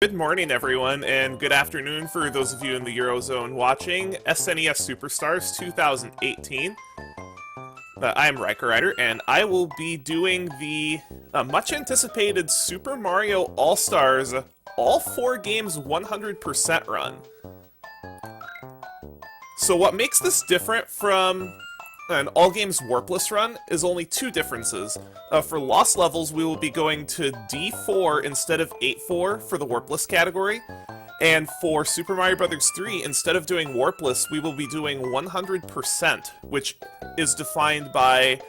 Good morning, everyone, and good afternoon for those of you in the Eurozone watching SNES Superstars 2018. I'm RaikouRider, and I will be doing the much-anticipated Super Mario All-Stars all 4 games 100% run. So what makes this different from an all-games warpless run is only two differences. For lost levels, we will be going to D4 instead of 8-4 for the warpless category. And for Super Mario Bros. 3, instead of doing warpless, we will be doing 100%, which is defined by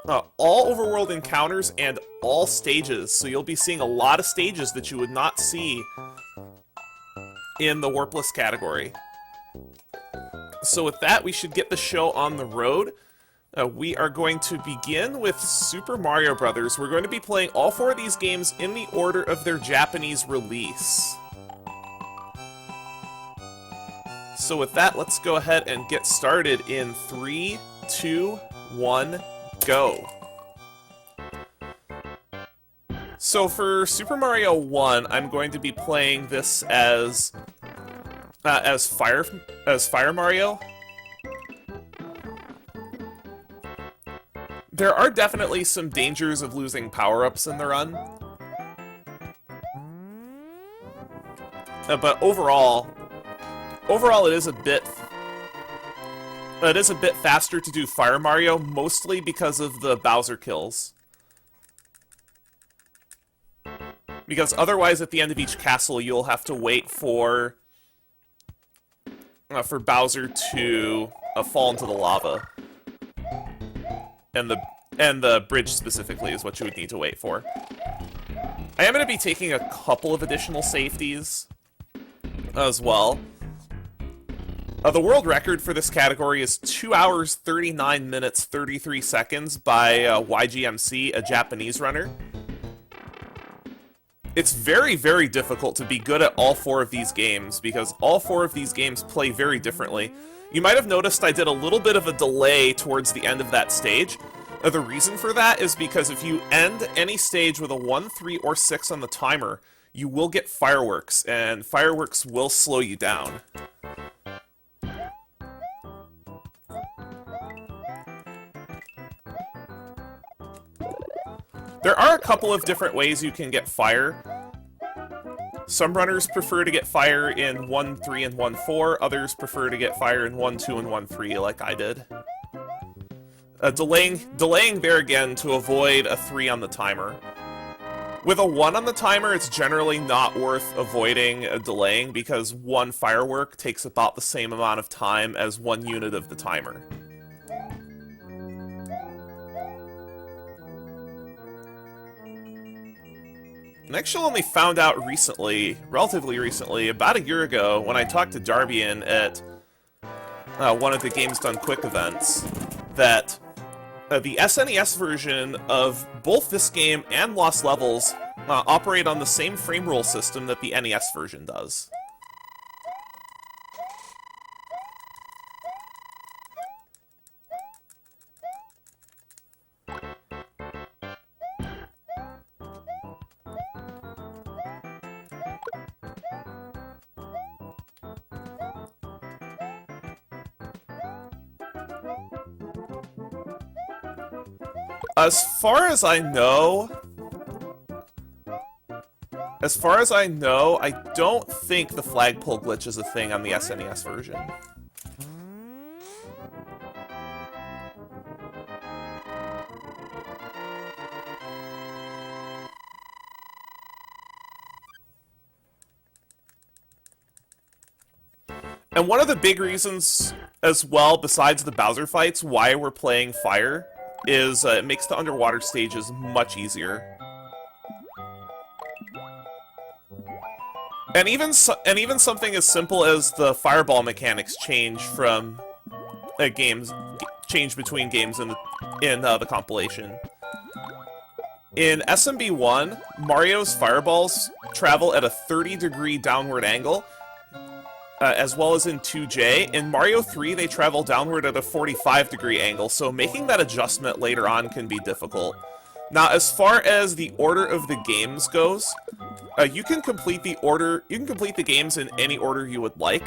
all overworld encounters and all stages. So you'll be seeing a lot of stages that you would not see in the warpless category. So with that, we should get the show on the road. We are going to begin with Super Mario Bros. We're going to be playing all 4 of these games in the order of their Japanese release. So with that, let's go ahead and get started in 3, 2, 1, go. So for Super Mario 1, I'm going to be playing this as Fire Mario. There are definitely some dangers of losing power-ups in the run. But overall it is a bit faster to do Fire Mario, mostly because of the Bowser kills. Because otherwise, at the end of each castle, you'll have to wait for Bowser to fall into the lava. And the bridge specifically is what you would need to wait for. I am going to be taking a couple of additional safeties as well. The world record for this category is 2 hours, 39 minutes, 33 seconds by YGMC, a Japanese runner. It's very, very difficult to be good at all 4 of these games, because all 4 of these games play very differently. You might have noticed I did a little bit of a delay towards the end of that stage. The reason for that is because if you end any stage with a 1, 3, or 6 on the timer, you will get fireworks, and fireworks will slow you down. There are a couple of different ways you can get fire. Some runners prefer to get fire in 1, 3, and 1, 4. Others prefer to get fire in 1, 2, and 1, 3, like I did. Delaying there again to avoid a 3 on the timer. With a 1 on the timer, it's generally not worth avoiding delaying, because 1 firework takes about the same amount of time as 1 unit of the timer. And I actually only found out recently, relatively recently, about a year ago, when I talked to Darbian at one of the Games Done Quick events, that the SNES version of both this game and Lost Levels operate on the same frame rule system that the NES version does. As far as I know, I don't think the flagpole glitch is a thing on the SNES version. And one of the big reasons as well, besides the Bowser fights, why we're playing Fire is it makes the underwater stages much easier. And even something as simple as the fireball mechanics change from between games in the compilation. In SMB1, Mario's fireballs travel at a 30-degree downward angle, as well as in 2J. In Mario 3, they travel downward at a 45-degree angle, so making that adjustment later on can be difficult. Now, as far as the order of the games goes, you can complete the games in any order you would like.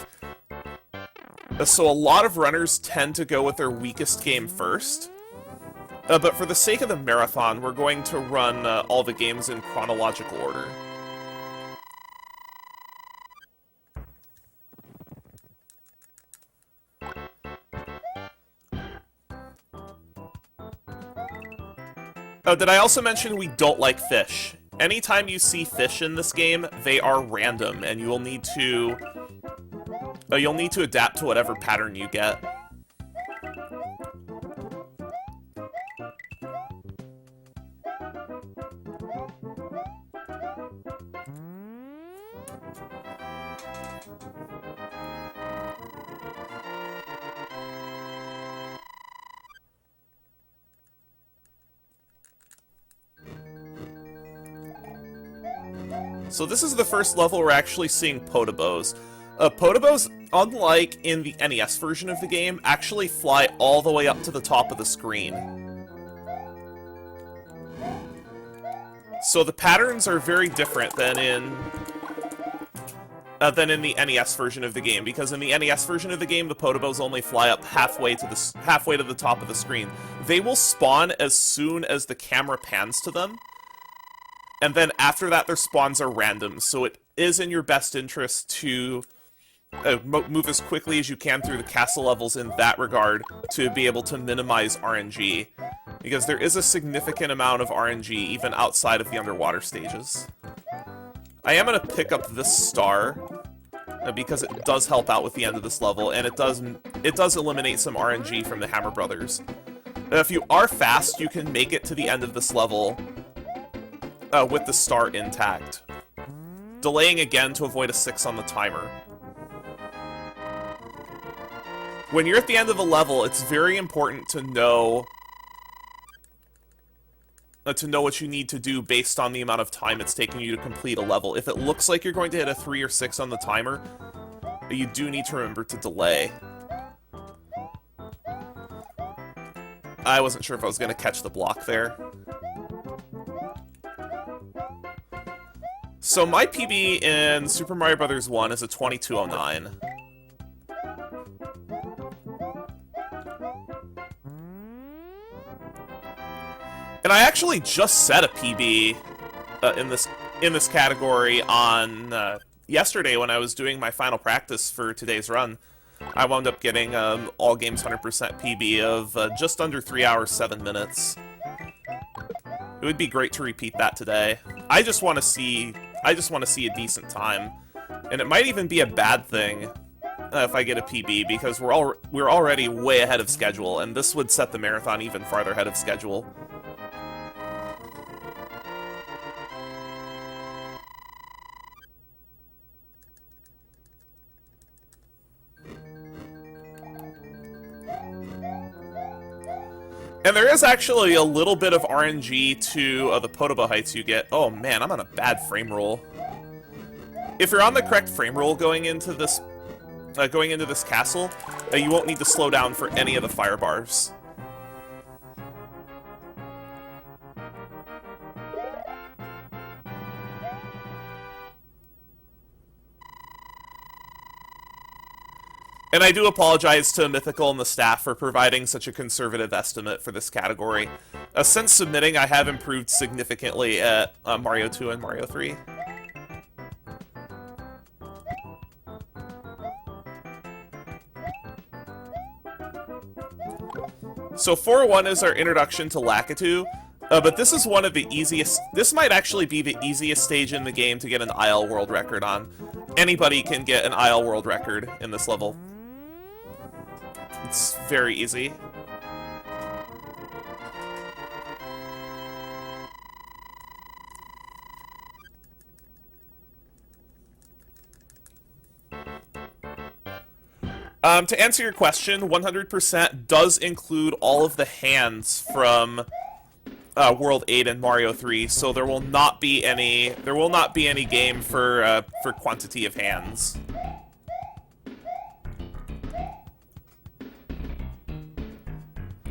So a lot of runners tend to go with their weakest game first. But for the sake of the marathon, we're going to run all the games in chronological order. Oh, did I also mention we don't like fish? Anytime you see fish in this game, they are random, and you'll need to adapt to whatever pattern you get. So this is the first level we're actually seeing Potobos. Potobos, unlike in the NES version of the game, actually fly all the way up to the top of the screen. So the patterns are very different than in the NES version of the game, because in the NES version of the game, the Potobos only fly up halfway to the top of the screen. They will spawn as soon as the camera pans to them. And then after that, their spawns are random, so it is in your best interest to move as quickly as you can through the castle levels in that regard to be able to minimize RNG, because there is a significant amount of RNG even outside of the underwater stages. I am going to pick up this star, because it does help out with the end of this level, and it does eliminate some RNG from the Hammer Brothers. If you are fast, you can make it to the end of this level with the star intact, delaying again to avoid a 6 on the timer. When you're at the end of a level, it's very important to know what you need to do based on the amount of time it's taking you to complete a level. If it looks like you're going to hit a 3 or 6 on the timer, you do need to remember to delay. I wasn't sure if I was going to catch the block there. So my PB in Super Mario Bros. 1 is a 2209. And I actually just set a PB in this category on yesterday when I was doing my final practice for today's run. I wound up getting all games 100% PB of just under 3 hours 7 minutes. It would be great to repeat that today. I just want to see a decent time, and it might even be a bad thing if I get a PB, because we're already way ahead of schedule, and this would set the marathon even farther ahead of schedule. And there is actually a little bit of RNG to the Podobo heights you get. Oh man, I'm on a bad frame roll. If you're on the correct frame roll going into this castle, you won't need to slow down for any of the fire bars. And I do apologize to Mythical and the staff for providing such a conservative estimate for this category. Since submitting, I have improved significantly at Mario 2 and Mario 3. So 4-1 is our introduction to Lakitu, but this is one of the easiest... This might actually be the easiest stage in the game to get an IL world record on. Anybody can get an IL world record in this level. It's very easy. To answer your question, 100% does include all of the hands from World 8 and Mario 3, so there will not be any game for quantity of hands.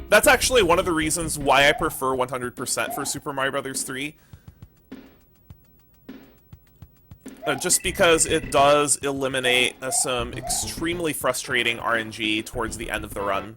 That's actually one of the reasons why I prefer 100% for Super Mario Bros. 3. Just because it does eliminate some extremely frustrating RNG towards the end of the run.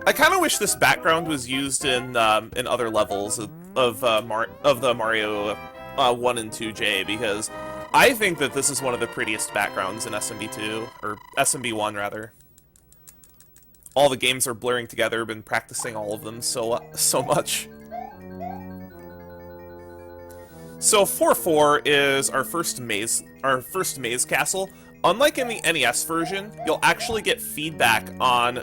I kind of wish this background was used in other levels of the Mario 1 and 2J, because I think that this is one of the prettiest backgrounds in SMB2, or SMB1 rather. All the games are blurring together. I've been practicing all of them so much. So 4-4 is our first maze castle. Unlike in the NES version, you'll actually get feedback on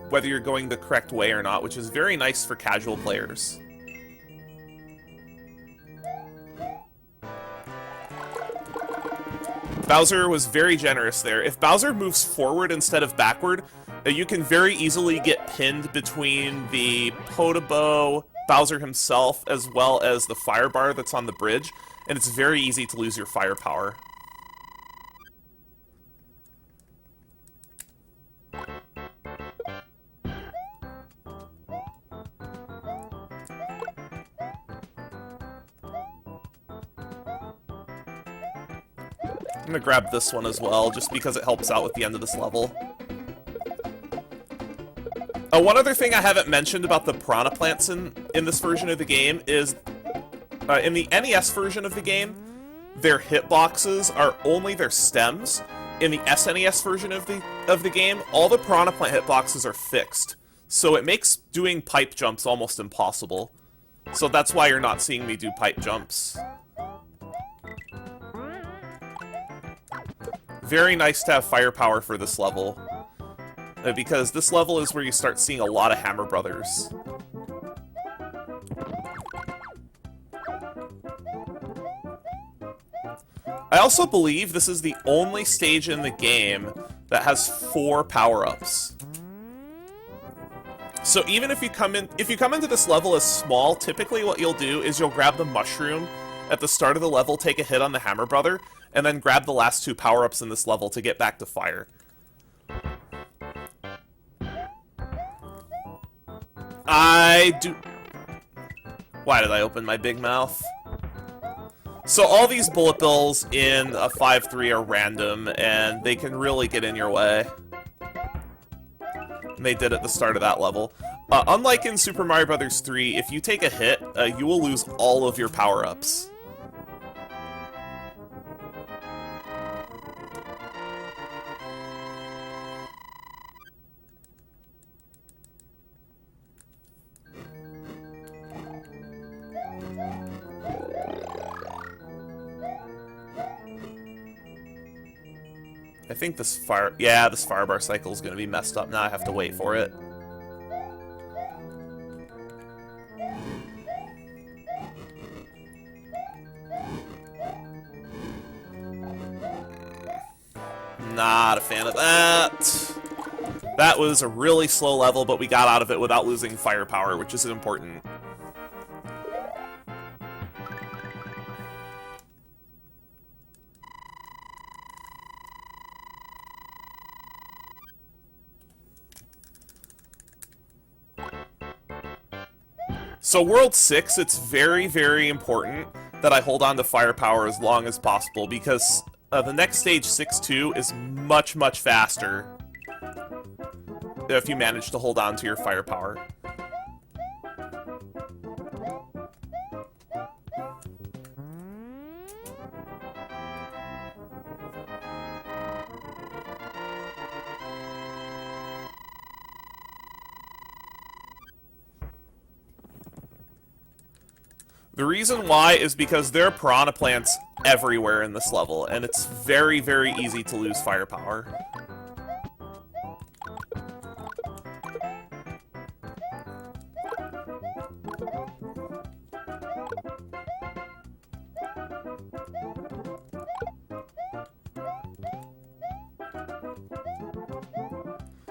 whether you're going the correct way or not, which is very nice for casual players. Bowser was very generous there. If Bowser moves forward instead of backward, you can very easily get pinned between the Podoboo, Bowser himself, as well as the fire bar that's on the bridge, and it's very easy to lose your firepower. I'm gonna grab this one as well, just because it helps out with the end of this level. One other thing I haven't mentioned about the piranha plants in this version of the game is, in the NES version of the game, their hitboxes are only their stems. In the SNES version of the game, all the piranha plant hitboxes are fixed, so it makes doing pipe jumps almost impossible. So that's why you're not seeing me do pipe jumps. Very nice to have firepower for this level, because this level is where you start seeing a lot of Hammer Brothers. I also believe this is the only stage in the game that has 4 power-ups. So even if you come into this level as small, typically what you'll do is you'll grab the mushroom at the start of the level, take a hit on the Hammer Brother, and then grab the last 2 power-ups in this level to get back to fire. Why did I open my big mouth? So all these bullet bills in a 5-3 are random, and they can really get in your way. And they did at the start of that level. Unlike in Super Mario Bros. 3, if you take a hit, you will lose all of your power-ups. I think this fire bar cycle is going to be messed up now. I have to wait for it. Not a fan of that. That was a really slow level, but we got out of it without losing firepower, which is important. So World 6, it's very, very important that I hold on to firepower as long as possible, because the next stage, 6-2, is much, much faster if you manage to hold on to your firepower. The reason why is because there are piranha plants everywhere in this level, and it's very, very easy to lose firepower.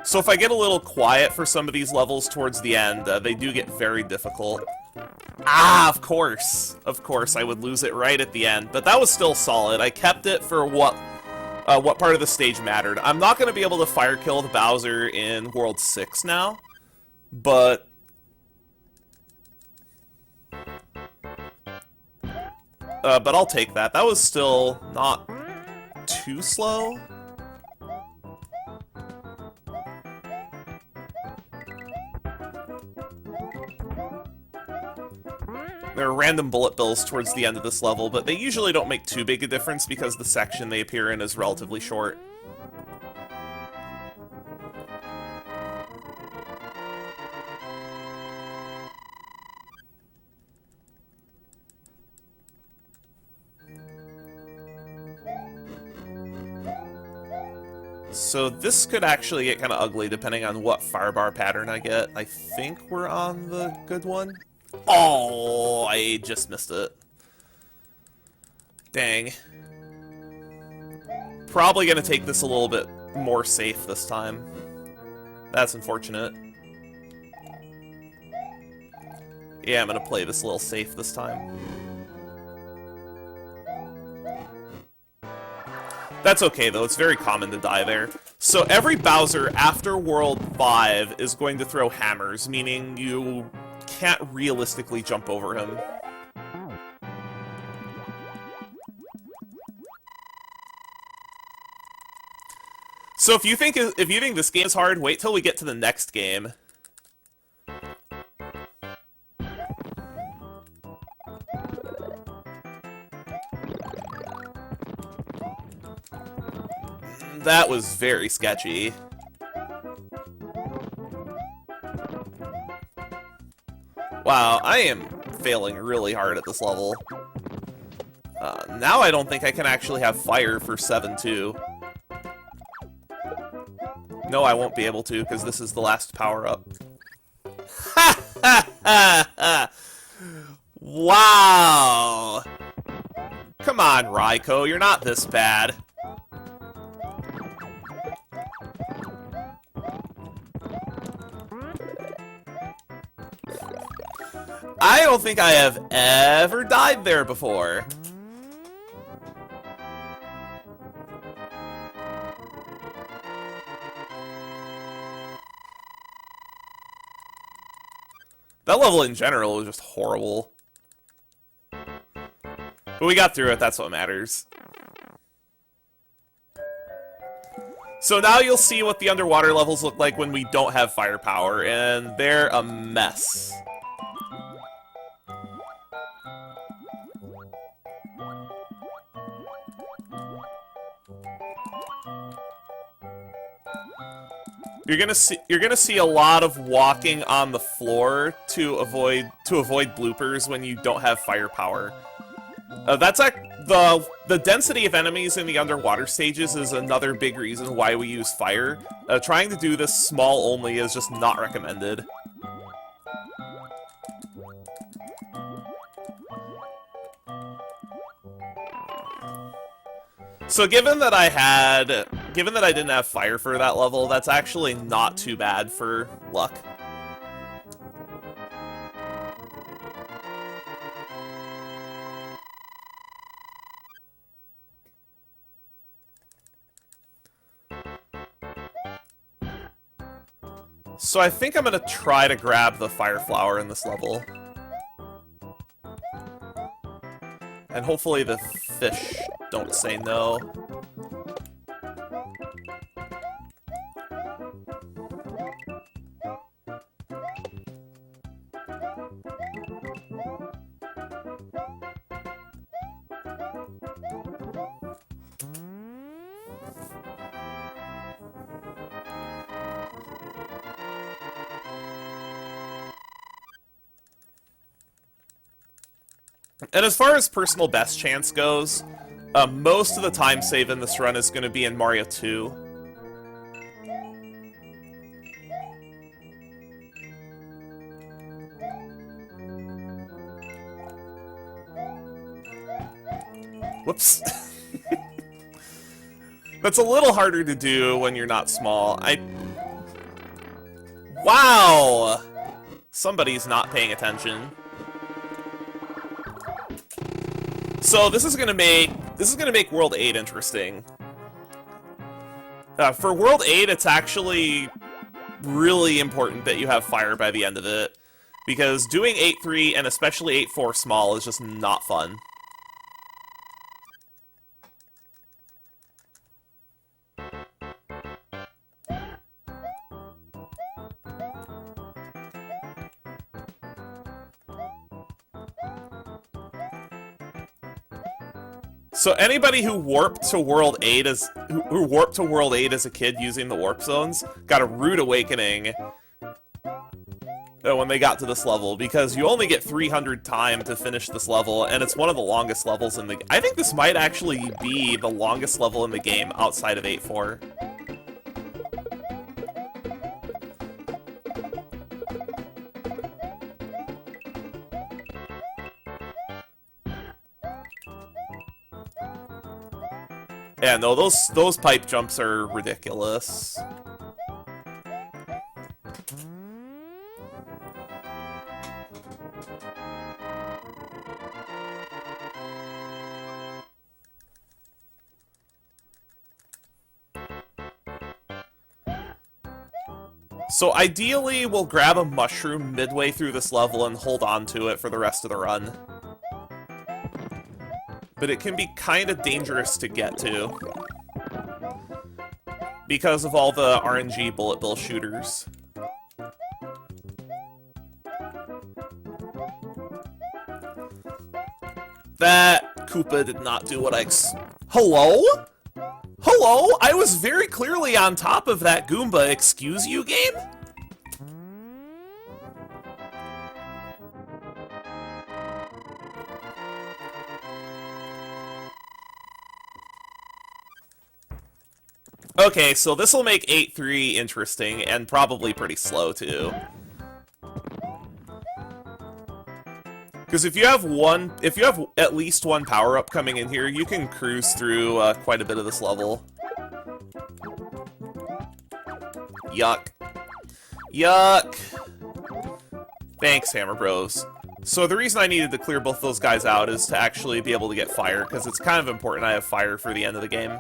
So if I get a little quiet for some of these levels towards the end, they do get very difficult. Ah, of course. Of course, I would lose it right at the end. But that was still solid. I kept it for what part of the stage mattered. I'm not going to be able to fire kill the Bowser in World 6 now, but... but I'll take that. That was still not too slow. There are random bullet bills towards the end of this level, but they usually don't make too big a difference because the section they appear in is relatively short. So this could actually get kind of ugly depending on what firebar pattern I get. I think we're on the good one. Oh, I just missed it. Dang. Probably gonna take this a little bit more safe this time. That's unfortunate. Yeah, I'm gonna play this a little safe this time. That's okay, though. It's very common to die there. So every Bowser after World 5 is going to throw hammers, meaning you can't realistically jump over him. So if you think this game is hard, wait till we get to the next game. That was very sketchy. Wow, I am failing really hard at this level. Now I don't think I can actually have fire for 7-2. No, I won't be able to, because this is the last power-up. Ha ha ha ha! Wow! Come on, Raikou, you're not this bad. I don't think I have ever died there before. That level in general was just horrible. But we got through it, that's what matters. So now you'll see what the underwater levels look like when we don't have firepower, and they're a mess. You're gonna see a lot of walking on the floor to avoid bloopers when you don't have firepower. That's the density of enemies in the underwater stages is another big reason why we use fire. Trying to do this small only is just not recommended. So given that I didn't have fire for that level, that's actually not too bad for luck. So I think I'm gonna try to grab the fire flower in this level. And hopefully the fish don't say no. And as far as personal best chance goes, most of the time save in this run is going to be in Mario 2. Whoops. That's a little harder to do when you're not small. Wow! Somebody's not paying attention. So this is gonna make World 8 interesting. For World 8, it's actually really important that you have fire by the end of it, because doing 8-3 and especially 8-4 small is just not fun. So anybody who warped to World 8 as a kid using the warp zones got a rude awakening when they got to this level, because you only get 300 time to finish this level, and it's one of the longest levels in the game. I think this might actually be the longest level in the game outside of 8-4. Yeah, no, those pipe jumps are ridiculous. So ideally, we'll grab a mushroom midway through this level and hold on to it for the rest of the run. But it can be kind of dangerous to get to, because of all the RNG bullet bill shooters. That Koopa did not do what I Hello? Hello? I was very clearly on top of that Goomba, excuse you, game? Okay, so this will make 8-3 interesting, and probably pretty slow, too. Because if you have at least one power-up coming in here, you can cruise through quite a bit of this level. Yuck. Yuck! Thanks, Hammer Bros. So the reason I needed to clear both those guys out is to actually be able to get fire, because it's kind of important I have fire for the end of the game.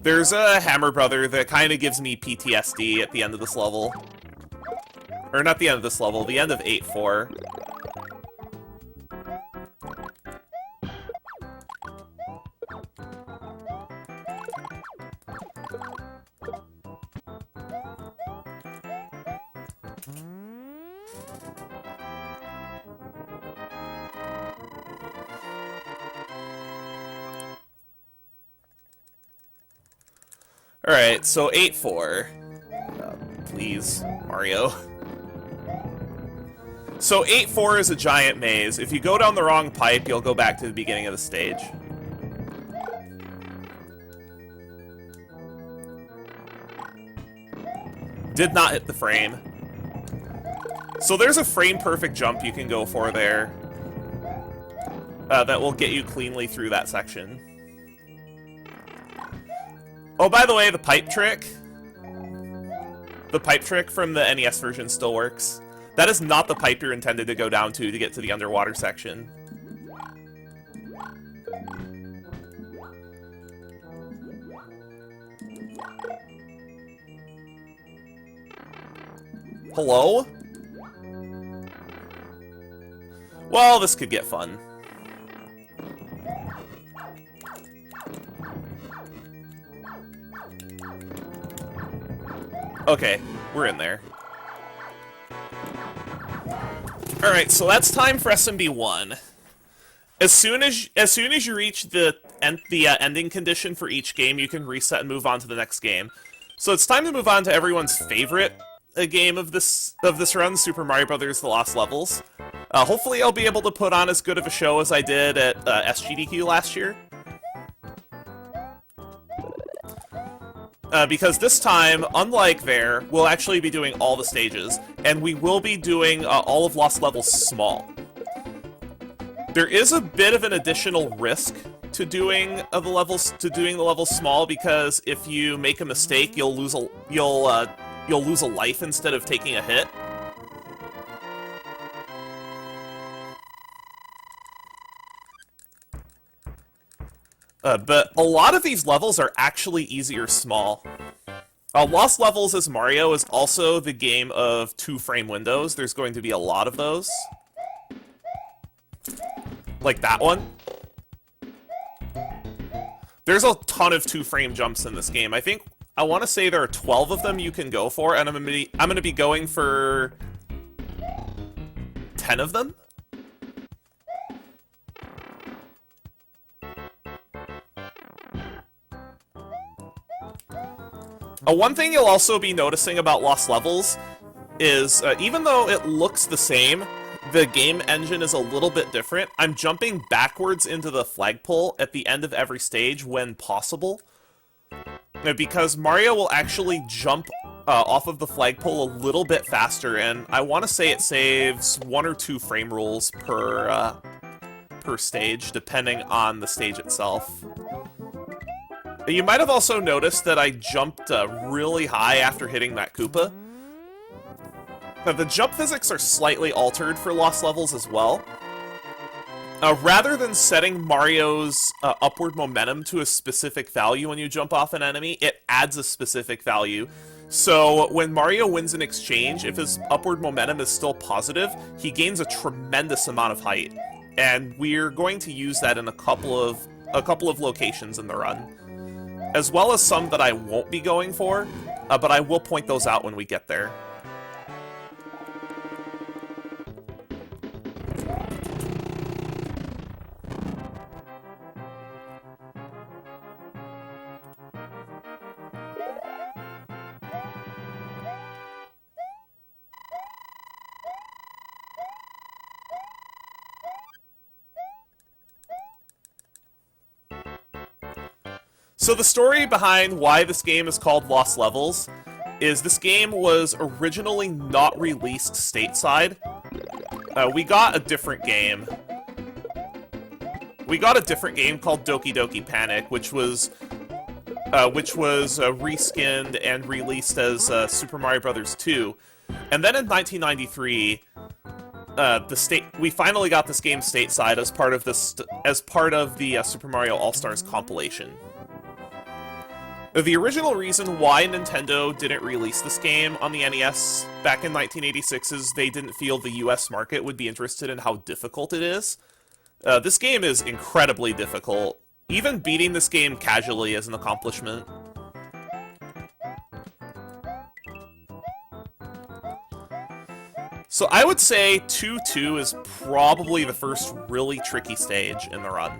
There's a Hammer Brother that kind of gives me PTSD at the end of this level. Or not the end of this level, the end of 8-4. Alright, so 8-4. Please, Mario. So 8-4 is a giant maze. If you go down the wrong pipe, you'll go back to the beginning of the stage. Did not hit the frame. So there's a frame-perfect jump you can go for there. That will get you cleanly through that section. Oh, by the way, the pipe trick from the NES version still works. That is not the pipe you're intended to go down to get to the underwater section. Hello? Well, this could get fun. Okay, we're in there. Alright, so that's time for SMB1. As soon as you reach the ending condition for each game, you can reset and move on to the next game. So it's time to move on to everyone's favorite game of this run, Super Mario Bros. The Lost Levels. Hopefully I'll be able to put on as good of a show as I did at SGDQ last year. Because this time, unlike there, we'll actually be doing all the stages, and we will be doing all of Lost Levels small. There is a bit of an additional risk to doing the levels small, because if you make a mistake, you'll you'll lose a life instead of taking a hit. But a lot of these levels are actually easier small. Lost Levels as Mario is also the game of 2-frame windows. There's going to be a lot of those. Like that one. There's a ton of 2-frame jumps in this game. I want to say there are 12 of them you can go for, and I'm gonna be going for 10 of them. One thing you'll also be noticing about Lost Levels is, even though it looks the same, the game engine is a little bit different. I'm jumping backwards into the flagpole at the end of every stage when possible, because Mario will actually jump off of the flagpole a little bit faster, and I want to say it saves 1 or 2 frame rules per stage, depending on the stage itself. You might have also noticed that I jumped really high after hitting that Koopa. Now, the jump physics are slightly altered for Lost Levels as well. Rather than setting Mario's upward momentum to a specific value when you jump off an enemy, it adds a specific value. So when Mario wins an exchange, if his upward momentum is still positive, he gains a tremendous amount of height. And we're going to use that in a couple of locations in the run, as well as some that I won't be going for, but I will point those out when we get there. So the story behind why this game is called Lost Levels is this game was originally not released stateside. We got a different game. We got a different game called Doki Doki Panic, which was reskinned and released as Super Mario Bros. 2. And then in 1993, we finally got this game stateside as part of the Super Mario All-Stars compilation. The original reason why Nintendo didn't release this game on the NES back in 1986 is they didn't feel the US market would be interested in how difficult it is. This game is incredibly difficult. Even beating this game casually is an accomplishment. So I would say 2-2 is probably the first really tricky stage in the run.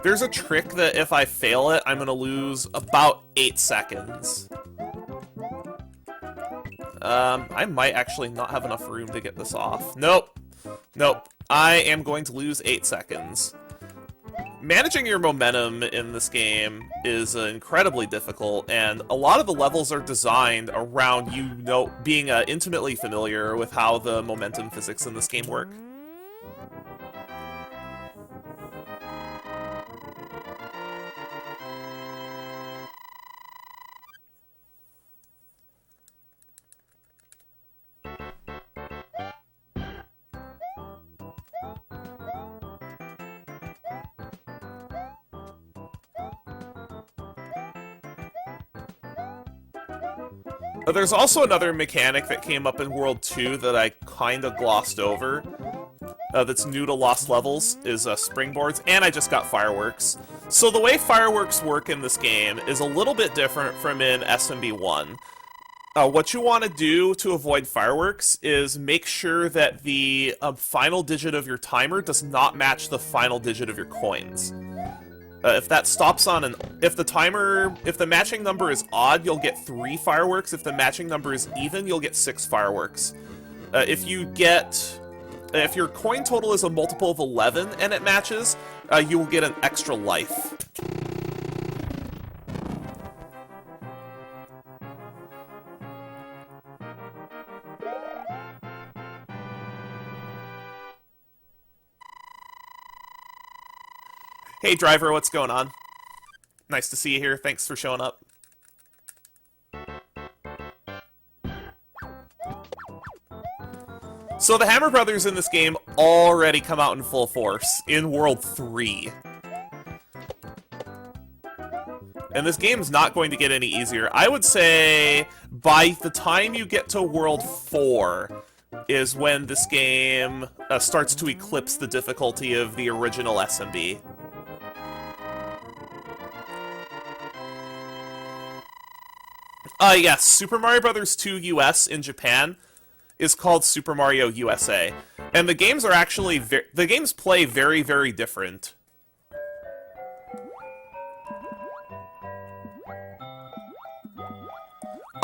There's a trick that if I fail it, I'm going to lose about 8 seconds. I might actually not have enough room to get this off. Nope. Nope. I am going to lose 8 seconds. Managing your momentum in this game is incredibly difficult, and a lot of the levels are designed around being intimately familiar with how the momentum physics in this game work. There's also another mechanic that came up in World 2 that I kind of glossed over, that's new to Lost Levels, is springboards, and I just got fireworks. So the way fireworks work in this game is a little bit different from in SMB1. What you want to do to avoid fireworks is make sure that the final digit of your timer does not match the final digit of your coins. If that stops on if the matching number is odd, you'll get 3 fireworks. If the matching number is even, you'll get 6 fireworks. If your coin total is a multiple of 11 and it matches, you will get an extra life. Hey driver, what's going on? Nice to see you here, thanks for showing up. So the Hammer Brothers in this game already come out in full force in World 3. And this game's not going to get any easier. I would say by the time you get to World 4 is when this game starts to eclipse the difficulty of the original SMB. Yes, Super Mario Bros. 2 US in Japan is called Super Mario USA. And the games are actually the games play very, very different.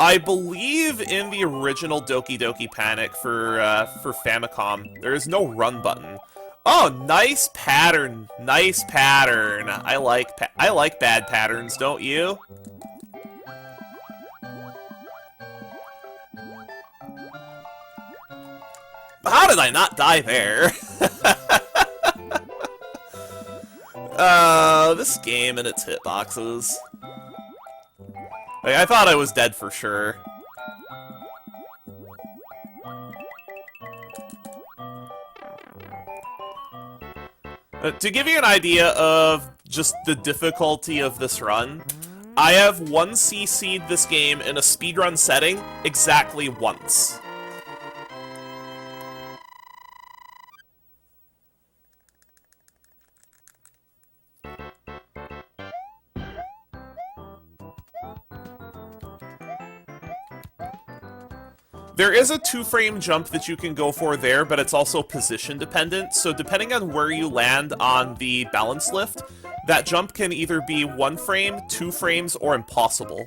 I believe in the original Doki Doki Panic for Famicom, there is no run button. Oh, nice pattern, nice pattern. I like bad patterns, don't you? How did I not die there? This game and its hitboxes. Like, I thought I was dead for sure. To give you an idea of just the difficulty of this run, I have 1cc'd this game in a speedrun setting exactly once. There is a 2-frame jump that you can go for there, but it's also position dependent, so depending on where you land on the balance lift, that jump can either be 1 frame, 2 frames, or impossible.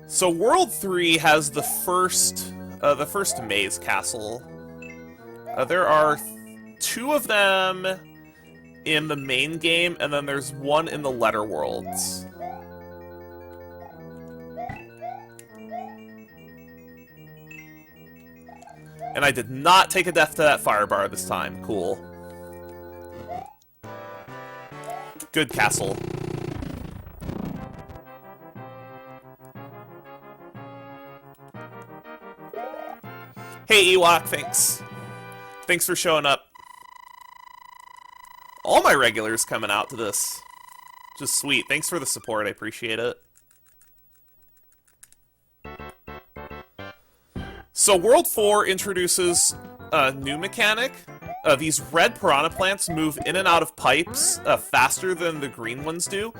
So World 3 has the first maze castle. There are 2 of them in the main game, and then there's 1 in the letter worlds. And I did not take a death to that fire bar this time. Cool. Good castle. Hey, Ewok, thanks. Thanks for showing up. All my regulars coming out to this. Just sweet. Thanks for the support. I appreciate it. So World 4 introduces a new mechanic. These red piranha plants move in and out of pipes faster than the green ones do.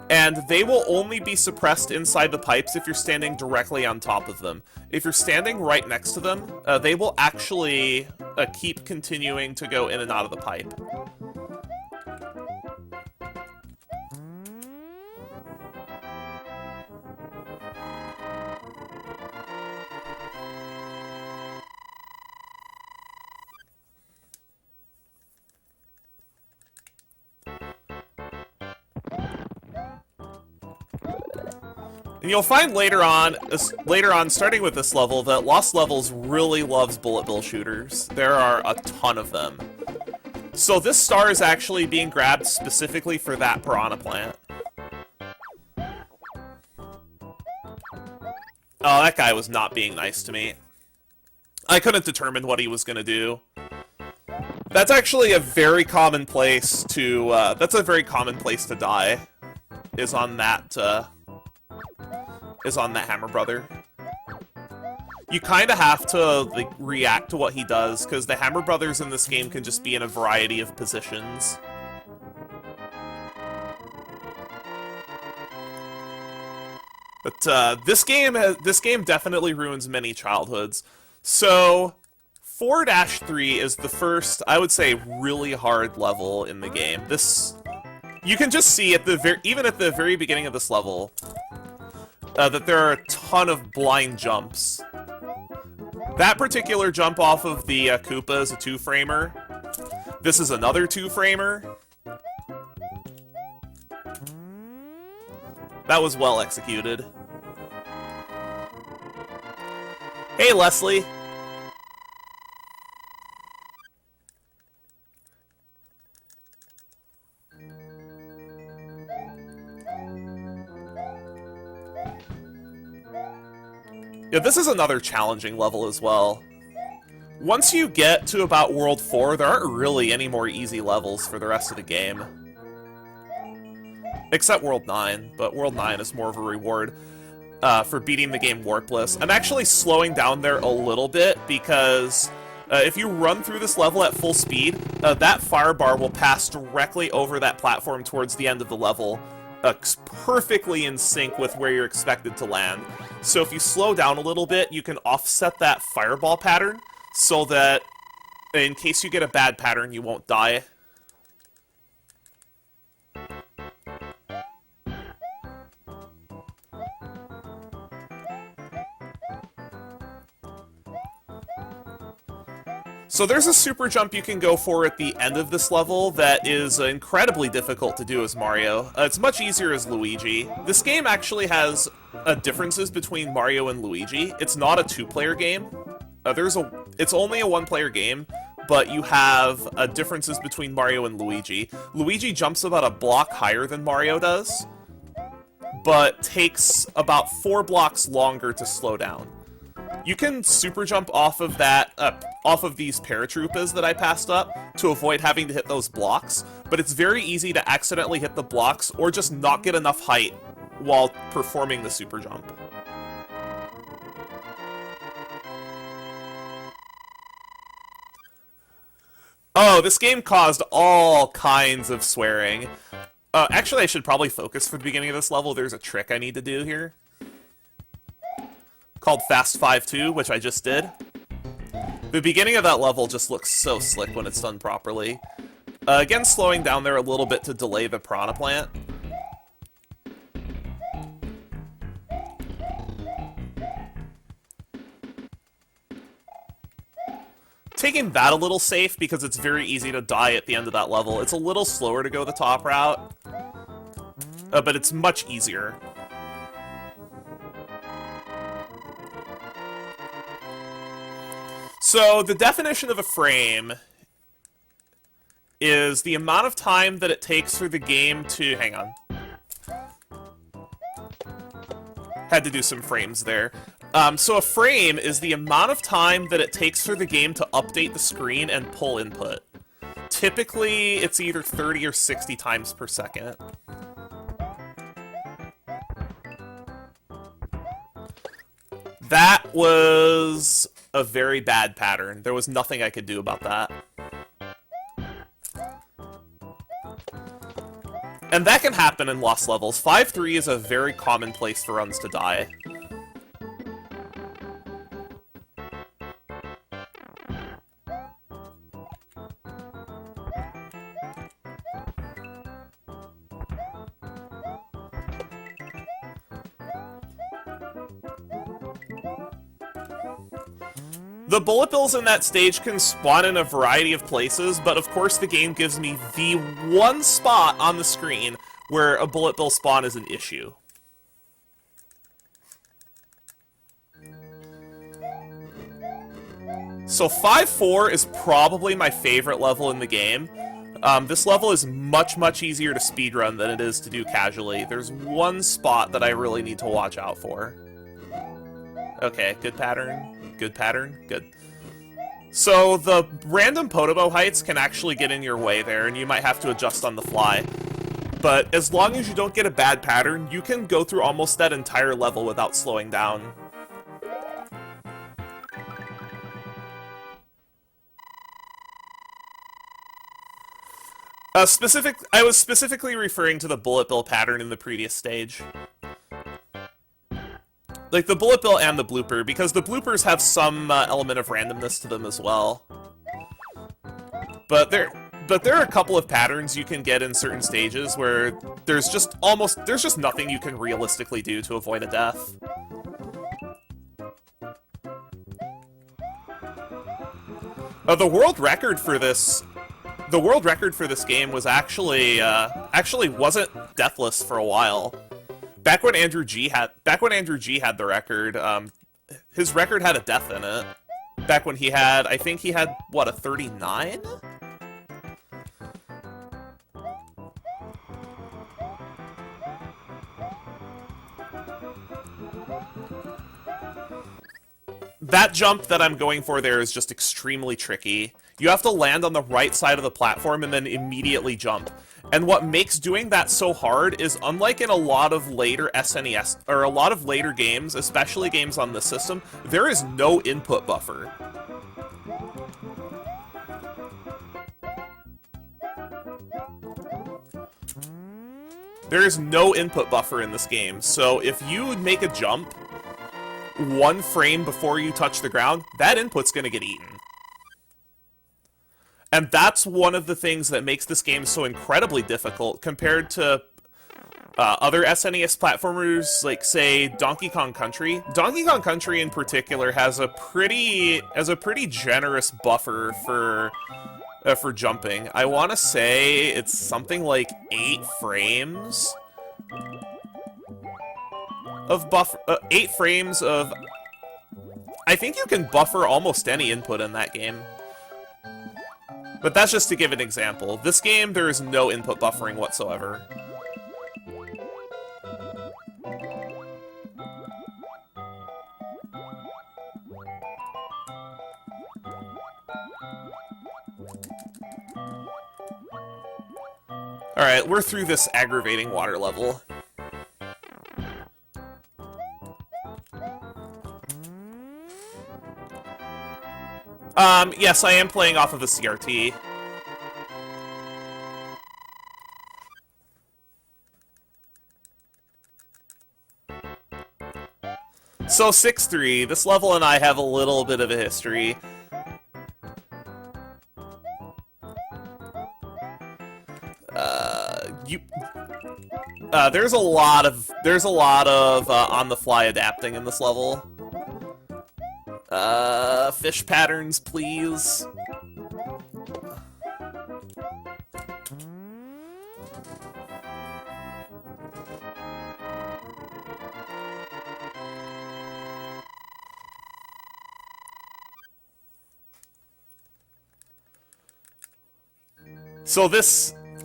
And they will only be suppressed inside the pipes if you're standing directly on top of them. If you're standing right next to them, they will actually keep continuing to go in and out of the pipe. And you'll find later on, starting with this level, that Lost Levels really loves bullet bill shooters. There are a ton of them. So this star is actually being grabbed specifically for that piranha plant. Oh, that guy was not being nice to me. I couldn't determine what he was gonna do. That's actually a very common place to, to die. Is on that Hammer Brother. You kind of have to like react to what he does, because the Hammer Brothers in this game can just be in a variety of positions. But this game definitely ruins many childhoods. So 4-3 is the first, I would say, really hard level in the game. This, you can just see at even at the very beginning of this level, that there are a ton of blind jumps. That particular jump off of the Koopa is a 2-framer. This is another 2-framer. That was well executed. Hey, Leslie. Yeah, this is another challenging level as well. Once you get to about World 4, there aren't really any more easy levels for the rest of the game. Except World 9, but World 9 is more of a reward for beating the game warpless. I'm actually slowing down there a little bit because if you run through this level at full speed, that fire bar will pass directly over that platform towards the end of the level, perfectly in sync with where you're expected to land. So if you slow down a little bit, you can offset that fireball pattern so that in case you get a bad pattern, you won't die. So there's a super jump you can go for at the end of this level that is incredibly difficult to do as Mario. It's much easier as Luigi. This game actually has differences between Mario and Luigi. It's not a two-player game. It's only a one-player game, but you have differences between Mario and Luigi. Luigi jumps about a block higher than Mario does, but takes about 4 blocks longer to slow down. You can super jump off of these paratroopers that I passed up to avoid having to hit those blocks, but it's very easy to accidentally hit the blocks or just not get enough height while performing the super jump. Oh, this game caused all kinds of swearing. Actually, I should probably focus for the beginning of this level. There's a trick I need to do here called Fast 5-2, which I just did. The beginning of that level just looks so slick when it's done properly. Again, slowing down there a little bit to delay the Piranha Plant. Taking that a little safe because it's very easy to die at the end of that level. It's a little slower to go the top route, but it's much easier. So, the definition of a frame is the amount of time that it takes for the game to... Hang on. Had to do some frames there. So a frame is the amount of time that it takes for the game to update the screen and pull input. Typically, it's either 30 or 60 times per second. That was a very bad pattern. There was nothing I could do about that. And that can happen in Lost Levels. 5-3 is a very common place for runs to die. The bullet bills in that stage can spawn in a variety of places, but of course the game gives me the one spot on the screen where a bullet bill spawn is an issue. So 5-4 is probably my favorite level in the game. This level is much, much easier to speedrun than it is to do casually. There's one spot that I really need to watch out for. Okay, good pattern. Good pattern? Good. So the random Podobo heights can actually get in your way there, and you might have to adjust on the fly. But as long as you don't get a bad pattern, you can go through almost that entire level without slowing down. I was specifically referring to the bullet bill pattern in the previous stage. Like the bullet bill and the blooper, because the bloopers have some element of randomness to them as well. But there are a couple of patterns you can get in certain stages where there's just nothing you can realistically do to avoid a death. The world record for this game was actually wasn't deathless for a while. Back when Andrew G had the record, his record had a death in it. Back when I think he had, what, a 39? that jump that I'm going for there is just extremely tricky. You have to land on the right side of the platform and then immediately jump. And what makes doing that so hard is, unlike in a lot of later SNES, or a lot of later games, especially games on this system, there is no input buffer. There is no input buffer in this game, so if you make a jump 1 frame before you touch the ground, that input's gonna get eaten. And that's one of the things that makes this game so incredibly difficult compared to other SNES platformers, like, say, Donkey Kong Country. Donkey Kong Country, in particular, has a pretty generous buffer for jumping. I want to say it's something like 8 frames of buffer. 8 frames of. I think you can buffer almost any input in that game. But that's just to give an example. This game, there is no input buffering whatsoever. Alright, we're through this aggravating water level. Yes, I am playing off of a CRT. So, 6-3, this level and I have a little bit of a history. There's a lot of on-the-fly adapting in this level. Fish patterns, please. So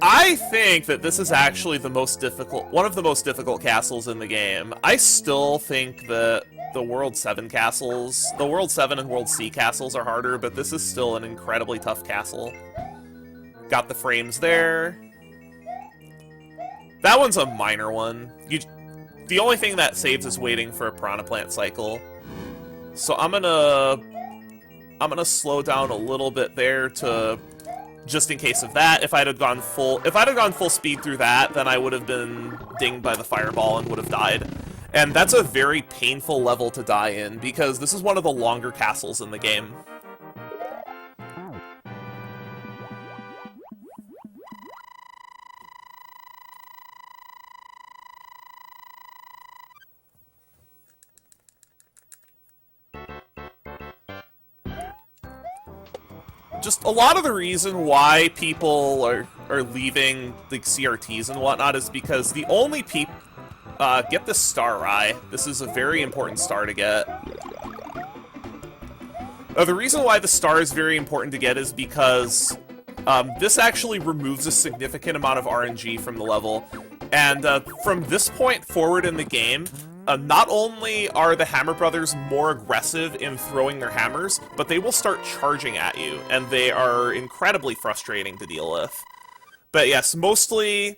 I think that this is actually one of the most difficult castles in the game. I still think that the World 7 castles, the World 7 and World C castles are harder, but this is still an incredibly tough castle. Got the frames there. That one's a minor one. The only thing that saves is waiting for a Piranha Plant cycle. So I'm gonna slow down a little bit there to just in case of that. If I'd have gone full speed through that, then I would have been dinged by the fireball and would have died. And that's a very painful level to die in, because this is one of the longer castles in the game. Just a lot of the reason why people are leaving the CRTs and whatnot is because the only people... get this star, Rye. This is a very important star to get. The reason why the star is very important to get is because this actually removes a significant amount of RNG from the level. And from this point forward in the game, not only are the Hammer Brothers more aggressive in throwing their hammers, but they will start charging at you, and they are incredibly frustrating to deal with. But yes, mostly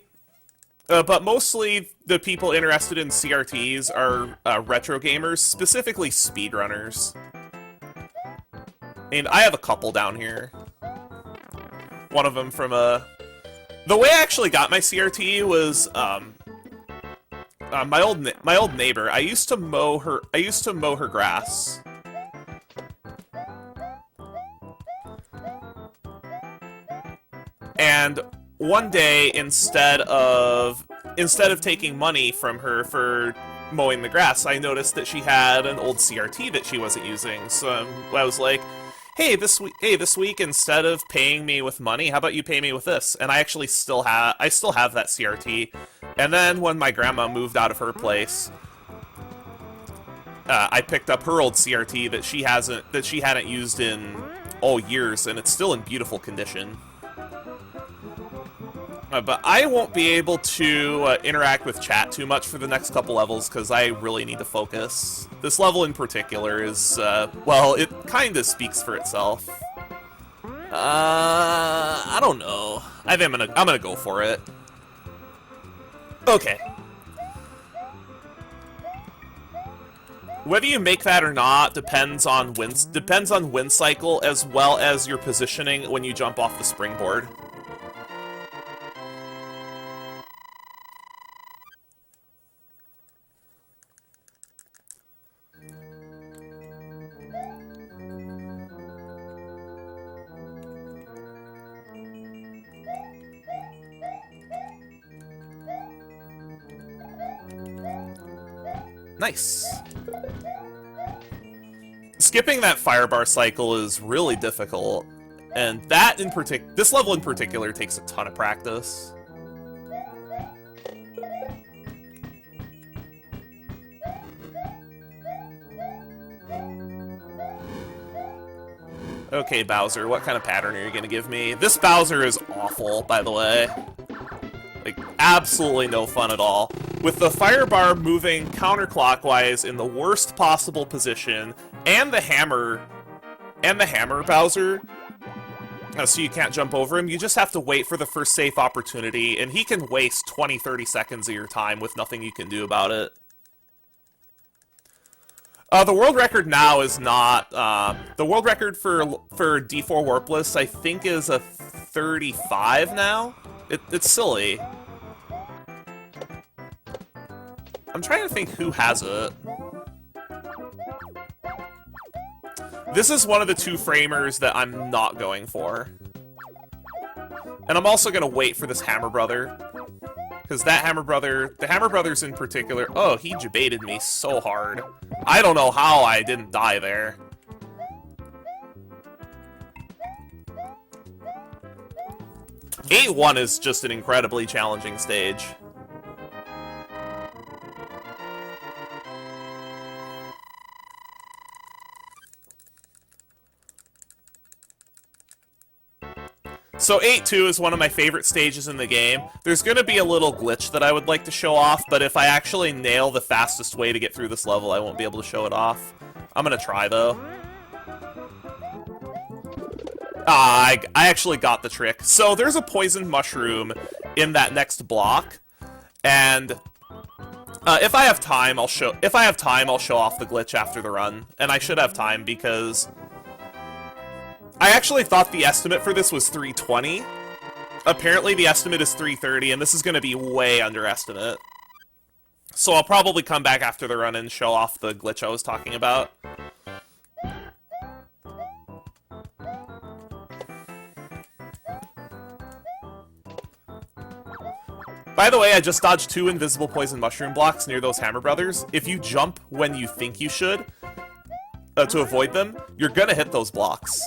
the people interested in CRTs are retro gamers, specifically speedrunners. And I have a couple down here. One of them from a... The way I actually got my CRT was, my old neighbor. I used to mow her grass. And one day, instead of taking money from her for mowing the grass, I noticed that she had an old CRT that she wasn't using. So I was like, "Hey, this week, instead of paying me with money, how about you pay me with this?" And I actually still have that CRT. And then when my grandma moved out of her place, I picked up her old CRT that she hadn't used in years, and it's still in beautiful condition. But I won't be able to interact with chat too much for the next couple levels because I really need to focus. This level in particular is, well, it kind of speaks for itself. I don't know. I think I'm gonna go for it. Okay. Whether you make that or not depends on wind cycle as well as your positioning when you jump off the springboard. Nice. Skipping that firebar cycle is really difficult, and this level in particular takes a ton of practice. Okay, Bowser, what kind of pattern are you gonna give me? This Bowser is awful, by the way. Like, absolutely no fun at all. With the firebar moving counterclockwise in the worst possible position, and the hammer Bowser, so you can't jump over him, you just have to wait for the first safe opportunity, and he can waste 20-30 seconds of your time with nothing you can do about it. The world record now is not, the world record for D4 Warpless, I think, is a 35 now? It's silly. I'm trying to think who has it. This is one of the two framers that I'm not going for. And I'm also gonna wait for this Hammer Brother. Because the Hammer Brothers in particular, oh, he jebaited me so hard. I don't know how I didn't die there. A1 is just an incredibly challenging stage. So 8-2 is one of my favorite stages in the game. There's going to be a little glitch that I would like to show off, but if I actually nail the fastest way to get through this level, I won't be able to show it off. I'm going to try, though. I actually got the trick. So there's a poisoned mushroom in that next block, and if I have time, I'll show off the glitch after the run, and I should have time because I actually thought the estimate for this was 320. Apparently the estimate is 330, and this is going to be way underestimate. So I'll probably come back after the run and show off the glitch I was talking about. By the way, I just dodged 2 invisible poison mushroom blocks near those Hammer Brothers. If you jump when you think you should, to avoid them, you're gonna hit those blocks.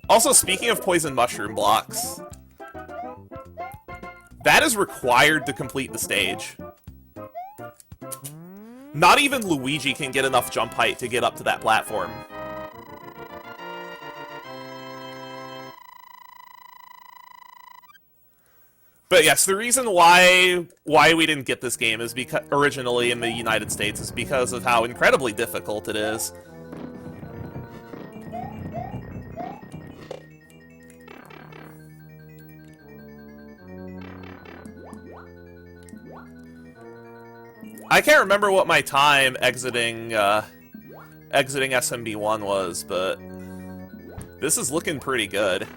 Also, speaking of poison mushroom blocks, that is required to complete the stage. Not even Luigi can get enough jump height to get up to that platform. But yes, the reason why we didn't get this game is because originally in the United States is because of how incredibly difficult it is. I can't remember what my time exiting SMB1 was, but this is looking pretty good.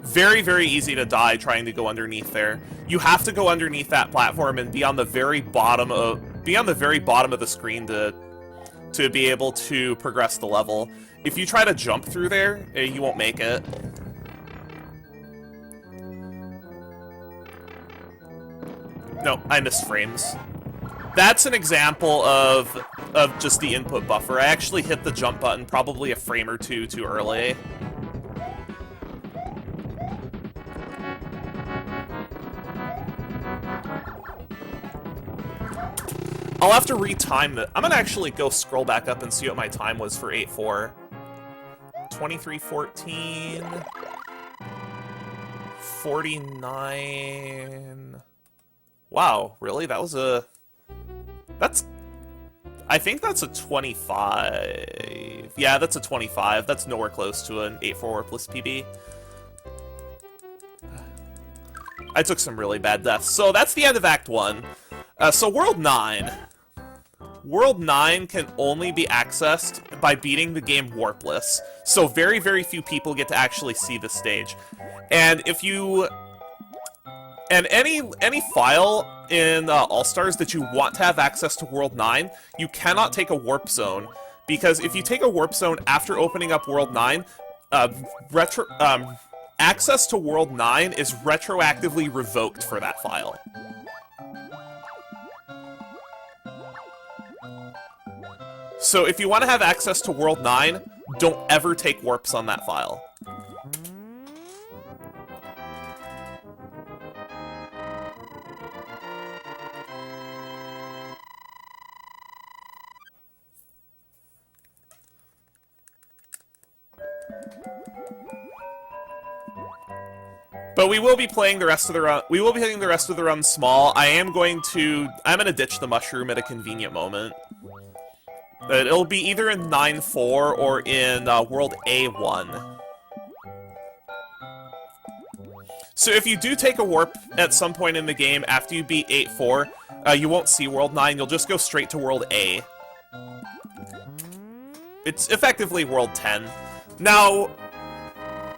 Very, very easy to die trying to go underneath there. You have to go underneath that platform and be on the very bottom of the screen to be able to progress the level. If you try to jump through there, you won't make it. No, I missed frames. That's an example of of just the input buffer. I actually hit the jump button probably a frame or two too early. I'll have to retime that. I'm gonna actually go scroll back up and see what my time was for 8-4. 23:14. 49. Wow, really? That was a... That's... I think that's a 25. Yeah, that's a 25. That's nowhere close to an 8-4 warpless PB. I took some really bad deaths. So that's the end of Act 1. So World 9. World 9 can only be accessed by beating the game warpless. So very, very few people get to actually see the stage. And if you... And any file in All-Stars that you want to have access to World 9, you cannot take a warp zone. Because if you take a warp zone after opening up World 9, access to World 9 is retroactively revoked for that file. So if you want to have access to World 9, don't ever take warps on that file. But we will be playing the rest of the run. We will be hitting the rest of the run small. I'm gonna ditch the mushroom at a convenient moment. It'll be either in 9-4 or in World A1. So if you do take a warp at some point in the game after you beat 8-4, you won't see World 9, you'll just go straight to World A. It's effectively World 10. Now,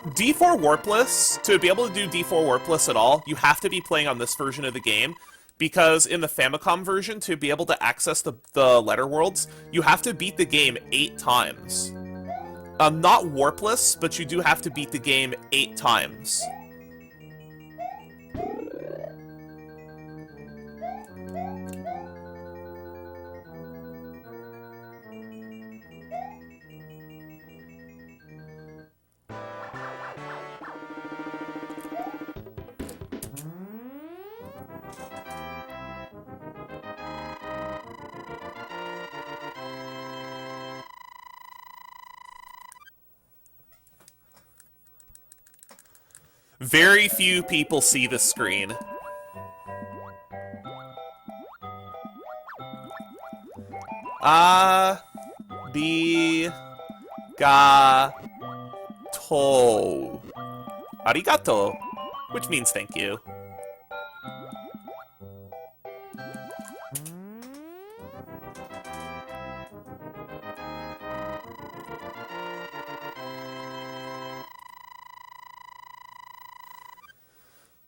D4 warpless, to be able to do D4 warpless at all, you have to be playing on this version of the game. Because in the Famicom version, to be able to access the letter worlds, you have to beat the game 8 times. Not warpless, but you do have to beat the game 8 times. Very few people see the screen. Arigato. Arigato, which means thank you.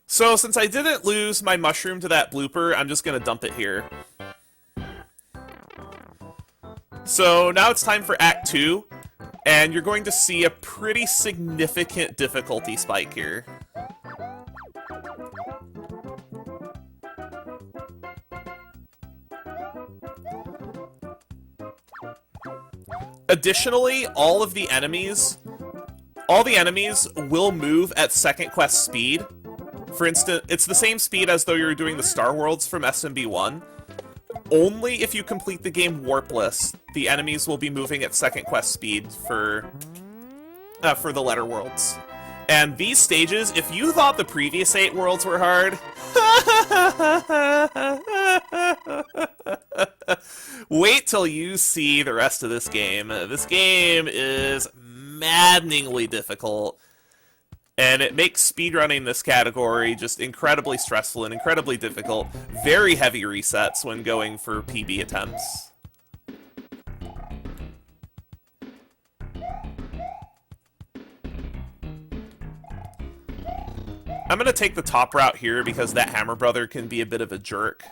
So, since I didn't lose my mushroom to that blooper, I'm just gonna dump it here. So, now it's time for Act 2, and you're going to see a pretty significant difficulty spike here. Additionally, all the enemies will move at second quest speed. For instance, it's the same speed as though you're doing the Star Worlds from SMB1. Only if you complete the game warpless, the enemies will be moving at second quest speed for the letter worlds. And these stages, if you thought the previous 8 worlds were hard, wait till you see the rest of this game. This game is maddeningly difficult. And it makes speedrunning this category just incredibly stressful and incredibly difficult. Very heavy resets when going for PB attempts. I'm gonna take the top route here because that Hammer Brother can be a bit of a jerk.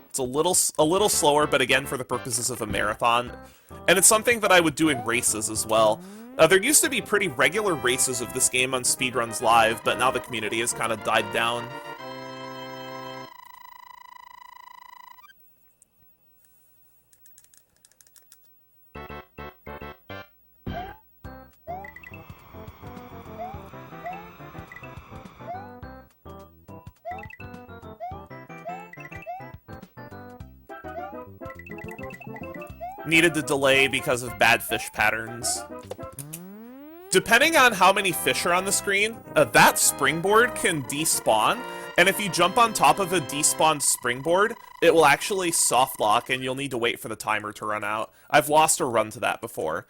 It's a little slower, but again, for the purposes of a marathon. And it's something that I would do in races as well. There used to be pretty regular races of this game on Speedruns Live, but now the community has kind of died down. needed to delay because of bad fish patterns. Depending on how many fish are on the screen, that springboard can despawn, and if you jump on top of a despawned springboard, it will actually soft lock, and you'll need to wait for the timer to run out. I've lost a run to that before.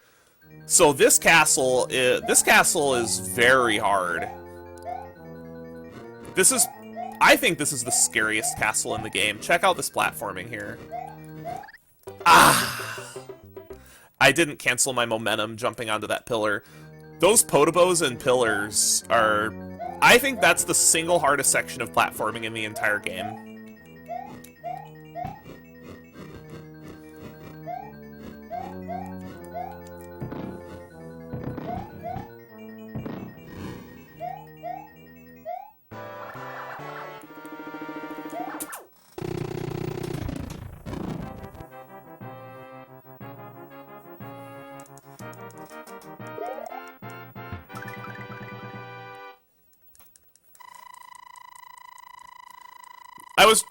So this castle is very hard. I think this is the scariest castle in the game. Check out this platforming here. Ah! I didn't cancel my momentum jumping onto that pillar. Those potobos and pillars are... I think that's the single hardest section of platforming in the entire game.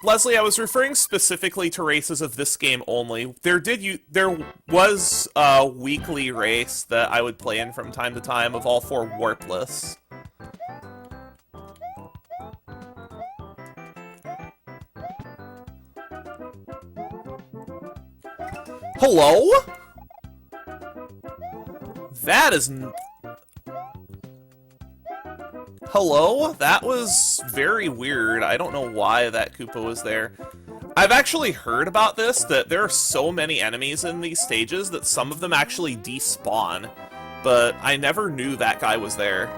Leslie, I was referring specifically to races of this game only. There was a weekly race that I would play in from time to time of all 4 warpless. Hello? That is... Hello? That was very weird. I don't know why that Koopa was there. I've actually heard about this, that there are so many enemies in these stages that some of them actually despawn, but I never knew that guy was there.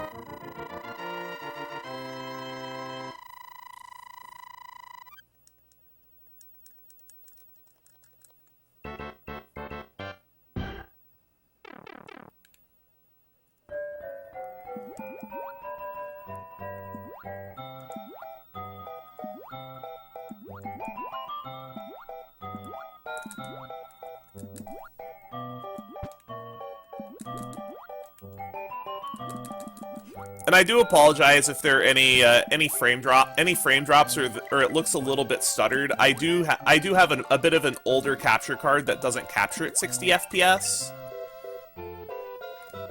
And I do apologize if there are any frame drops or it looks a little bit stuttered. I do have a bit of an older capture card that doesn't capture at 60 FPS.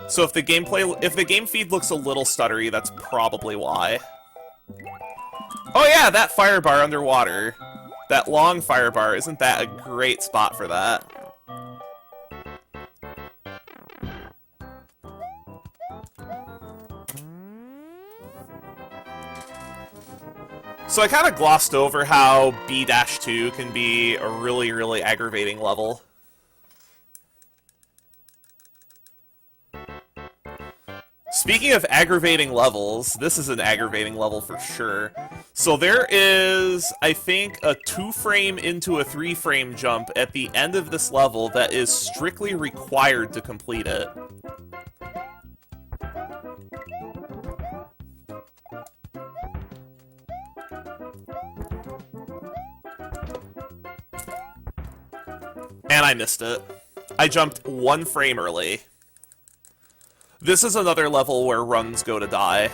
So if the game feed looks a little stuttery, that's probably why. Oh yeah, that fire bar underwater. That long fire bar, isn't that a great spot for that? So I kind of glossed over how B-2 can be a really, really aggravating level. Speaking of aggravating levels, this is an aggravating level for sure. So there is, I think, a 2-frame into a 3-frame jump at the end of this level that is strictly required to complete it. And I missed it. I jumped 1 frame early. This is another level where runs go to die.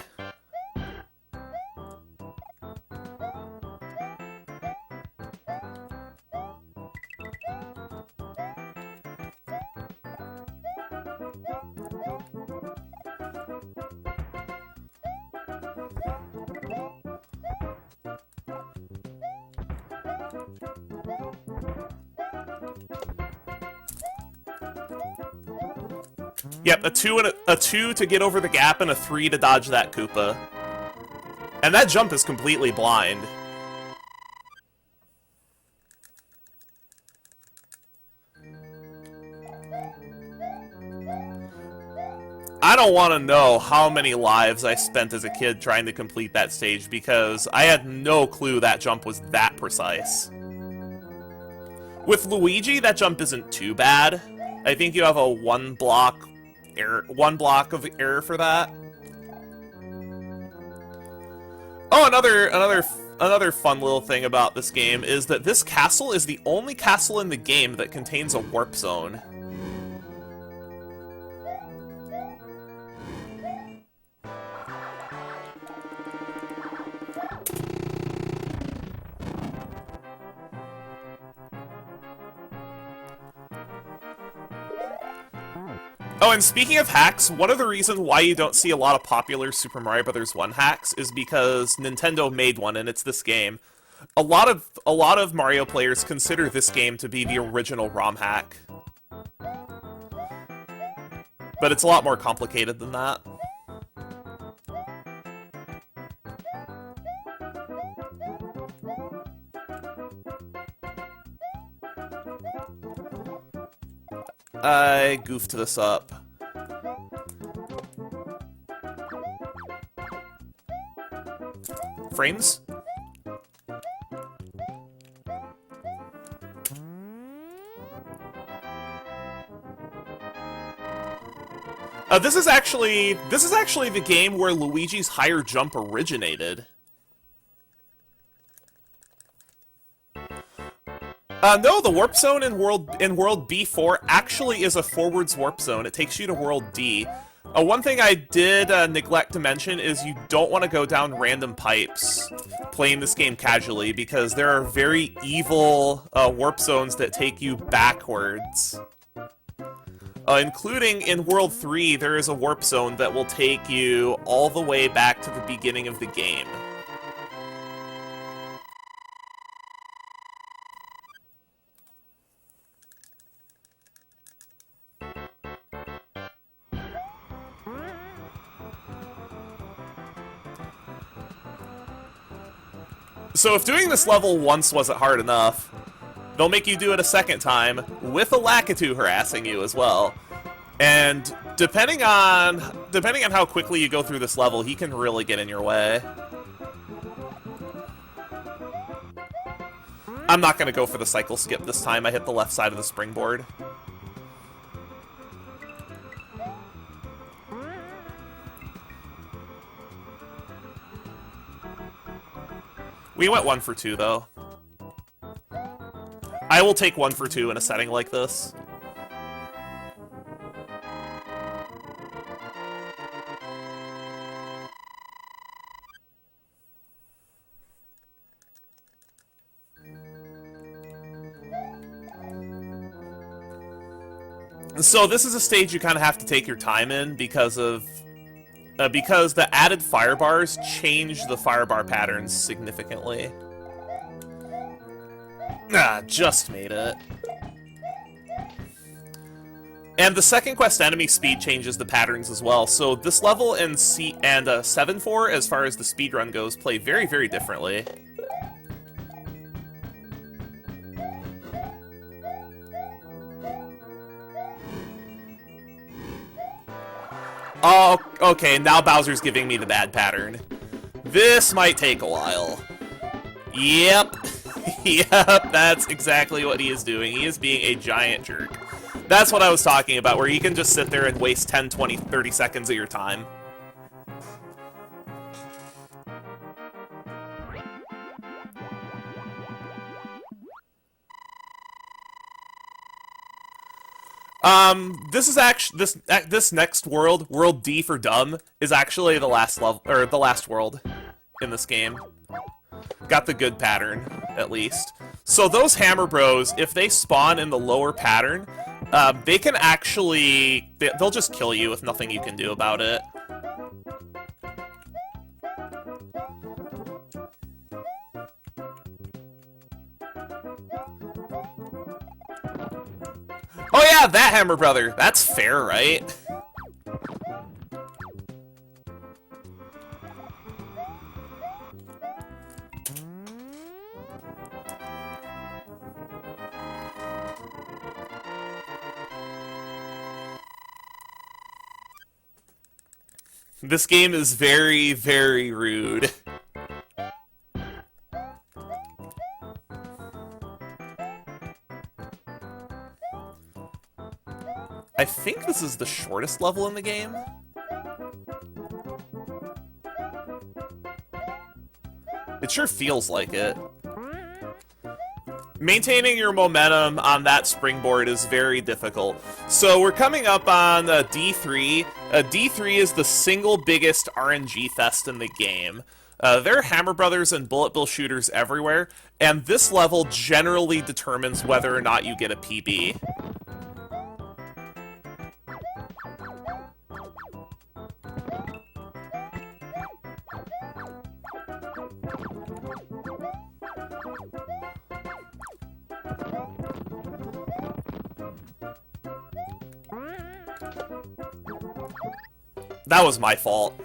Yep, a 2 to get over the gap and a 3 to dodge that Koopa. And that jump is completely blind. I don't want to know how many lives I spent as a kid trying to complete that stage because I had no clue that jump was that precise. With Luigi, that jump isn't too bad. I think you have a one block of error for that. Oh, another fun little thing about this game is that this castle is the only castle in the game that contains a warp zone. Oh, and speaking of hacks, one of the reasons why you don't see a lot of popular Super Mario Bros. 1 hacks is because Nintendo made one, and it's this game. A lot of Mario players consider this game to be the original ROM hack. But it's a lot more complicated than that. I goofed this up. Frames? This is actually the game where Luigi's higher jump originated. No, the warp zone in World B4 actually is a forwards warp zone. It takes you to World D. One thing I did neglect to mention is you don't want to go down random pipes playing this game casually, because there are very evil warp zones that take you backwards. Including in World 3, there is a warp zone that will take you all the way back to the beginning of the game. So if doing this level once wasn't hard enough, they'll make you do it a second time, with a Lakitu harassing you as well. And depending on how quickly you go through this level, he can really get in your way. I'm not gonna go for the cycle skip this time. I hit the left side of the springboard. We went 1 for 2, though. I will take 1 for 2 in a setting like this. So this is a stage you kind of have to take your time in because the added fire bars change the fire bar patterns significantly. Ah, just made it. And the second quest enemy speed changes the patterns as well, so this level and 7-4, as far as the speedrun goes, play very, very differently. Oh, okay, now Bowser's giving me the bad pattern. This might take a while. Yep. Yep, that's exactly what he is doing. He is being a giant jerk. That's what I was talking about, where you can just sit there and waste 10, 20, 30 seconds of your time. This is actually this next world, World D for dumb, is actually the last level, or the last world in this game. Got the good pattern, at least. So those Hammer Bros, if they spawn in the lower pattern, they can actually, they'll just kill you with nothing you can do about it. Oh yeah, that Hammer Brother. That's fair, right? This game is very, very rude. I think this is the shortest level in the game. It sure feels like it. Maintaining your momentum on that springboard is very difficult. So we're coming up on D3. D3 is the single biggest RNG fest in the game. There are Hammer Brothers and Bullet Bill shooters everywhere, and this level generally determines whether or not you get a PB. That was my fault.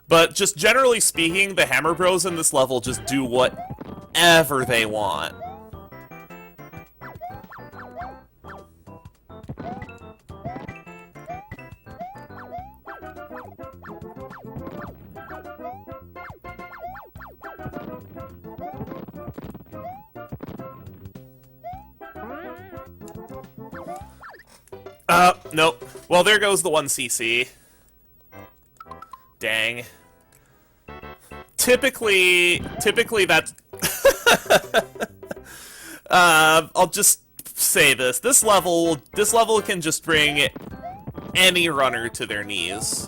But just generally speaking, the Hammer Bros in this level just do whatever they want. Nope. Well, there goes the 1cc. Dang. Typically that's... I'll just say this. This level can just bring any runner to their knees.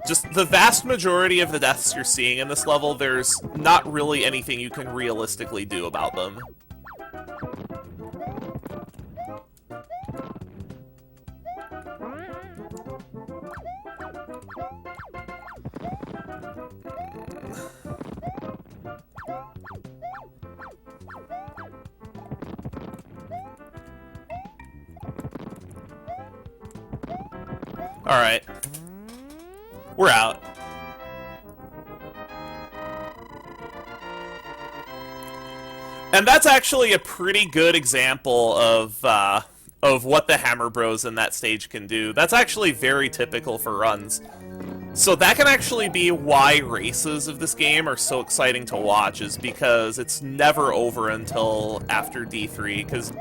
Just the vast majority of the deaths you're seeing in this level, there's not really anything you can realistically do about them. Alright. We're out. And that's actually a pretty good example of what the Hammer Bros in that stage can do. That's actually very typical for runs. So that can actually be why races of this game are so exciting to watch, is because it's never over until after D3, because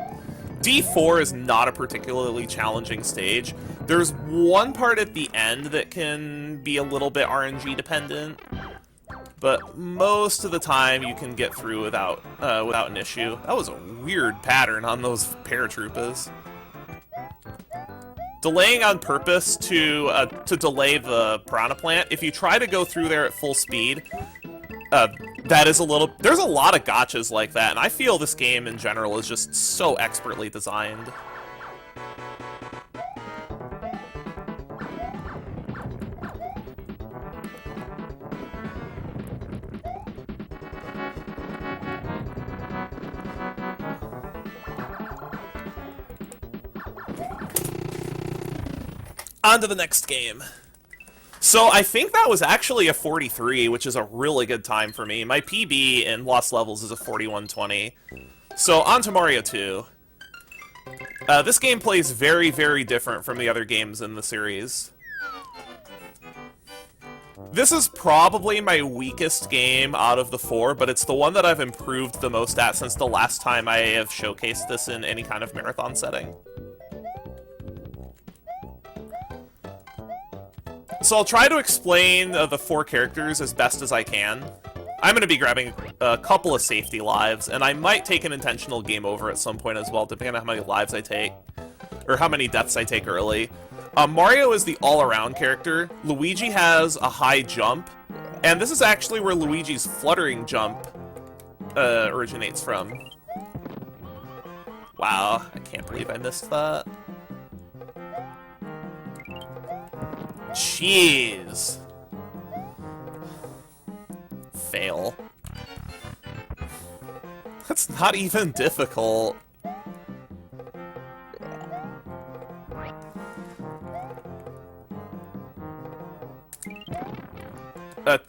D4 is not a particularly challenging stage. There's one part at the end that can be a little bit RNG dependent, but most of the time you can get through without an issue. That was a weird pattern on those paratroopers. Delaying on purpose to delay the piranha plant. If you try to go through there at full speed, that is a little... There's a lot of gotchas like that, and I feel this game in general is just so expertly designed. On to the next game. So I think that was actually a 43, which is a really good time for me. My PB in Lost Levels is a 41:20. So on to Mario 2. This game plays very, very different from the other games in the series. This is probably my weakest game out of the four, but it's the one that I've improved the most at since the last time I have showcased this in any kind of marathon setting. So I'll try to explain the four characters as best as I can. I'm going to be grabbing a couple of safety lives, and I might take an intentional game over at some point as well, depending on how many lives I take, or how many deaths I take early. Mario is the all-around character. Luigi has a high jump, and this is actually where Luigi's fluttering jump originates from. Wow, I can't believe I missed that. Jeez. Fail. That's not even difficult.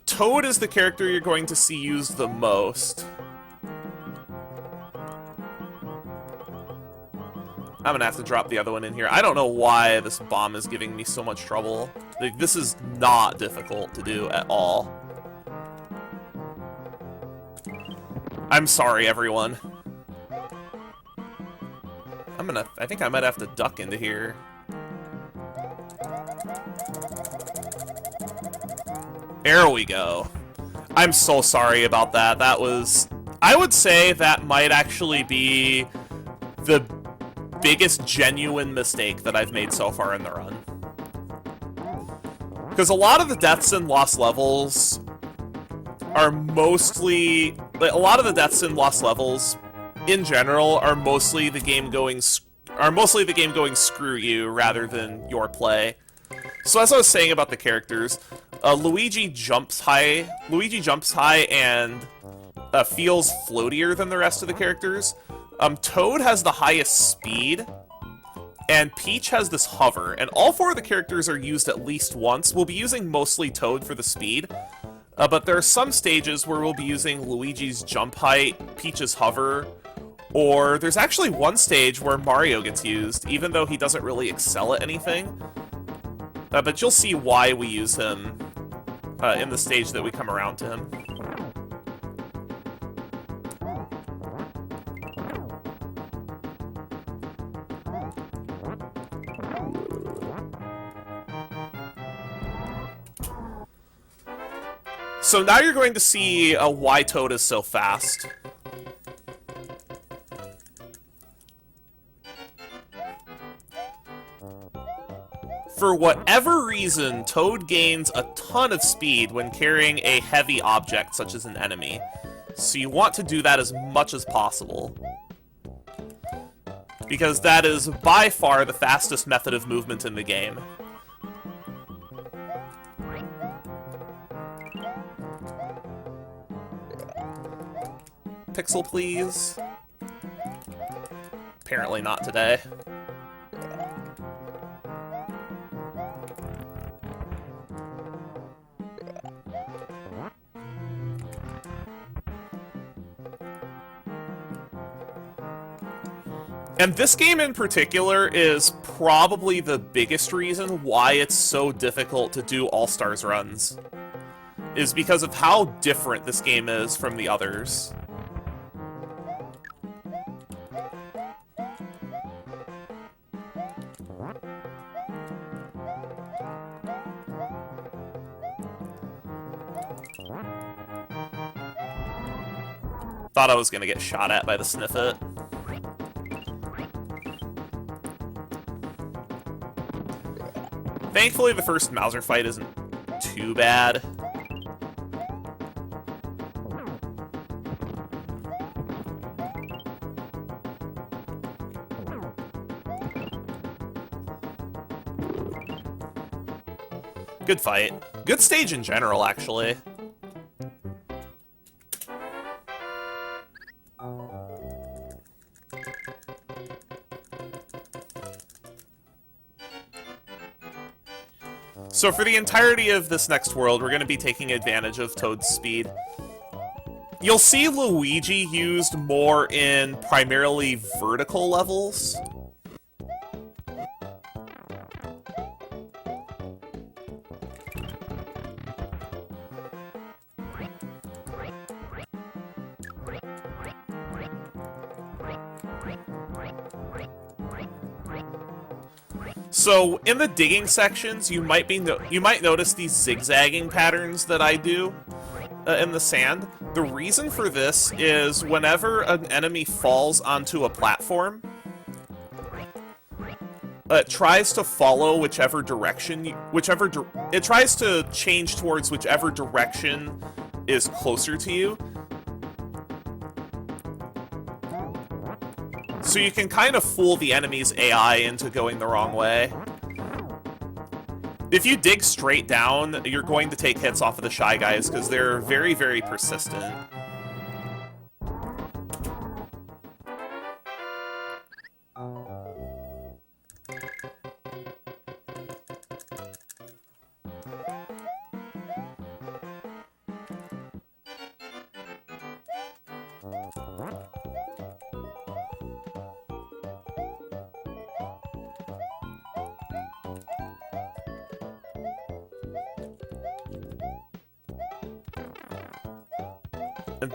Toad is the character you're going to see used the most. I'm gonna have to drop the other one in here. I don't know why this bomb is giving me so much trouble. Like, this is not difficult to do at all. I'm sorry, everyone. I think I might have to duck into here. There we go. I'm so sorry about that. That was... I would say that might actually be the biggest genuine mistake that I've made so far in the run. Because a lot of the deaths in Lost Levels are mostly... a lot of the deaths in Lost Levels, in general, are mostly the game going screw you rather than your play. So as I was saying about the characters, Luigi jumps high. Luigi jumps high and feels floatier than the rest of the characters. Toad has the highest speed, and Peach has this hover, and all four of the characters are used at least once. We'll be using mostly Toad for the speed, but there are some stages where we'll be using Luigi's jump height, Peach's hover, or there's actually one stage where Mario gets used, even though he doesn't really excel at anything. But you'll see why we use him in the stage that we come around to him. So now you're going to see why Toad is so fast. For whatever reason, Toad gains a ton of speed when carrying a heavy object, such as an enemy. So you want to do that as much as possible, because that is by far the fastest method of movement in the game. Pixel, please. Apparently not today. And this game in particular is probably the biggest reason why it's so difficult to do All-Stars runs, is because of how different this game is from the others. Thought I was gonna get shot at by the Sniffet. Thankfully, the first Mauser fight isn't too bad. Good fight. Good stage in general, actually. So for the entirety of this next world, we're going to be taking advantage of Toad's speed. You'll see Luigi used more in primarily vertical levels. So in the digging sections, you might notice these zigzagging patterns that I do in the sand. The reason for this is whenever an enemy falls onto a platform, it tries to follow whichever direction, it tries to change towards whichever direction is closer to you. So you can kind of fool the enemy's AI into going the wrong way. If you dig straight down, you're going to take hits off of the Shy Guys because they're very, very persistent.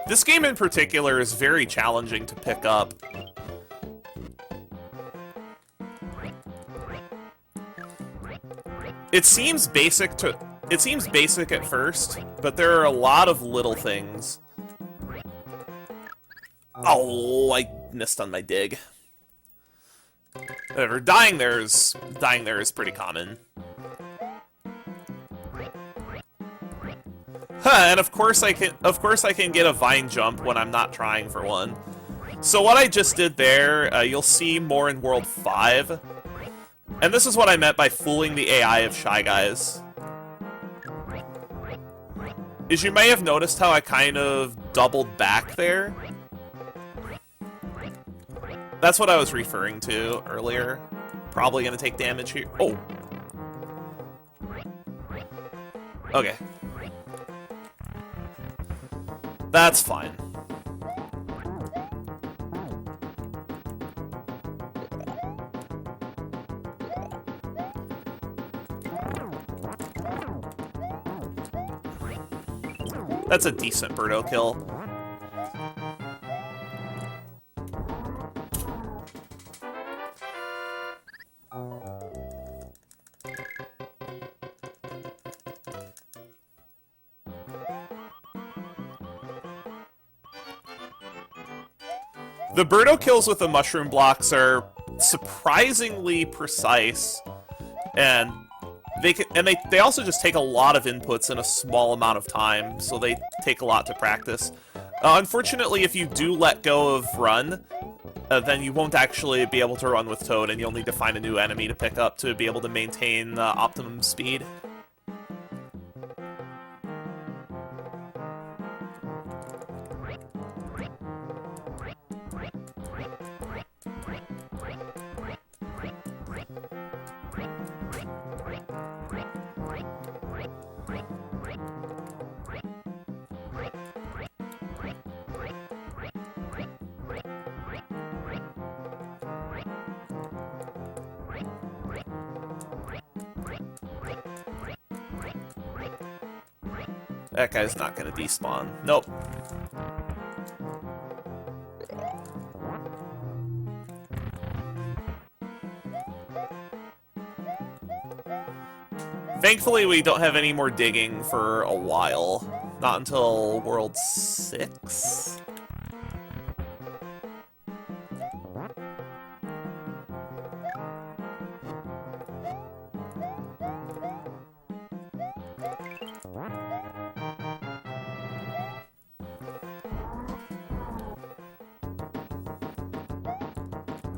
This game in particular is very challenging to pick up. It seems basic at first, but there are a lot of little things. Oh, I missed on my dig. Whatever, dying there is pretty common. And of course I can get a vine jump when I'm not trying for one. So what I just did there, you'll see more in World 5. And this is what I meant by fooling the AI of Shy Guys. Is you may have noticed how I kind of doubled back there. That's what I was referring to earlier. Probably gonna take damage here. Oh! Okay. That's fine. That's a decent Birdo kill. The Birdo kills with the mushroom blocks are surprisingly precise, and they also just take a lot of inputs in a small amount of time, so they take a lot to practice. Unfortunately, if you do let go of run, then you won't actually be able to run with Toad, and you'll need to find a new enemy to pick up to be able to maintain optimum speed. That guy's not gonna despawn. Nope. Thankfully, we don't have any more digging for a while. Not until World 6?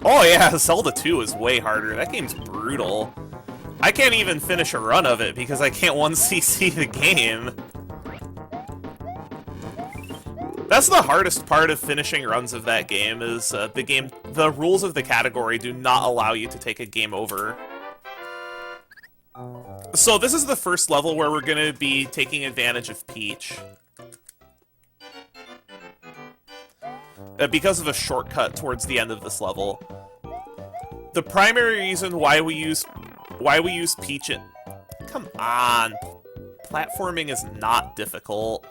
Oh yeah, Zelda 2 is way harder. That game's brutal. I can't even finish a run of it because I can't 1cc the game. That's the hardest part of finishing runs of that game, is the rules of the category do not allow you to take a game over. So this is the first level where we're going to be taking advantage of Peach. Because of a shortcut towards the end of this level. The primary reason why we use Peach in... Come on! Platforming is not difficult.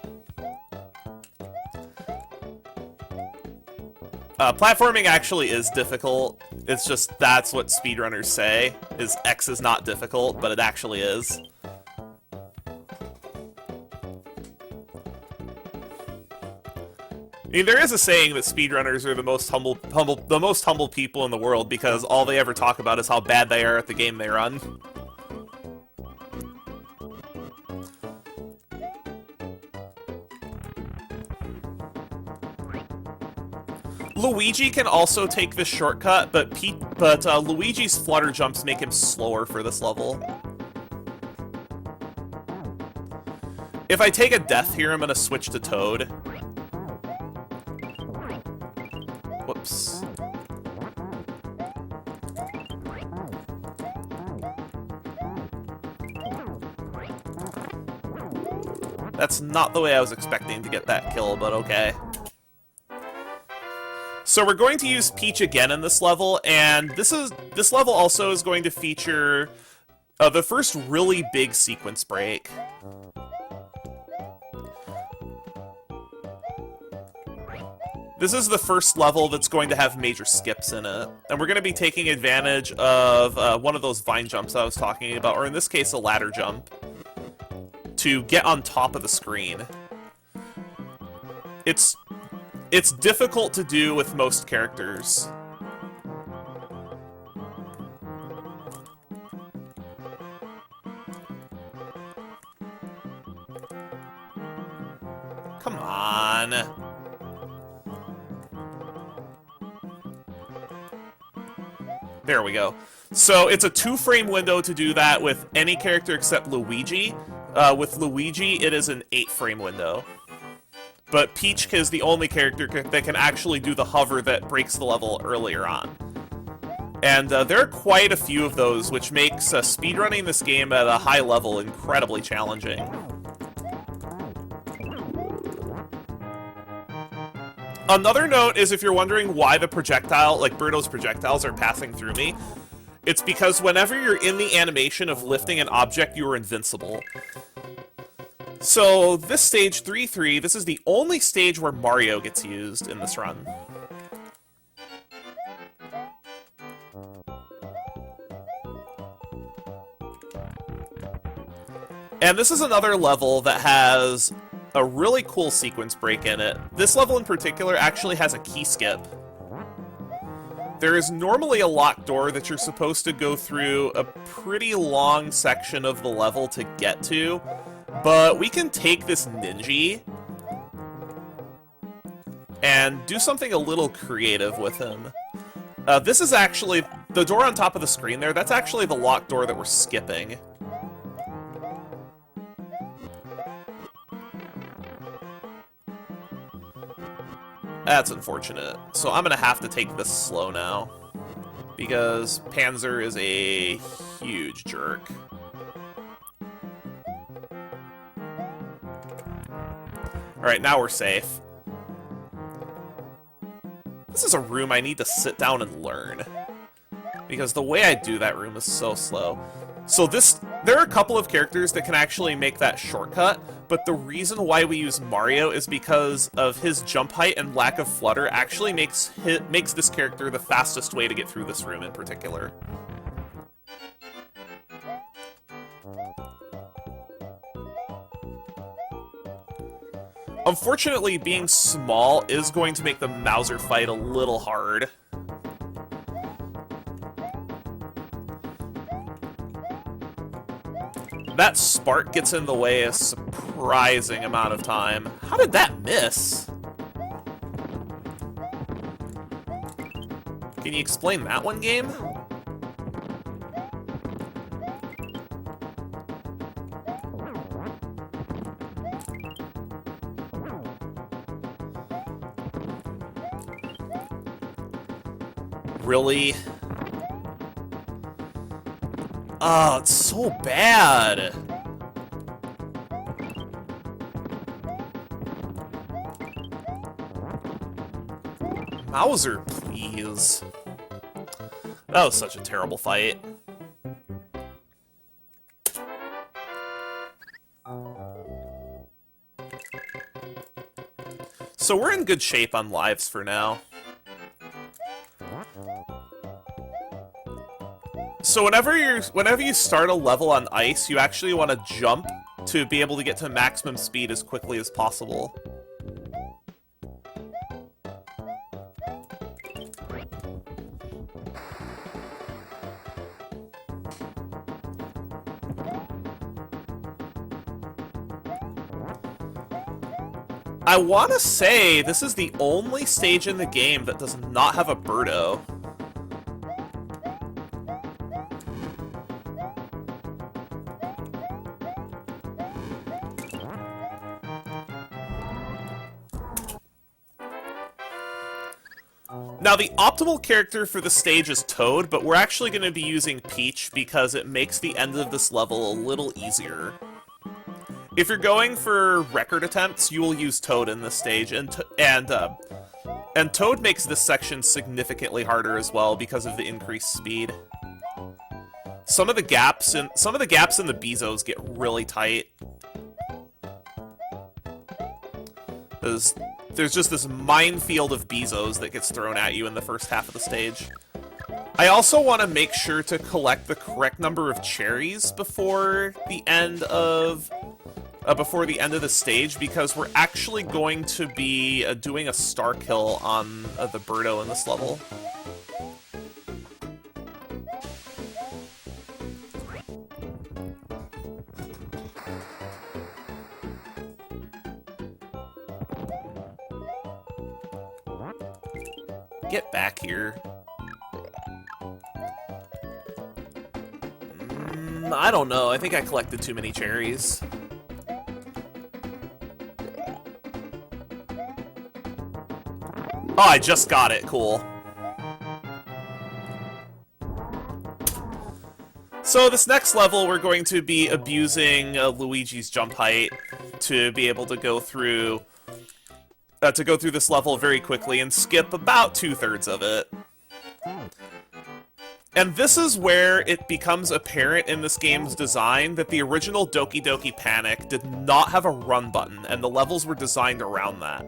Platforming actually is difficult. It's just that's what speedrunners say, is X is not difficult, but it actually is. I mean, there is a saying that speedrunners are the most humble people in the world because all they ever talk about is how bad they are at the game they run. Luigi can also take this shortcut, but Luigi's flutter jumps make him slower for this level. If I take a death here, I'm gonna switch to Toad. Whoops. That's not the way I was expecting to get that kill, but okay. So we're going to use Peach again in this level, and this level also is going to feature the first really big sequence break. This is the first level that's going to have major skips in it, and we're going to be taking advantage of one of those vine jumps I was talking about, or in this case, a ladder jump, to get on top of the screen. It's difficult to do with most characters. Come on. There we go. So it's a 2-frame window to do that with any character except Luigi. With Luigi, it is an 8-frame window. but Peach is the only character that can actually do the hover that breaks the level earlier on. And there are quite a few of those, which makes speedrunning this game at a high level incredibly challenging. Another note is if you're wondering why the projectile, like Birdo's projectiles, are passing through me, it's because whenever you're in the animation of lifting an object, you are invincible. So this stage 3-3, this is the only stage where Mario gets used in this run. And this is another level that has a really cool sequence break in it. This level in particular actually has a key skip. There is normally a locked door that you're supposed to go through a pretty long section of the level to get to, but we can take this Ninja and do something a little creative with him. This is actually, the door on top of the screen there, that's actually the locked door that we're skipping. That's unfortunate. So I'm gonna have to take this slow now, because Panzer is a huge jerk. Alright, now we're safe. This is a room I need to sit down and learn, because the way I do that room is so slow. So there are a couple of characters that can actually make that shortcut, but the reason why we use Mario is because of his jump height and lack of flutter actually makes this character the fastest way to get through this room in particular. Unfortunately, being small is going to make the Mauser fight a little hard. That spark gets in the way a surprising amount of time. How did that miss? Can you explain that one, game? Really? Oh, it's so bad. Mauser, please. That was such a terrible fight. So we're in good shape on lives for now. So whenever you start a level on ice, you actually want to jump to be able to get to maximum speed as quickly as possible. I want to say this is the only stage in the game that does not have a Birdo. Now, the optimal character for the stage is Toad, but we're actually going to be using Peach because it makes the end of this level a little easier. If you're going for record attempts, you will use Toad in this stage, and Toad makes this section significantly harder as well because of the increased speed. Some of the gaps in the Bezos get really tight. There's just this minefield of Bezos that gets thrown at you in the first half of the stage. I also want to make sure to collect the correct number of cherries before the end of the stage, because we're actually going to be doing a star kill on the Birdo in this level. Get back here. I don't know. I think I collected too many cherries. Oh, I just got it. Cool. So this next level, we're going to be abusing Luigi's jump height to be able to go through this level very quickly and skip about 2/3 of it. And this is where it becomes apparent in this game's design that the original Doki Doki Panic did not have a run button, and the levels were designed around that.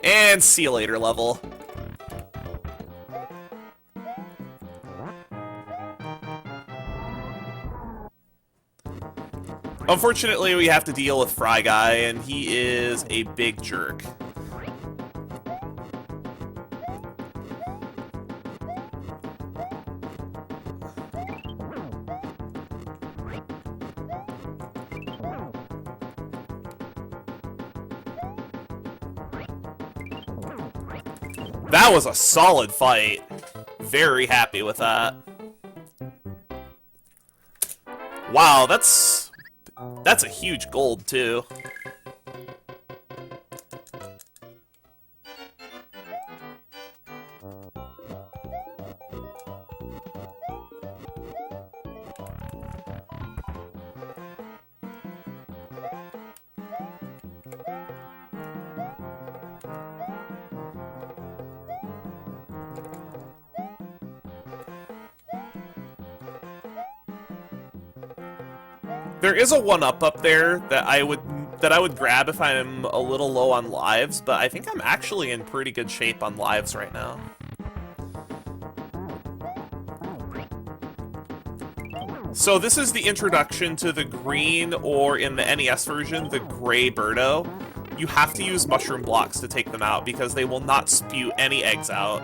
And see you later level. Unfortunately, we have to deal with Fry Guy, and he is a big jerk. That was a solid fight. Very happy with that. Wow, that's a huge gold, too. There is a 1-up up there that I would grab if I'm a little low on lives, but I think I'm actually in pretty good shape on lives right now. So this is the introduction to the green, or in the NES version, the gray Birdo. You have to use mushroom blocks to take them out because they will not spew any eggs out.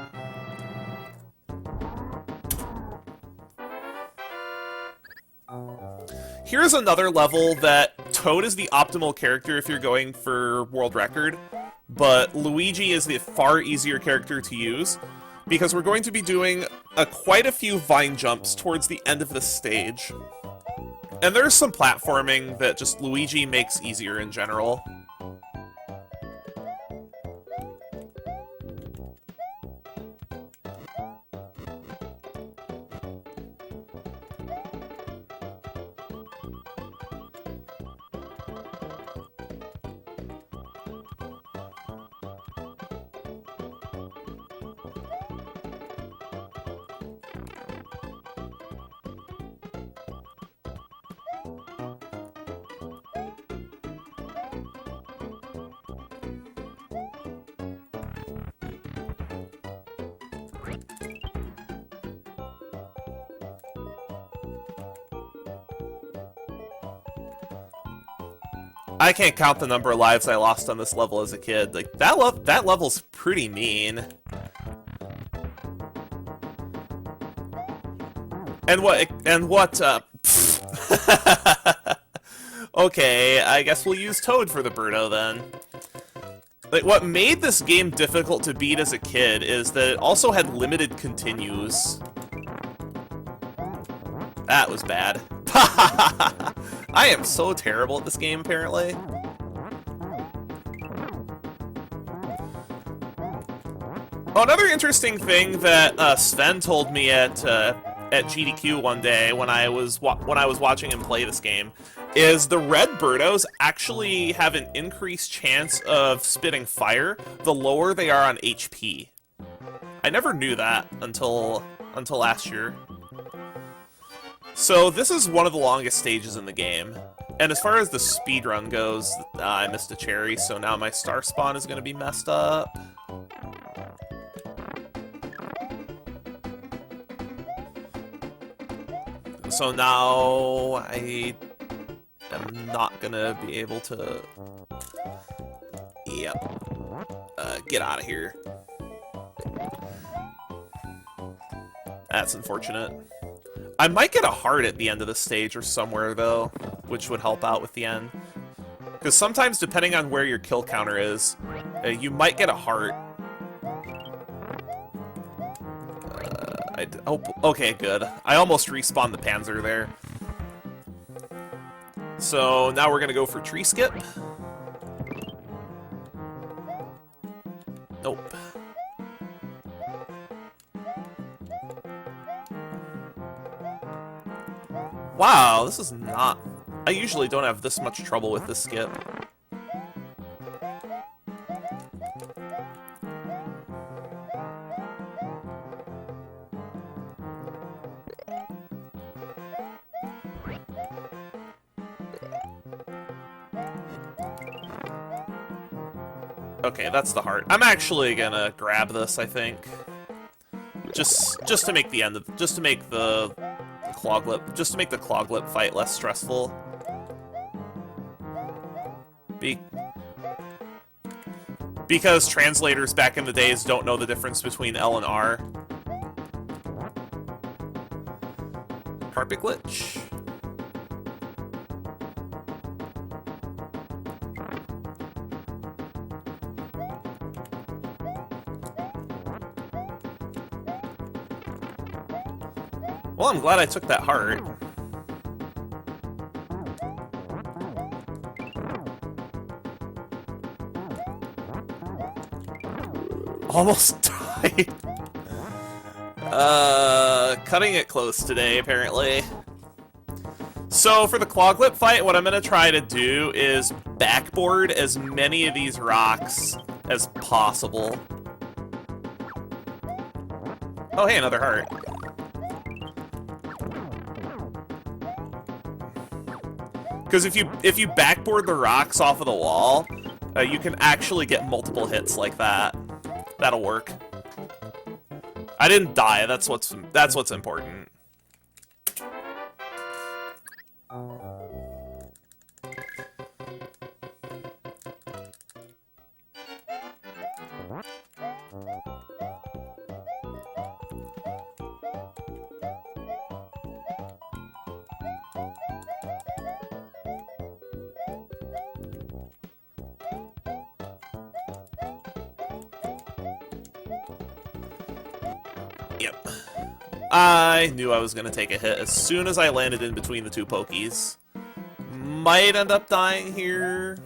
Here's another level that Toad is the optimal character if you're going for world record, but Luigi is the far easier character to use, because we're going to be doing quite a few vine jumps towards the end of this stage. And there's some platforming that just Luigi makes easier in general. I can't count the number of lives I lost on this level as a kid. Like, that level's pretty mean. And what, Okay, I guess we'll use Toad for the Birdo, then. Like, what made this game difficult to beat as a kid is that it also had limited continues. That was bad. I am so terrible at this game, apparently. Oh, another interesting thing that Sven told me at GDQ one day when I was watching him play this game is the red Birdos actually have an increased chance of spitting fire the lower they are on HP. I never knew that until last year. So this is one of the longest stages in the game. And as far as the speedrun goes, I missed a cherry, so now my star spawn is going to be messed up. So now I am not going to be able to... Yep. Get out of here. That's unfortunate. I might get a heart at the end of the stage or somewhere, though, which would help out with the end. Because sometimes, depending on where your kill counter is, you might get a heart. Oh, okay, good. I almost respawned the Panzer there. So now we're gonna go for tree skip. Nope. Wow, this is not... I usually don't have this much trouble with this skip. Okay, that's the heart. I'm actually gonna grab this, I think. Just to make the end of... Just to make the Cloglip... Just to make the Cloglip fight less stressful. Because translators back in the days don't know the difference between L and R. Carpet glitch. Well, I'm glad I took that heart. Almost died. Cutting it close today, apparently. So, for the Cloglip fight, what I'm gonna try to do is backboard as many of these rocks as possible. Oh, hey, another heart. Because if you backboard the rocks off of the wall, you can actually get multiple hits like that. That'll work. I didn't die. That's what's important. Yep. I knew I was going to take a hit as soon as I landed in between the two Pokies. Might end up dying here.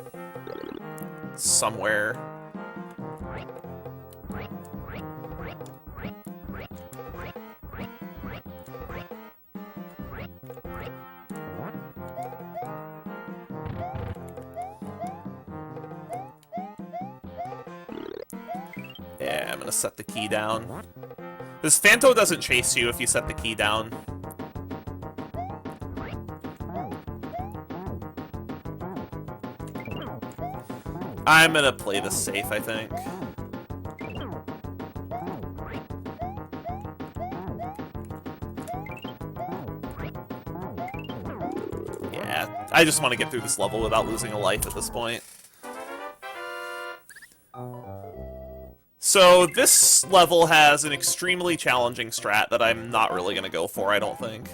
Somewhere. Yeah, I'm going to set the key down. This Phanto doesn't chase you if you set the key down. I'm gonna play this safe, I think. Yeah, I just want to get through this level without losing a life at this point. So, this level has an extremely challenging strat that I'm not really going to go for, I don't think.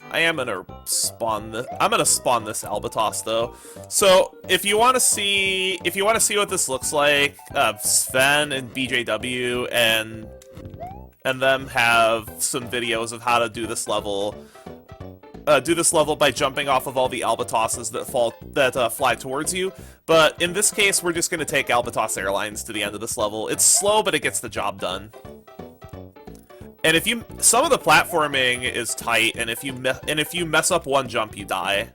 I am going to spawn this... I'm going to spawn this Albatos, though. So, if you want to see what this looks like, Sven and BJW and them have some videos of how to do this level. Do this level by jumping off of all the Albatosses that fly towards you. But in this case, we're just going to take Albatos Airlines to the end of this level. It's slow, but it gets the job done. And some of the platforming is tight, and if you mess up one jump, you die.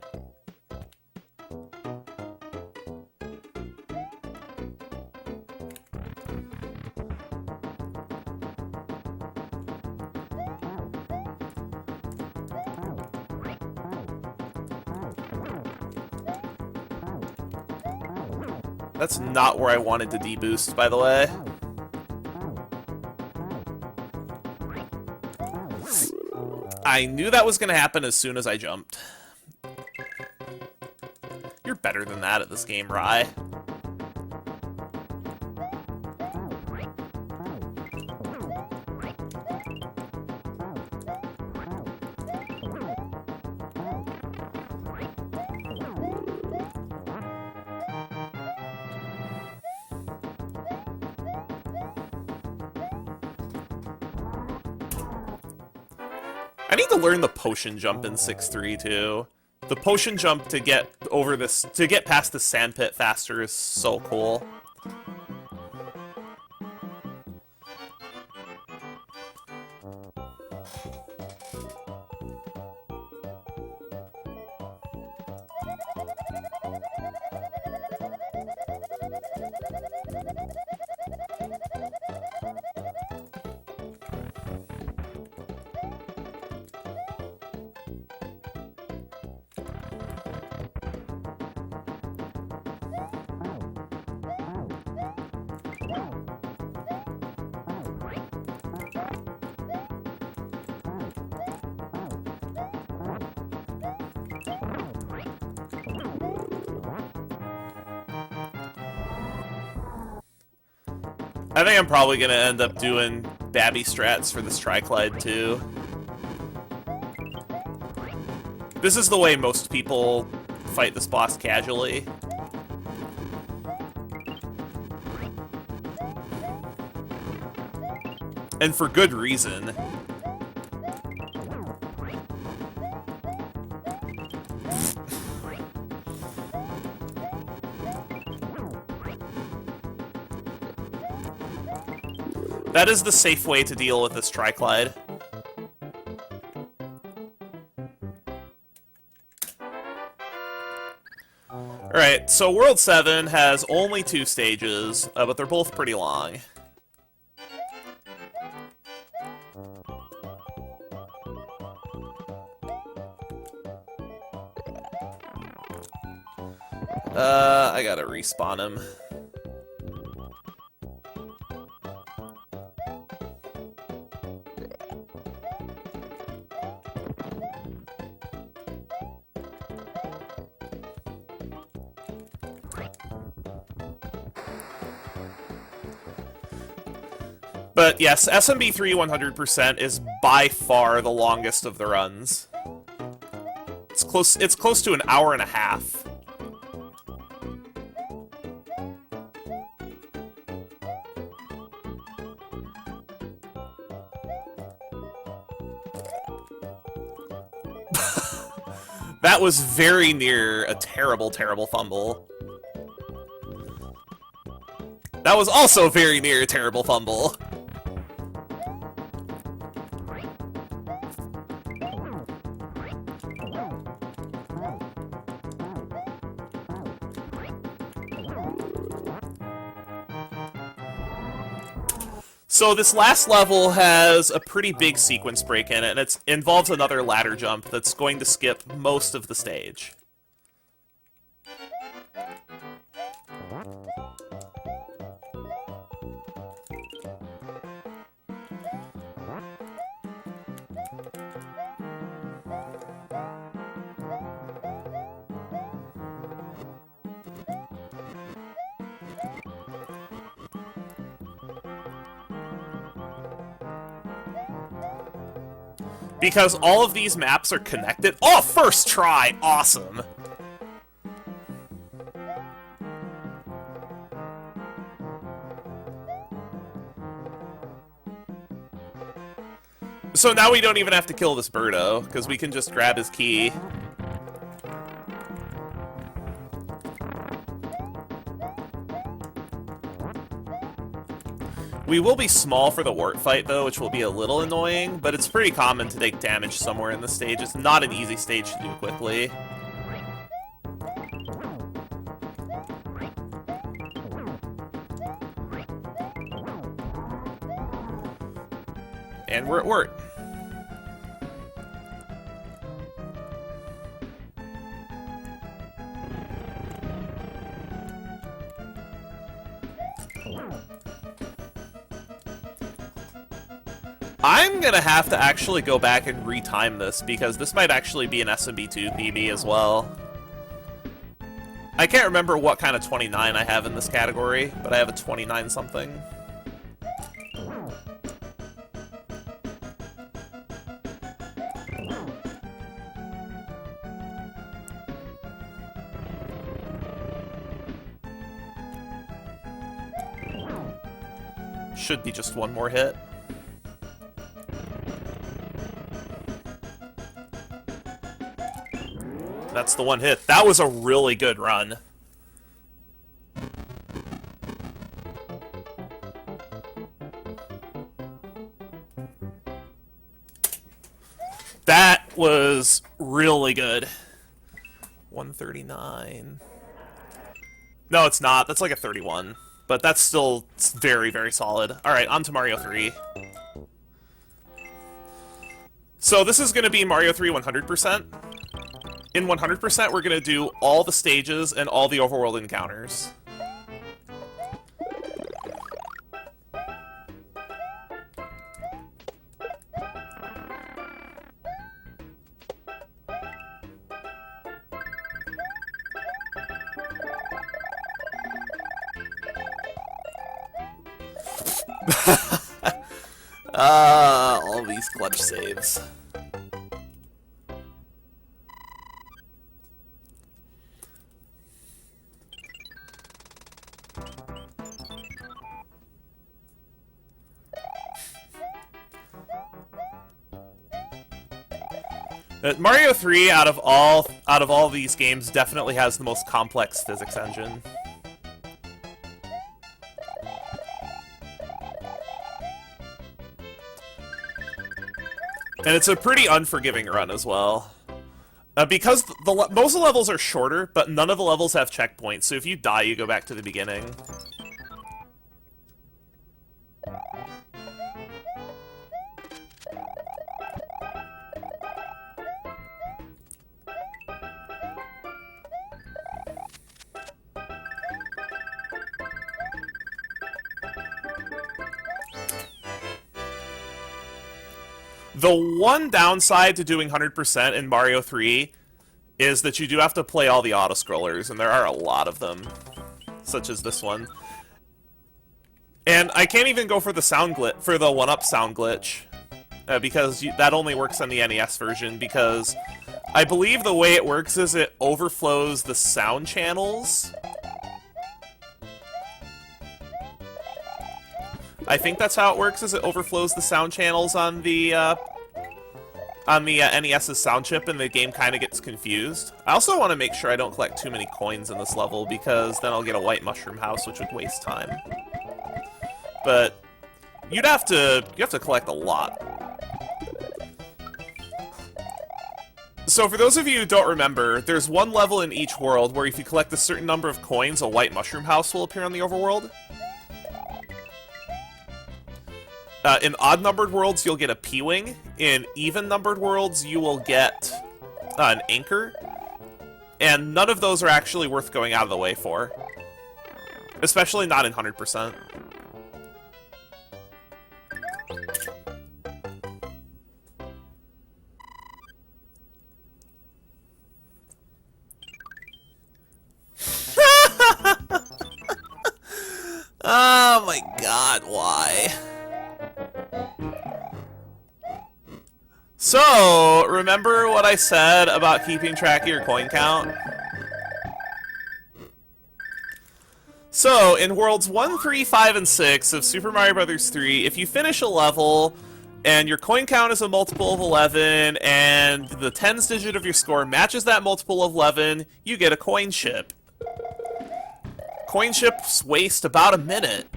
That's not where I wanted to deboost, by the way. I knew that was going to happen as soon as I jumped. You're better than that at this game, Rai. I need to learn the potion jump in 6-3 too. The potion jump to get over this, to get past the sandpit faster is so cool. I think I'm probably gonna end up doing Babby strats for this Triglide too. This is the way most people fight this boss casually. And for good reason. That is the safe way to deal with this Triglide. Alright, so World 7 has only 2 stages, but they're both pretty long. I gotta respawn him. But yes, SMB3 100% is by far the longest of the runs. It's close to an hour and a half. That was very near a terrible, terrible fumble. That was also very near a terrible fumble. So this last level has a pretty big sequence break in it, and it involves another ladder jump that's going to skip most of the stage. Because all of these maps are connected. Oh, first try! Awesome! So now we don't even have to kill this Birdo, because we can just grab his key. We will be small for the wart fight, though, which will be a little annoying, but it's pretty common to take damage somewhere in the stage. It's not an easy stage to do quickly. And we're at wart. I'm gonna have to actually go back and retime this, because this might actually be an SMB2 PB as well. I can't remember what kind of 29 I have in this category, but I have a 29 something. Should be just one more hit. That's the one hit. That was a really good run. That was really good. 139. No, it's not. That's like a 31. But that's still very, very solid. Alright, on to Mario 3. So this is going to be Mario 3 100%. In 100%, we're going to do all the stages and all the overworld encounters. All these clutch saves. Mario 3, out of all these games, definitely has the most complex physics engine. And it's a pretty unforgiving run as well. Because most of the levels are shorter, but none of the levels have checkpoints, so if you die, you go back to the beginning. The one downside to doing 100% in Mario 3 is that you do have to play all the auto-scrollers, and there are a lot of them, such as this one. And I can't even go for the sound glitch, for the 1-up sound glitch, because that only works on the NES version, because I believe the way it works is it overflows the sound channels. I think that's how it works, is it overflows the sound channels on the NES's sound chip, and the game kind of gets confused. I also want to make sure I don't collect too many coins in this level, because then I'll get a white mushroom house, which would waste time. But you have to collect a lot. So for those of you who don't remember, there's one level in each world where if you collect a certain number of coins, a white mushroom house will appear on the overworld. In odd-numbered worlds, you'll get a P-Wing. In even-numbered worlds, you will get an Anchor. And none of those are actually worth going out of the way for. Especially not in 100%. Oh my god, why? So, remember what I said about keeping track of your coin count? So, in Worlds 1, 3, 5, and 6 of Super Mario Bros. 3, if you finish a level, and your coin count is a multiple of 11, and the tens digit of your score matches that multiple of 11, you get a coin ship. Coin ships waste about a minute.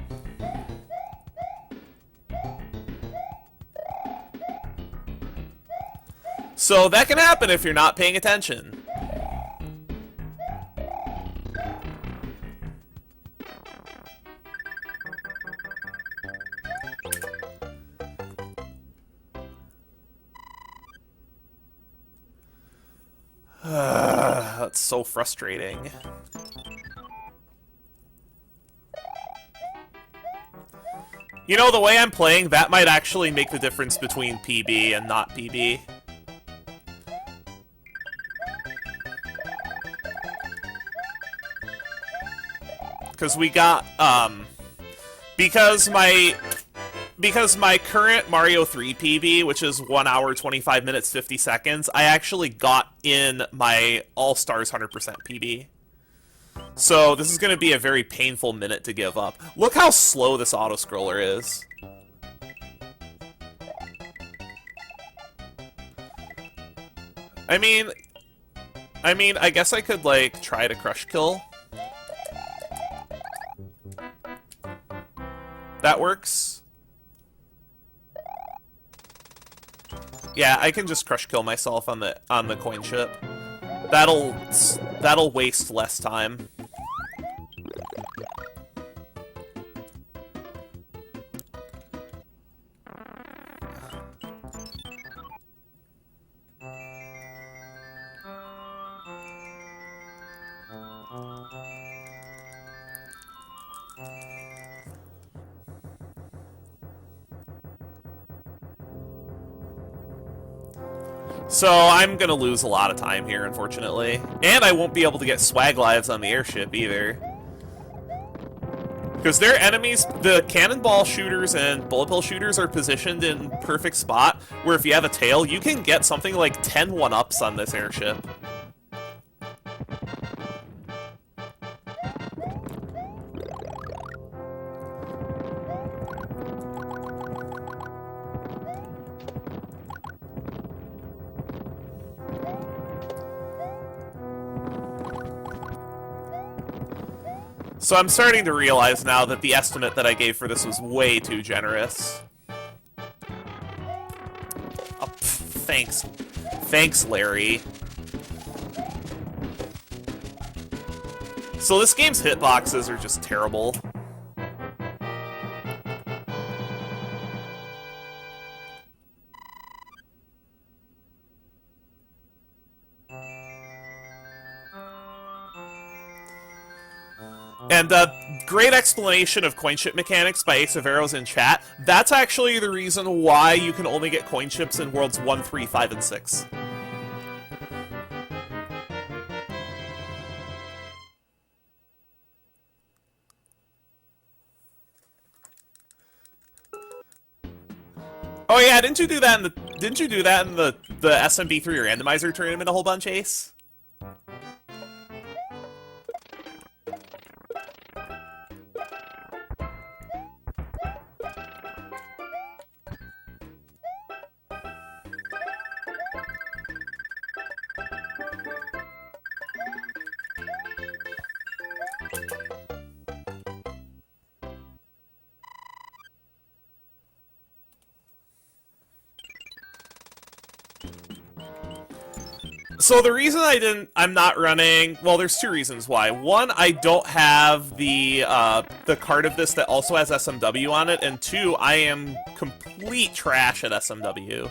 So that can happen if you're not paying attention. That's so frustrating. You know, the way I'm playing, that might actually make the difference between PB and not PB. Because we got, because my current Mario 3 PB, which is 1 hour, 25 minutes, 50 seconds, I actually got in my All-Stars 100% PB. So this is going to be a very painful minute to give up. Look how slow this auto-scroller is. I mean, I guess I could, like, try to crush kill. That works. Yeah, I can just crush kill myself on the coin ship. That'll waste less time. So I'm gonna lose a lot of time here, unfortunately. And I won't be able to get swag lives on the airship either. Because their enemies, the cannonball shooters and bullet bill shooters are positioned in perfect spot, where if you have a tail, you can get something like 10 1-ups on this airship. So I'm starting to realize now that the estimate that I gave for this was way too generous. Oh, thanks. Thanks, Larry. So this game's hitboxes are just terrible. And great explanation of coin ship mechanics by Ace of Arrows in chat. That's actually the reason why you can only get coin ships in Worlds 1, 3, 5, and 6. Oh yeah, didn't you do that in the SMB3 randomizer tournament a whole bunch, Ace? So the reason I'm not running, well, there's two reasons why. One, I don't have the card of this that also has SMW on it, and two, I am complete trash at SMW.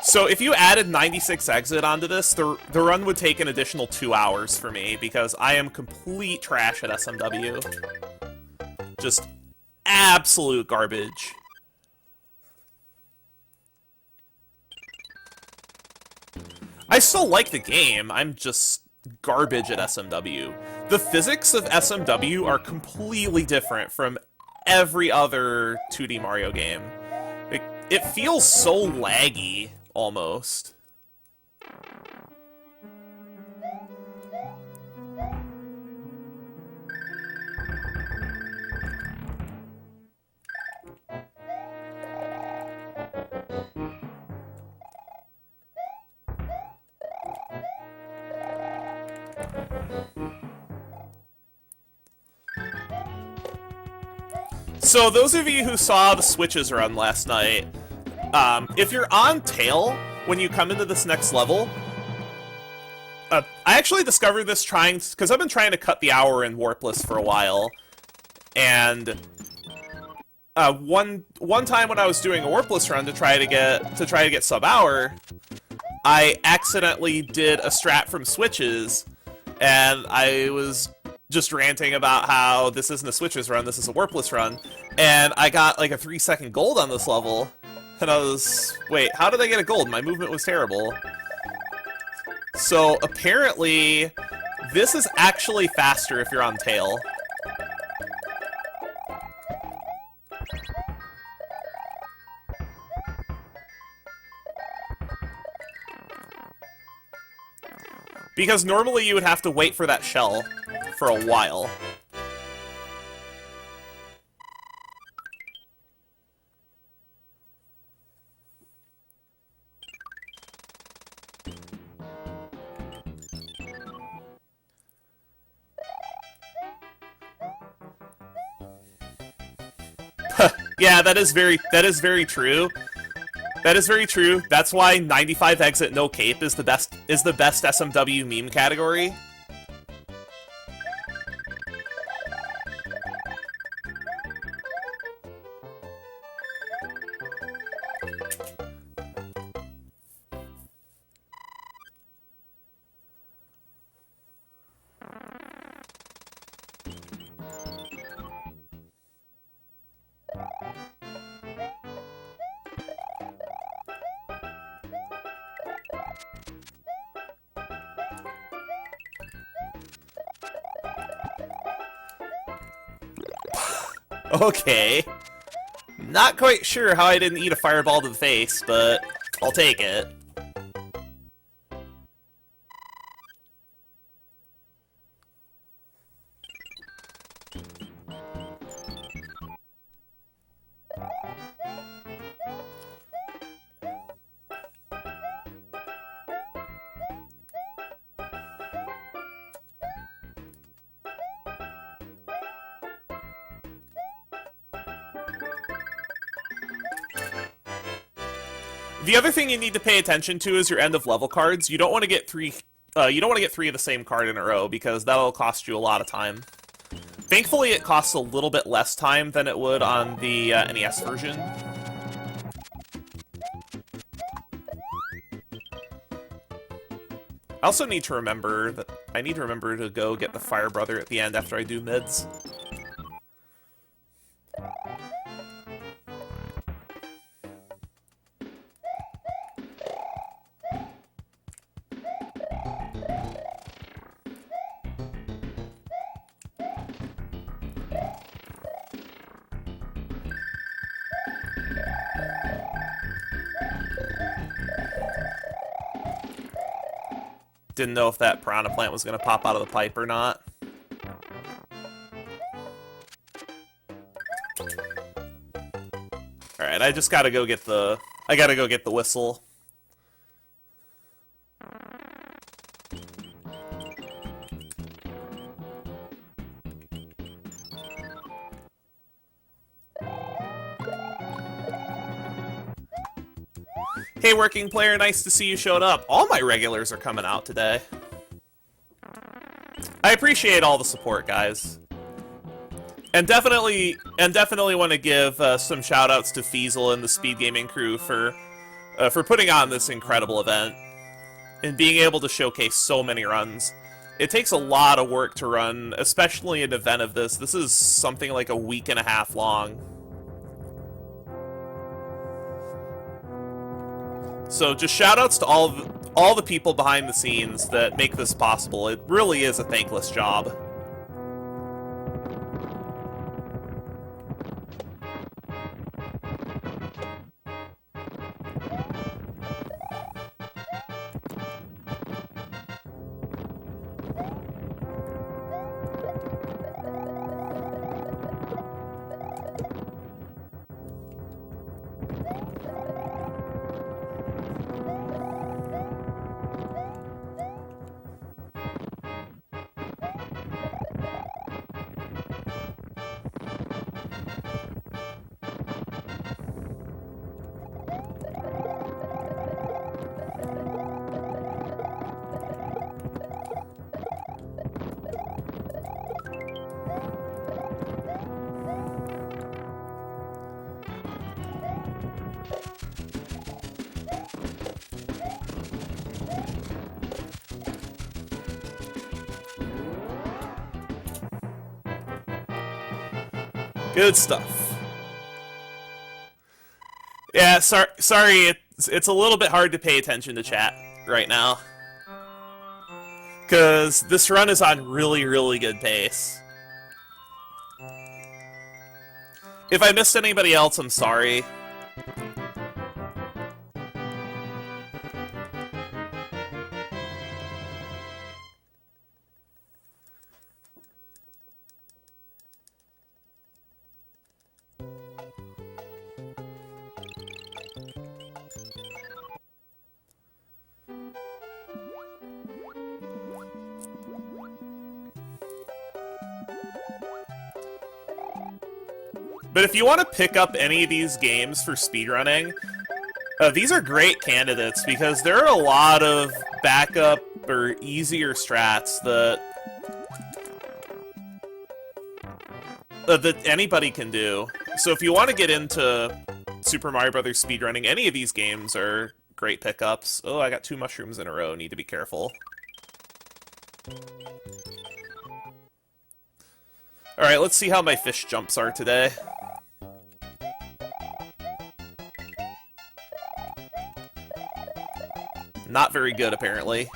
So if you added 96 exit onto this, the run would take an additional 2 hours for me, because I am complete trash at SMW. Just absolute garbage. I still like the game, I'm just garbage at SMW. The physics of SMW are completely different from every other 2D Mario game. It feels so laggy, almost. So those of you who saw the Switches run last night, if you're on tail when you come into this next level, I actually discovered this because I've been trying to cut the hour in Warpless for a while, and one time when I was doing a Warpless run to try to get sub-hour, I accidentally did a strat from Switches, and I was just ranting about how this isn't a Switches run, this is a Warpless run, and I got like a 3-second gold on this level, and I was, wait, how did I get a gold? My movement was terrible. So apparently, this is actually faster if you're on tail. Because normally you would have to wait for that shell for a while. Yeah, that is very true. That is very true. That's why 95 exit no cape is the best SMW meme category. Okay. Not quite sure how I didn't eat a fireball to the face, but I'll take it. The other thing you need to pay attention to is your end of level cards. You don't want to get three. You don't want to get 3 of the same card in a row because that'll cost you a lot of time. Thankfully, it costs a little bit less time than it would on the NES version. I also need to remember that I need to remember to go get the Fire Brother at the end after I do mids. Didn't know if that piranha plant was going to pop out of the pipe or not. Alright, I just gotta go get the... I gotta go get the whistle. Hey, working player, nice to see you showed up. All my regulars are coming out today. I appreciate all the support, guys. And definitely want to give some shout-outs to Feasel and the Speed Gaming crew for putting on this incredible event and being able to showcase so many runs. It takes a lot of work to run, especially an event of this. This is something like a week and a half long. So just shout-outs to all the people behind the scenes that make this possible. It really is a thankless job. Good stuff. Yeah, sorry, it's a little bit hard to pay attention to chat right now. Because this run is on really, really good pace. If I missed anybody else, I'm sorry. But if you want to pick up any of these games for speedrunning, these are great candidates because there are a lot of backup or easier strats that anybody can do. So if you want to get into Super Mario Brothers speedrunning, any of these games are great pickups. Oh, I got 2 mushrooms in a row. Need to be careful. Alright, let's see how my fish jumps are today. Not very good, apparently.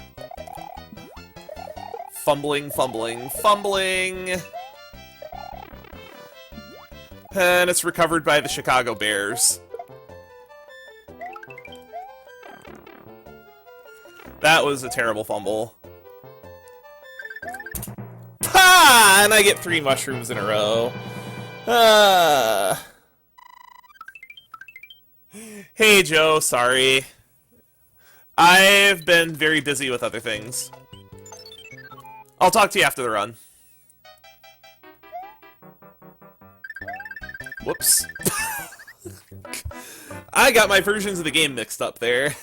Fumbling, fumbling, fumbling! And it's recovered by the Chicago Bears. That was a terrible fumble. Ha! And I get 3 mushrooms in a row. Hey, Joe, sorry. I've been very busy with other things. I'll talk to you after the run. Whoops. I got my versions of the game mixed up there.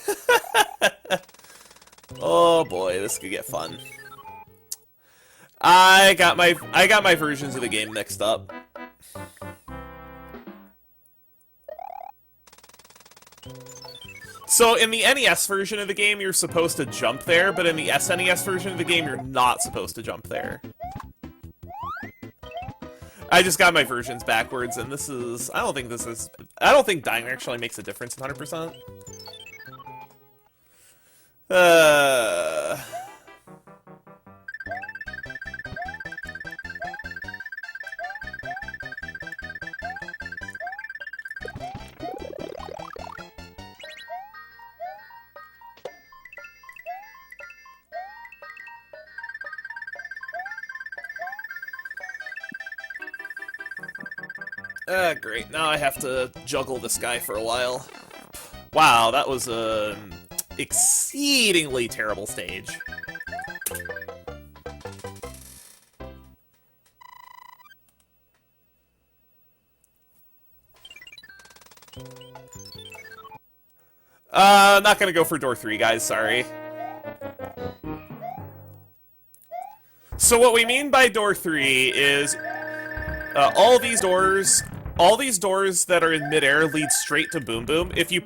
Oh boy, this could get fun. I got my versions of the game mixed up. So in the NES version of the game, you're supposed to jump there, but in the SNES version of the game, you're not supposed to jump there. I just got my versions backwards, and this is... I don't think dying actually makes a difference 100%. Great. Now I have to juggle this guy for a while. Wow, that was an exceedingly terrible stage. Not gonna go for door 3, guys, sorry. So what we mean by door 3 is all these doors that are in midair lead straight to Boom Boom. If you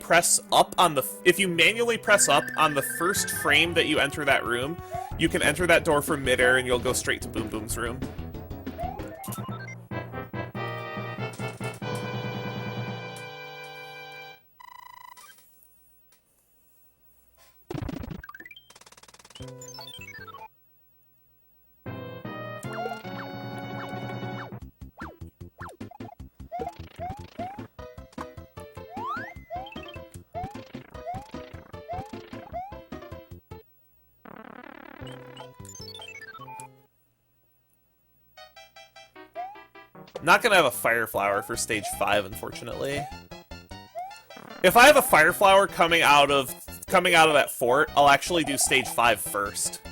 manually press up on the first frame that you enter that room, you can enter that door from midair and you'll go straight to Boom Boom's room. Not gonna have a fire flower for stage 5, unfortunately. If I have a fire flower coming out of that fort, I'll actually do stage 5 first.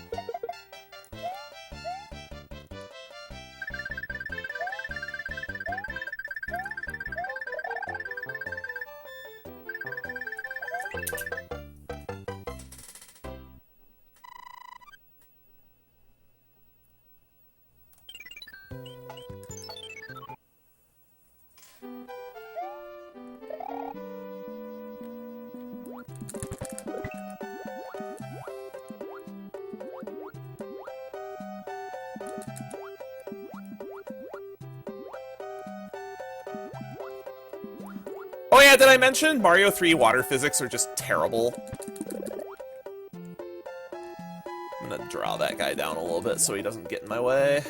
Oh yeah, did I mention Mario 3 water physics are just terrible? I'm gonna draw that guy down a little bit so he doesn't get in my way.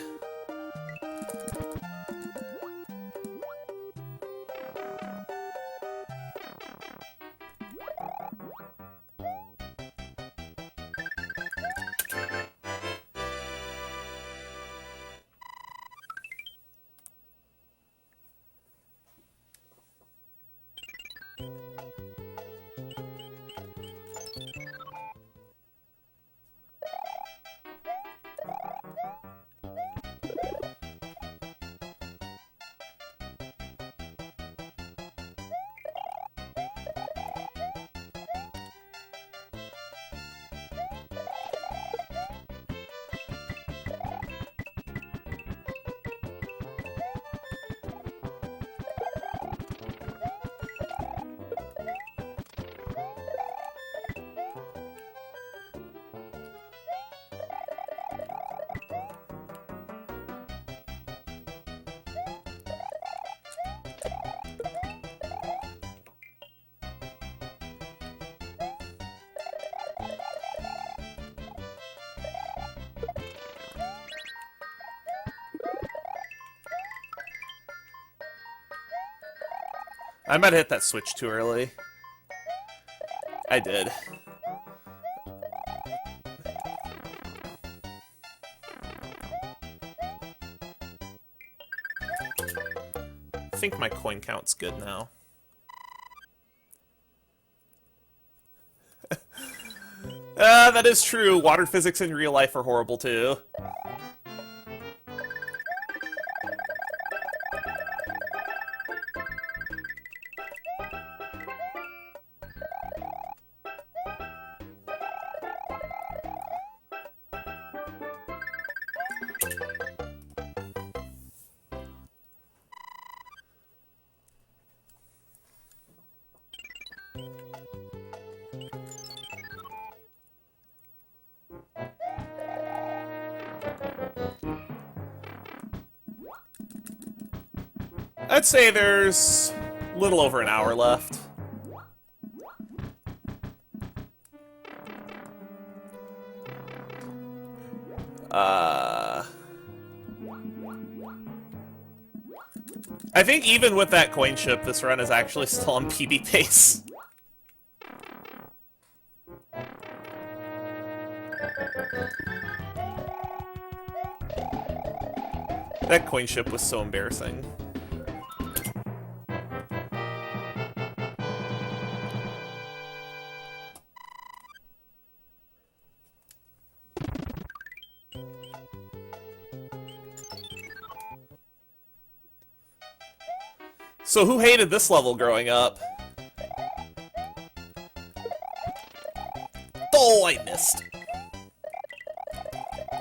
I might have hit that switch too early. I did. I think my coin count's good now. That is true. Water physics in real life are horrible too. I'd say there's a little over an hour left. I think even with that coin ship, this run is actually still on PB pace. That coin ship was so embarrassing. So who hated this level growing up? Oh, I missed.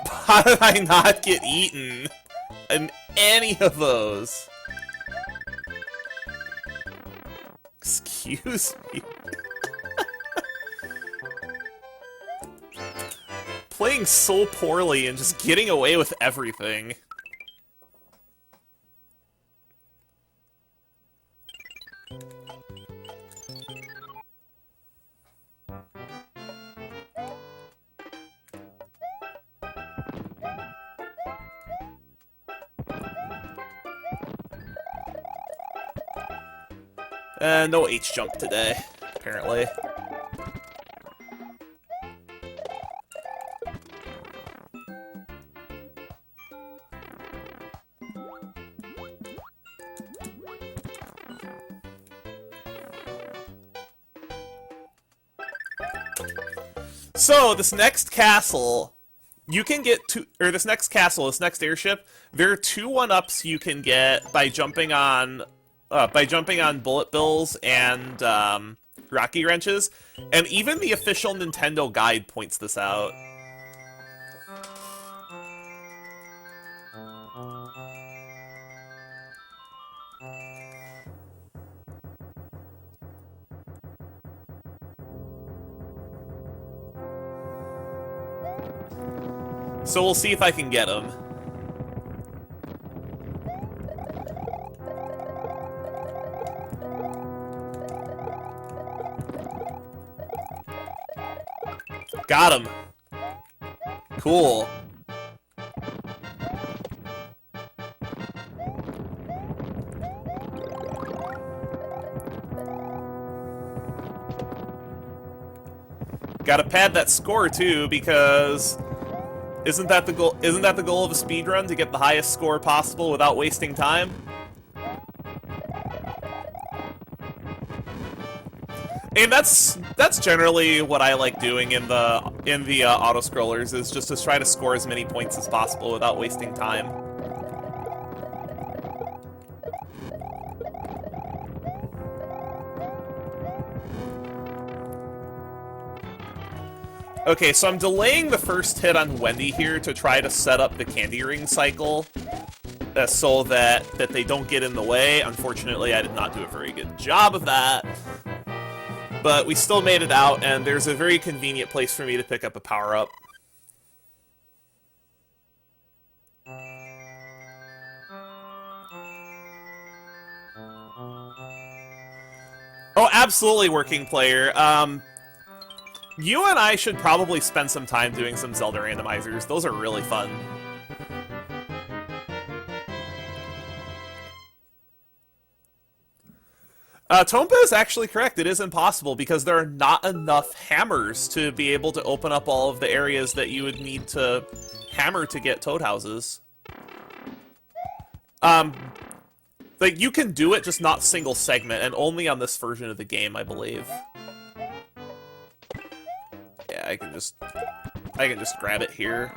How did I not get eaten in any of those? Excuse me. Playing so poorly and just getting away with everything. No H jump today, apparently. So, this next castle, you can get to, or this next castle, this next airship, there are 2 1-ups you can get by jumping on bullet bills and Rocky wrenches, and even the official Nintendo guide points this out. So we'll see if I can get him. Got him. Cool. Gotta pad that score too, because isn't that the goal? Isn't that the goal of a speedrun, to get the highest score possible without wasting time? And that's generally what I like doing in the auto scrollers, is just to try to score as many points as possible without wasting time. Okay, so I'm delaying the first hit on Wendy here to try to set up the candy ring cycle, so that they don't get in the way. Unfortunately, I did not do a very good job of that. But we still made it out, and there's a very convenient place for me to pick up a power-up. Oh, absolutely, working player. You and I should probably spend some time doing some Zelda randomizers. Those are really fun. Tomba is actually correct. It is impossible because there are not enough hammers to be able to open up all of the areas that you would need to hammer to get toad houses. Like, you can do it, just not single segment, and only on this version of the game, I believe. Yeah, I can just grab it here.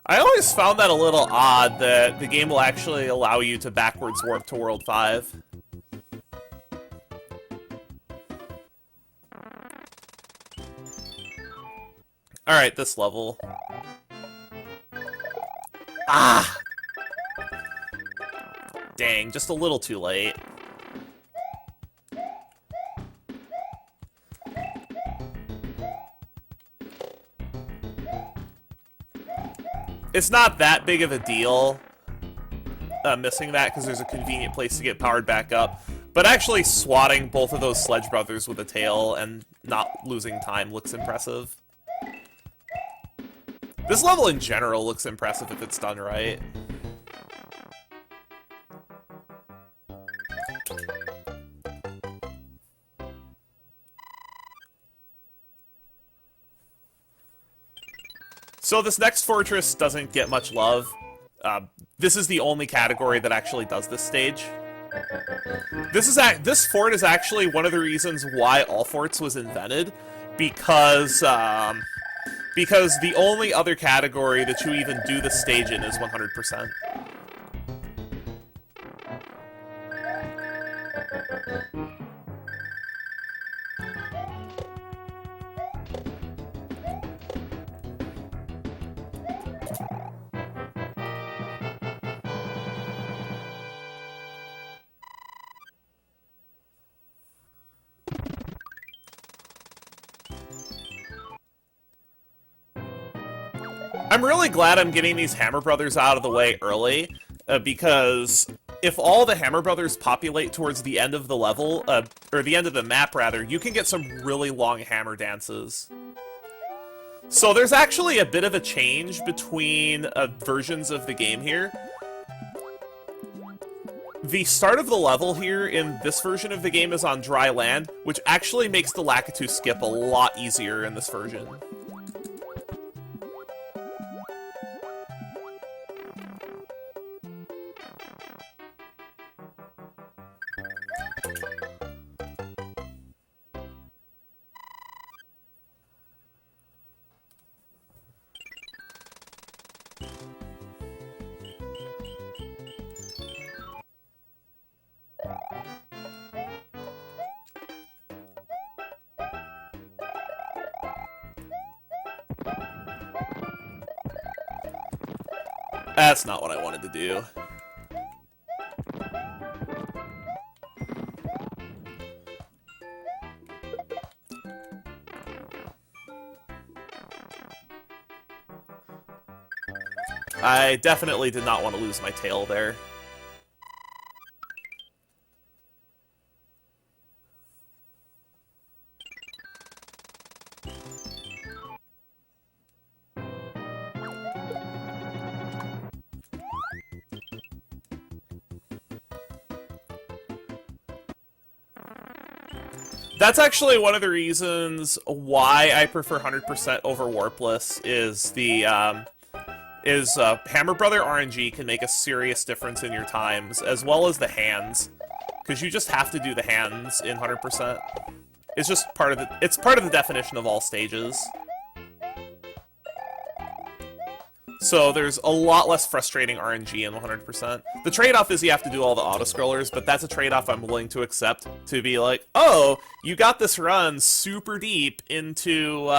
I always found that a little odd that the game will actually allow you to backwards warp to World 5. Alright, this level. Ah! Dang, just a little too late. It's not that big of a deal, missing that, because there's a convenient place to get powered back up. But actually swatting both of those Sledge Brothers with a tail and not losing time looks impressive. This level in general looks impressive if it's done right. So this next fortress doesn't get much love. This is the only category that actually does this stage. This fort is actually one of the reasons why All Forts was invented, because the only other category that you even do the stage in is 100%. I'm really glad I'm getting these Hammer Brothers out of the way early, because if all the Hammer Brothers populate towards the end of the level, or the end of the map, rather, you can get some really long hammer dances. So there's actually a bit of a change between versions of the game here. The start of the level here in this version of the game is on dry land, which actually makes the Lakitu skip a lot easier in this version. That's not what I wanted to do. I definitely did not want to lose my tail there. That's actually one of the reasons why I prefer 100% over Warpless, is the, Hammer Brother RNG can make a serious difference in your times, as well as the hands. because you just have to do the hands in 100%. It's just part of the definition of all stages. So there's a lot less frustrating RNG in 100%. The trade-off is you have to do all the auto-scrollers, but that's a trade-off I'm willing to accept, to be like, oh, you got this run super deep into,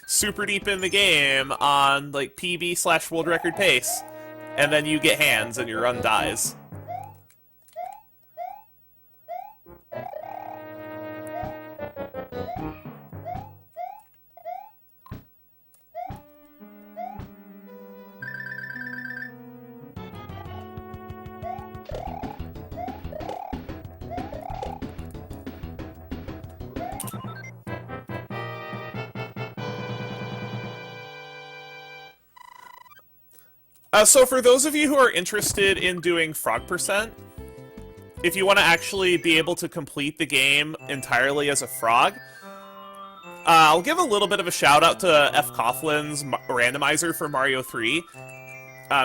super deep in the game on, like, PB/world record pace, and then you get hands and your run dies. So for those of you who are interested in doing frog percent, if you want to actually be able to complete the game entirely as a frog, I'll give a little bit of a shout out to F. Coughlin's randomizer for Mario 3.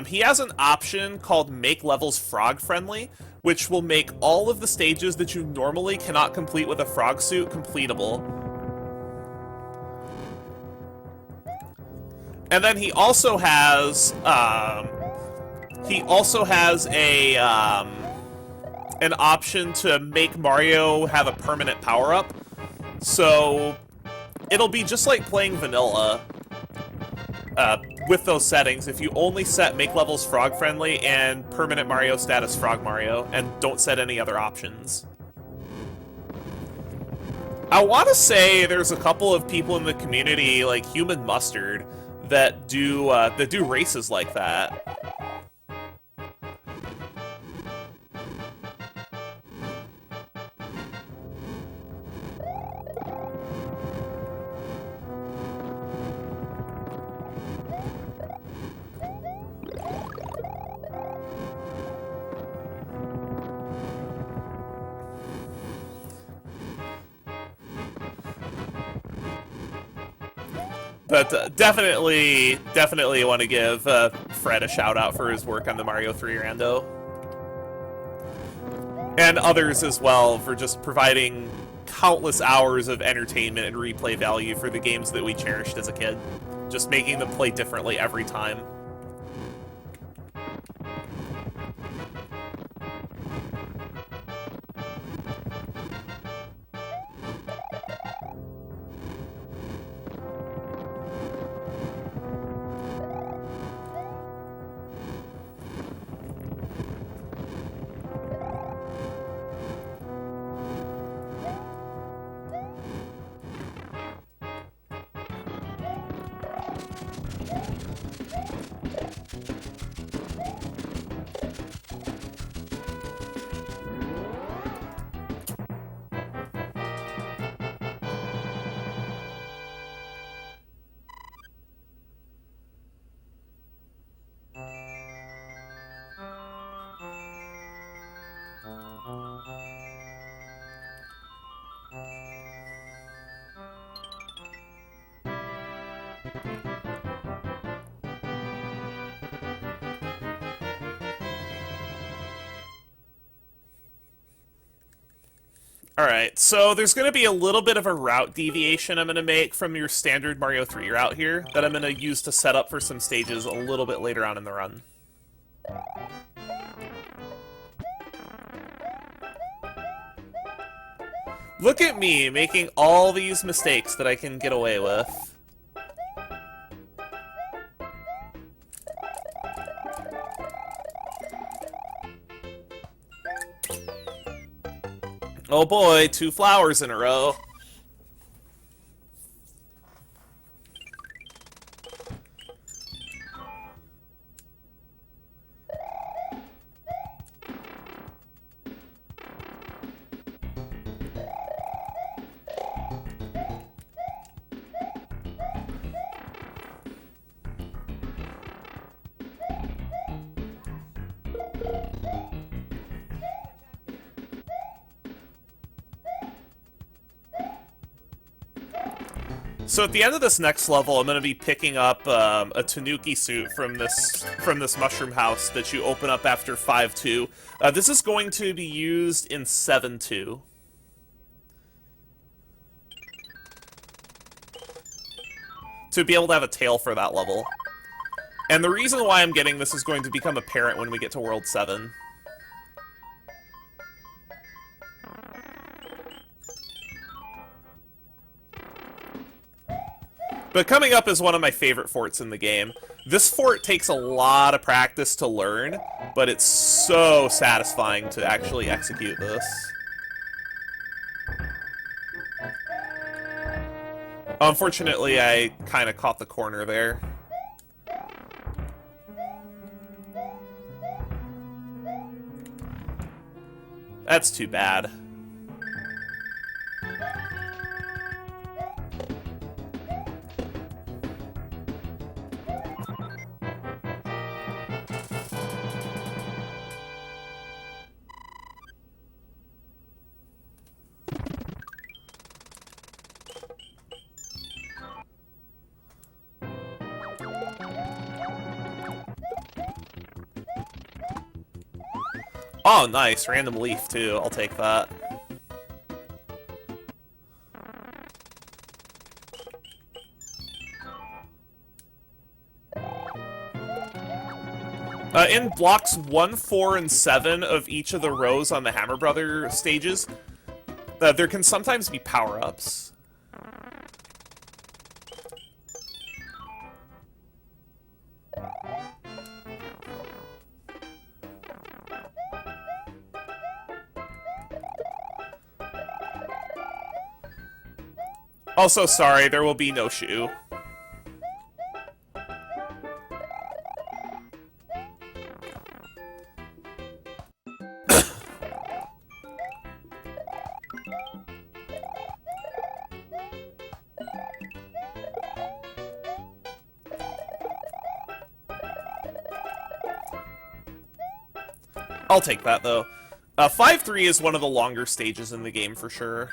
He has an option called Make Levels Frog Friendly, which will make all of the stages that you normally cannot complete with a frog suit completable. And then he also has a an option to make Mario have a permanent power-up. So it'll be just like playing vanilla with those settings if you only set Make Levels Frog Friendly and Permanent Mario status Frog Mario, and don't set any other options. I want to say there's a couple of people in the community, like Human Mustard, that do races like that. But definitely want to give Fred a shout out for his work on the Mario 3 rando. And others as well for just providing countless hours of entertainment and replay value for the games that we cherished as a kid. Just making them play differently every time. Alright, so there's going to be a little bit of a route deviation I'm going to make from your standard Mario 3 route here that I'm going to use to set up for some stages a little bit later on in the run. Look at me making all these mistakes that I can get away with. Oh boy, 2 flowers in a row. So at the end of this next level, I'm going to be picking up a Tanuki suit from this mushroom house that you open up after 5-2. This is going to be used in 7-2. To be able to have a tail for that level. And the reason why I'm getting this is going to become apparent when we get to World 7. But coming up is one of my favorite forts in the game. This fort takes a lot of practice to learn, but it's so satisfying to actually execute this. Unfortunately, I kind of caught the corner there. That's too bad. Oh, nice. Random leaf, too. I'll take that. In blocks 1, 4, and 7 of each of the rows on the Hammer Brother stages, there can sometimes be power-ups. Also, sorry, there will be no shoe. I'll take that, though. 5-3 is one of the longer stages in the game, for sure.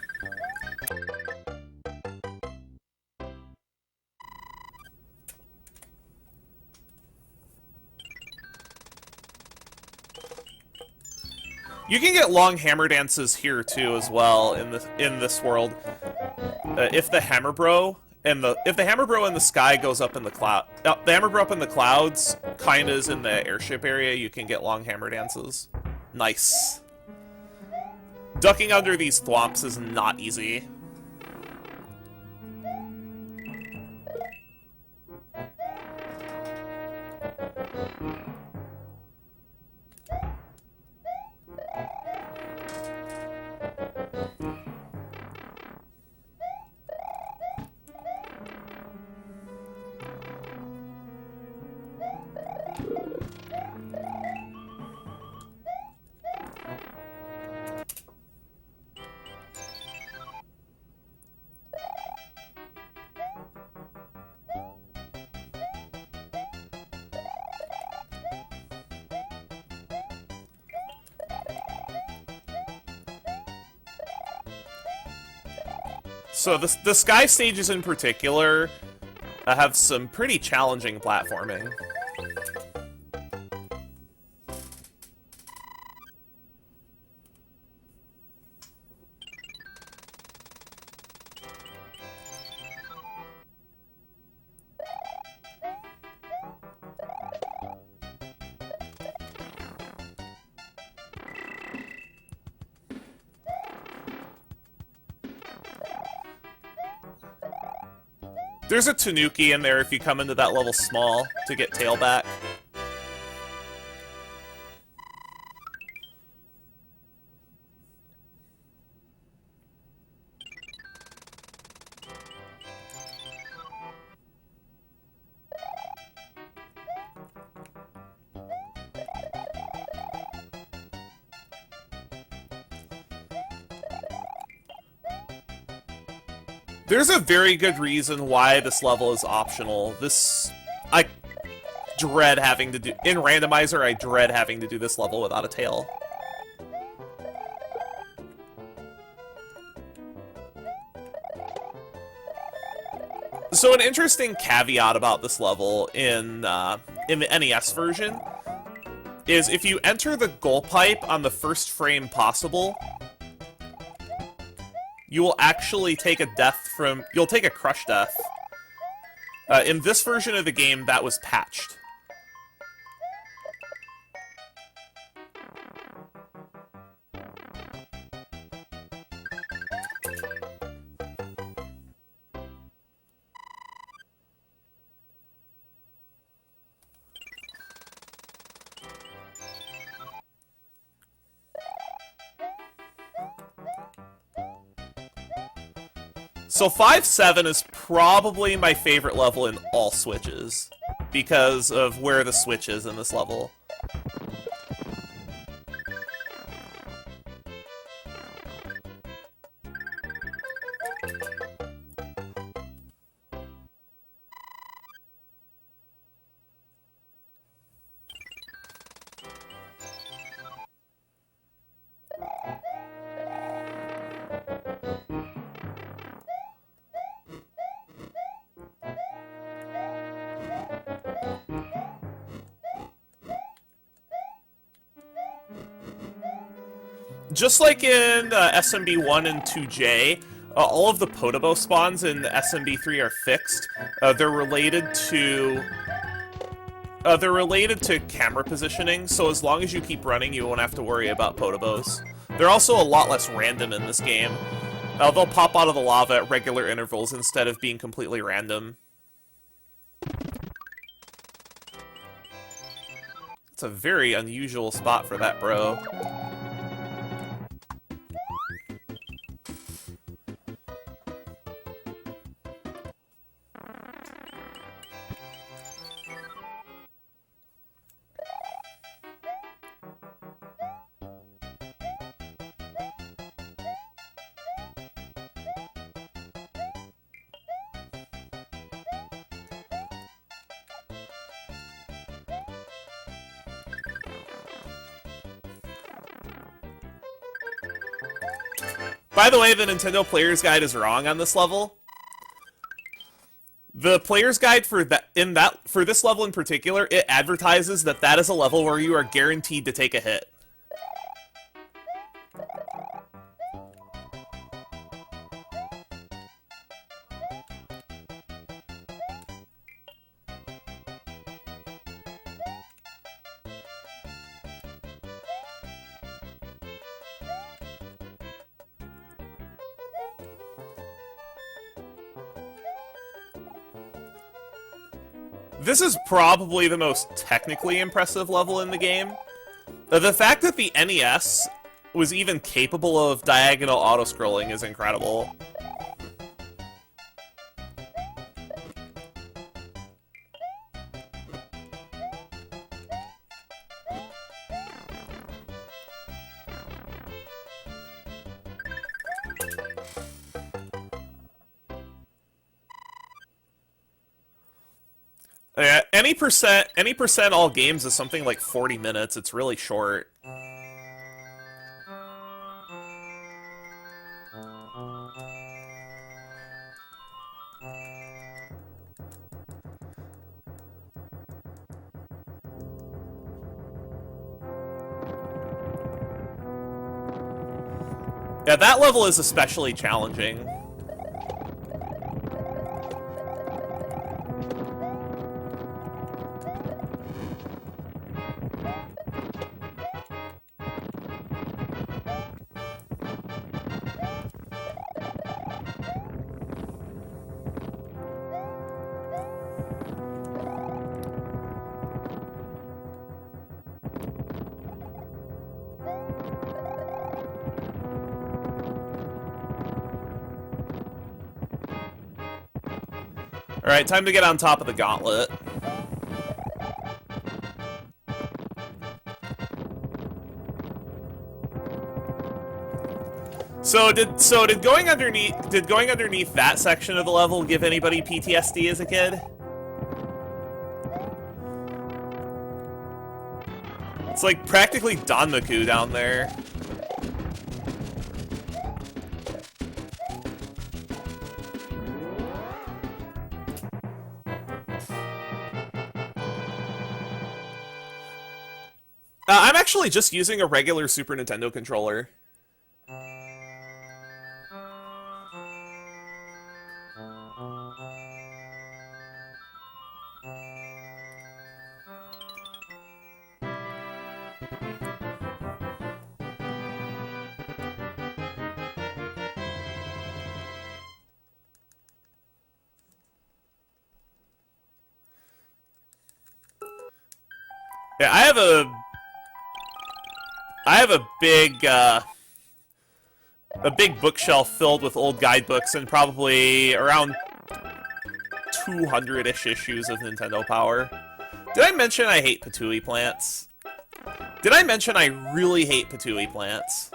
You can get long hammer dances here too, as well, in this world. If the hammer bro and the sky goes up in the cloud, the hammer bro up in the clouds, kinda is in the airship area. You can get long hammer dances. Nice. Ducking under these thwomps is not easy. So the sky stages in particular have some pretty challenging platforming. There's a Tanuki in there if you come into that level small to get tail back. There's a very good reason why this level is optional. I dread having to do... In Randomizer, I dread having to do this level without a tail. So an interesting caveat about this level in the NES version is if you enter the goal pipe on the first frame possible, you will actually take you'll take a crush death. In this version of the game, that was patched. So 5-7 is probably my favorite level in all Switches, because of where the Switch is in this level. Just like in SMB 1 and 2J, all of the Podobo spawns in SMB 3 are fixed. They're related to camera positioning, so as long as you keep running, you won't have to worry about Podobos. They're also a lot less random in this game. They'll pop out of the lava at regular intervals instead of being completely random. It's a very unusual spot for that, bro. By the way, the Nintendo Player's Guide is wrong on this level. The Player's Guide for this level in particular, it advertises that that is a level where you are guaranteed to take a hit. This is probably the most technically impressive level in the game. The fact that the NES was even capable of diagonal auto-scrolling is incredible. Yeah, any percent all games is something like 40 minutes. It's really short. Yeah, that level is especially challenging. Alright, time to get on top of the gauntlet. So did going underneath that section of the level give anybody PTSD as a kid? It's like practically Danmaku down there. I'm actually just using a regular Super Nintendo controller. Yeah, I have a big bookshelf filled with old guidebooks and probably around 200-ish issues of Nintendo Power. Did I mention I hate patooey plants? Did I mention I really hate patooey plants?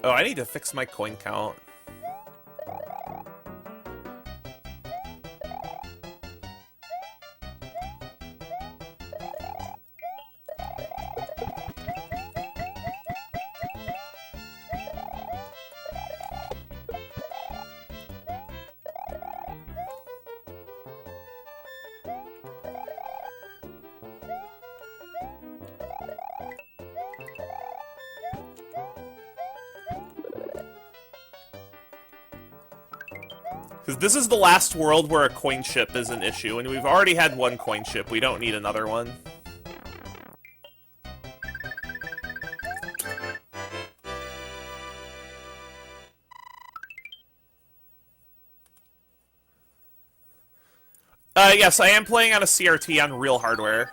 Oh, I need to fix my coin count. Because this is the last world where a coin ship is an issue, and we've already had one coin ship. We don't need another one. Yes, I am playing on a CRT on real hardware.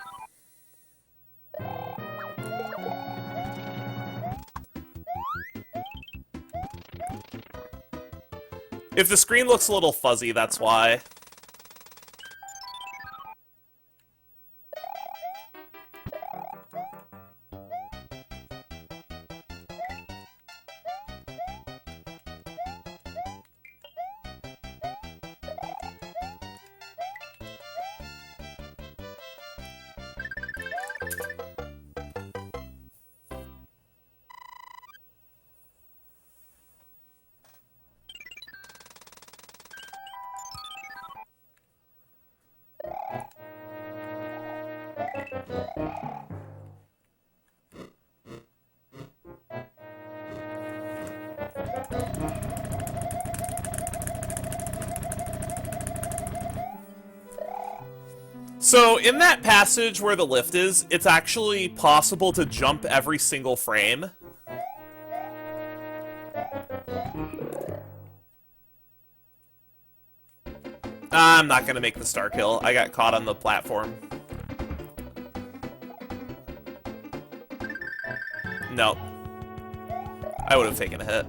If the screen looks a little fuzzy, that's why. So, in that passage where the lift is, it's actually possible to jump every single frame. I'm not gonna make the star kill. I got caught on the platform. No. I would have taken a hit.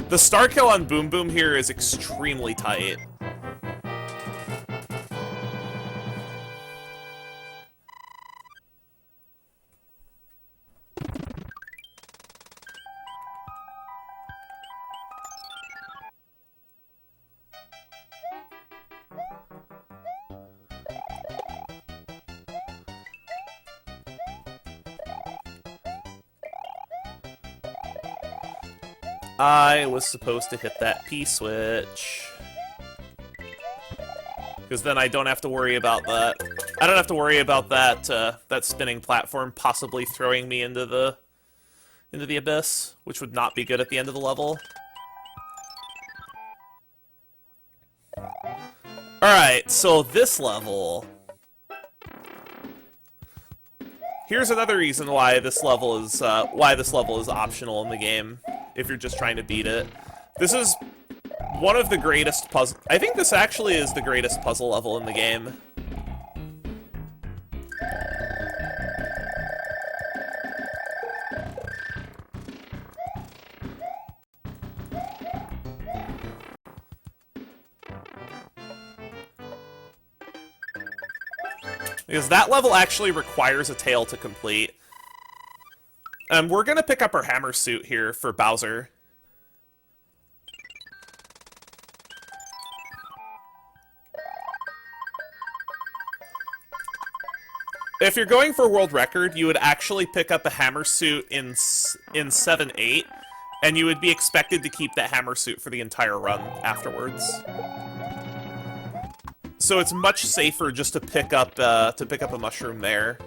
The star kill on Boom Boom here is extremely tight. I was supposed to hit that P-switch. Because then I don't have to worry about that. I don't have to worry about that, that spinning platform possibly throwing me into the abyss, which would not be good at the end of the level. Alright, so this level... Here's another reason why this level is optional in the game, if you're just trying to beat it. This is one of the greatest puzzle... I think this actually is the greatest puzzle level in the game. Because that level actually requires a tail to complete. We're gonna pick up our hammer suit here for Bowser. If you're going for world record, you would actually pick up a hammer suit in 7-8, and you would be expected to keep that hammer suit for the entire run afterwards. So it's much safer just to pick up a mushroom there.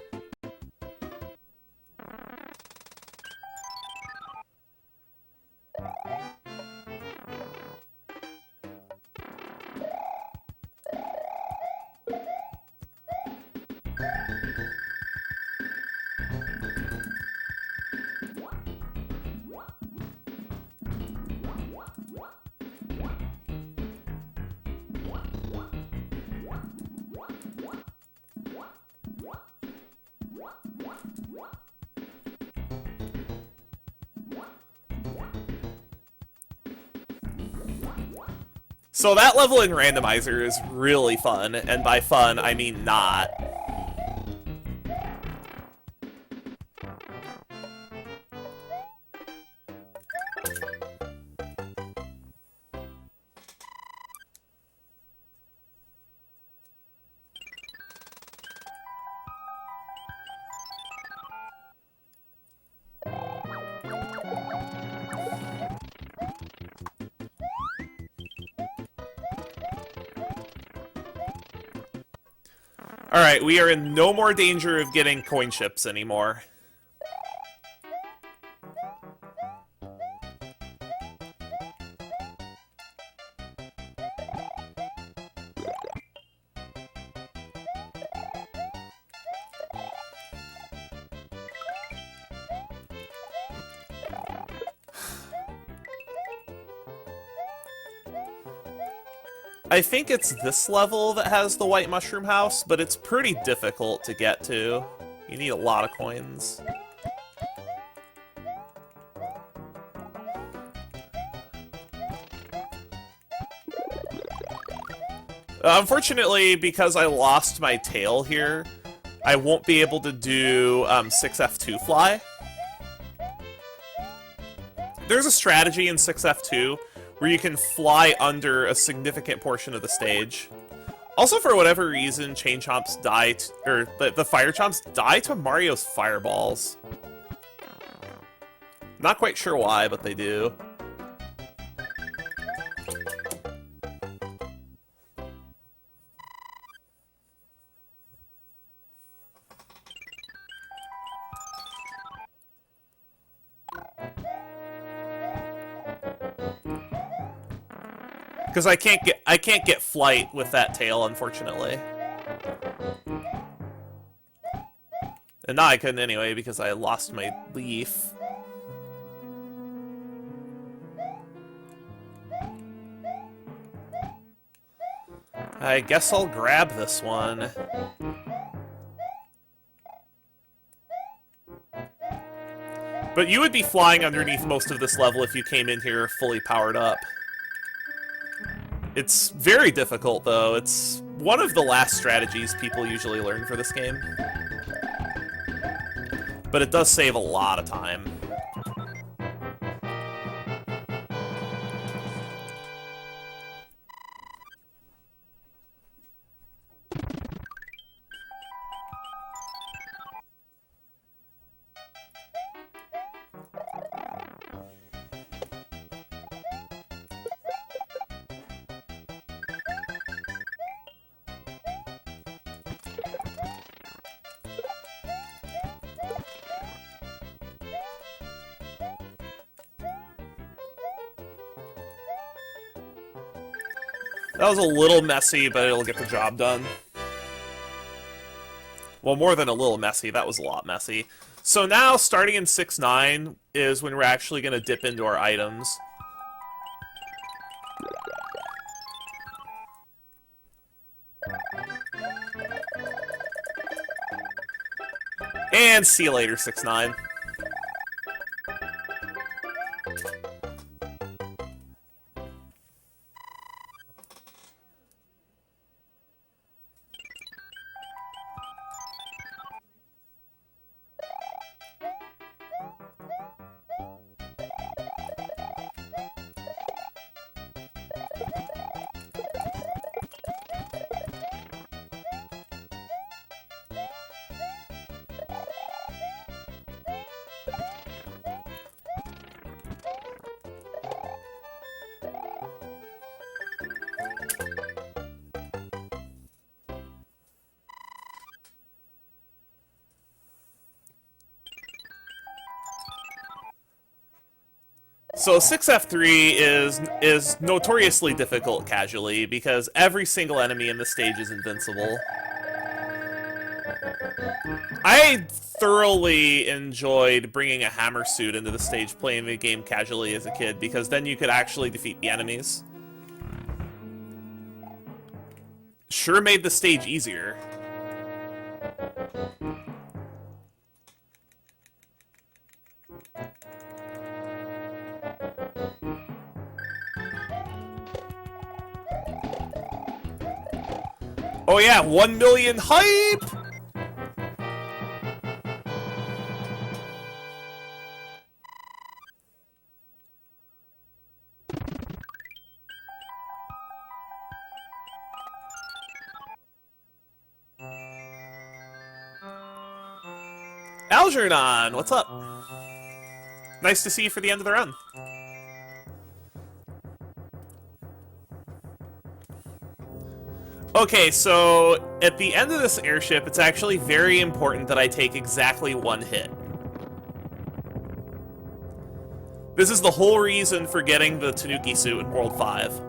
So that level in Randomizer is really fun, and by fun, I mean not. Alright, we are in no more danger of getting coin chips anymore. I think it's this level that has the white mushroom house, but it's pretty difficult to get to. You need a lot of coins. Unfortunately, because I lost my tail here, I won't be able to do 6F2 fly. There's a strategy in 6F2 where you can fly under a significant portion of the stage. Also, for whatever reason, Chain Chomps die or the Fire Chomps die to Mario's fireballs. Not quite sure why, but they do. Because I can't get flight with that tail, unfortunately. And now I couldn't anyway because I lost my leaf. I guess I'll grab this one. But you would be flying underneath most of this level if you came in here fully powered up. It's very difficult, though. It's one of the last strategies people usually learn for this game. But it does save a lot of time. That was a little messy, but it'll get the job done. Well, more than a little messy, that was a lot messy. So now, starting in 6-9 is when we're actually going to dip into our items. And see you later, 6ix9ine. So 6F3 is notoriously difficult casually because every single enemy in the stage is invincible. I thoroughly enjoyed bringing a hammer suit into the stage playing the game casually as a kid because then you could actually defeat the enemies. Sure made the stage easier. Oh yeah, 1 million hype! Algernon, what's up? Nice to see you for the end of the run. Okay, so at the end of this airship, it's actually very important that I take exactly one hit. This is the whole reason for getting the Tanuki suit in World 5.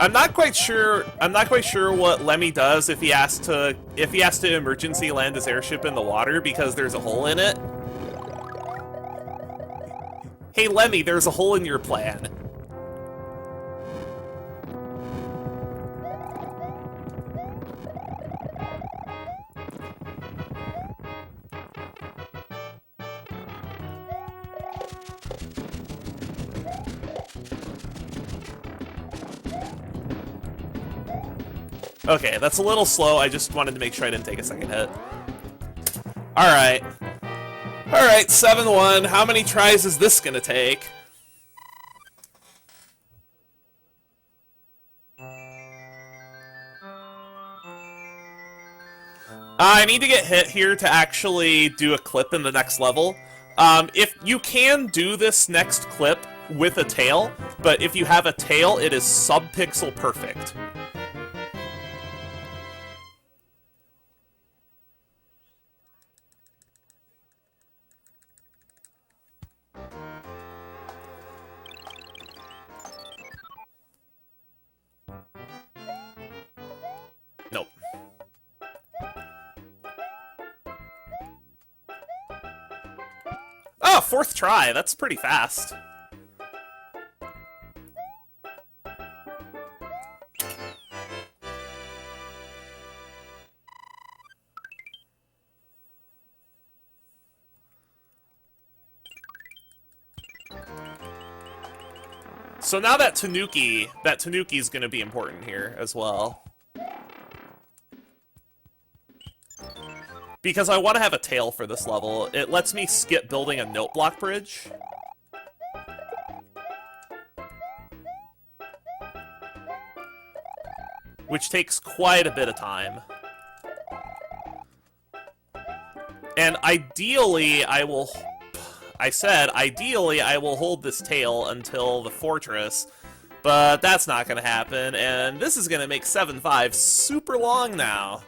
I'm not quite sure what Lemmy does if he has to emergency land his airship in the water because there's a hole in it. Hey Lemmy, there's a hole in your plan. Okay, that's a little slow. I just wanted to make sure I didn't take a second hit. Alright. Alright, 7-1. How many tries is this gonna take? I need to get hit here to actually do a clip in the next level. If you can do this next clip with a tail, but if you have a tail, it is sub-pixel perfect. Nope. Oh, 4th try. That's pretty fast. So now that Tanuki's gonna be important here as well. Because I want to have a tail for this level. It lets me skip building a note block bridge. Which takes quite a bit of time. And ideally, ideally I will hold this tail until the fortress, but that's not going to happen, and this is going to make 7-5 super long now.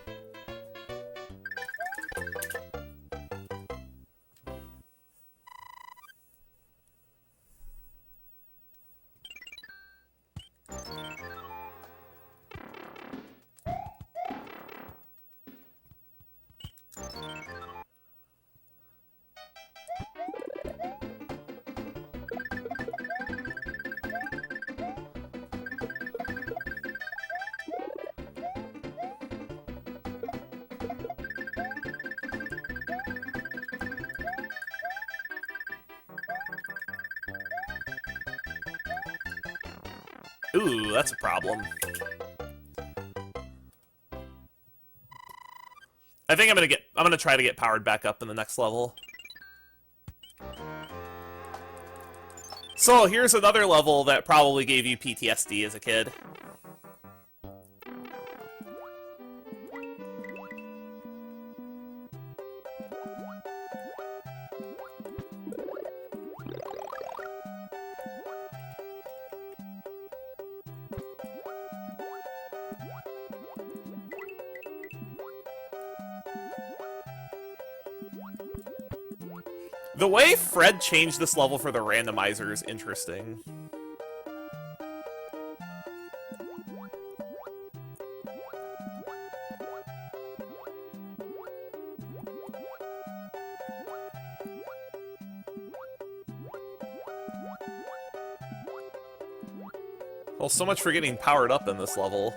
Ooh, that's a problem. I think I'm gonna try to get powered back up in the next level. So here's another level that probably gave you PTSD as a kid. The way Fred changed this level for the randomizer is interesting. Well, so much for getting powered up in this level.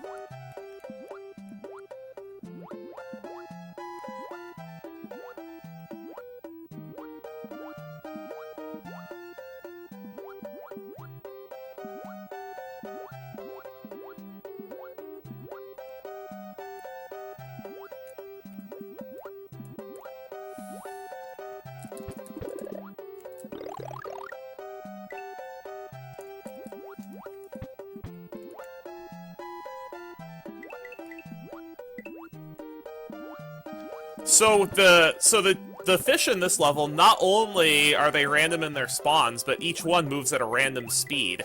So the fish in this level, not only are they random in their spawns, but each one moves at a random speed.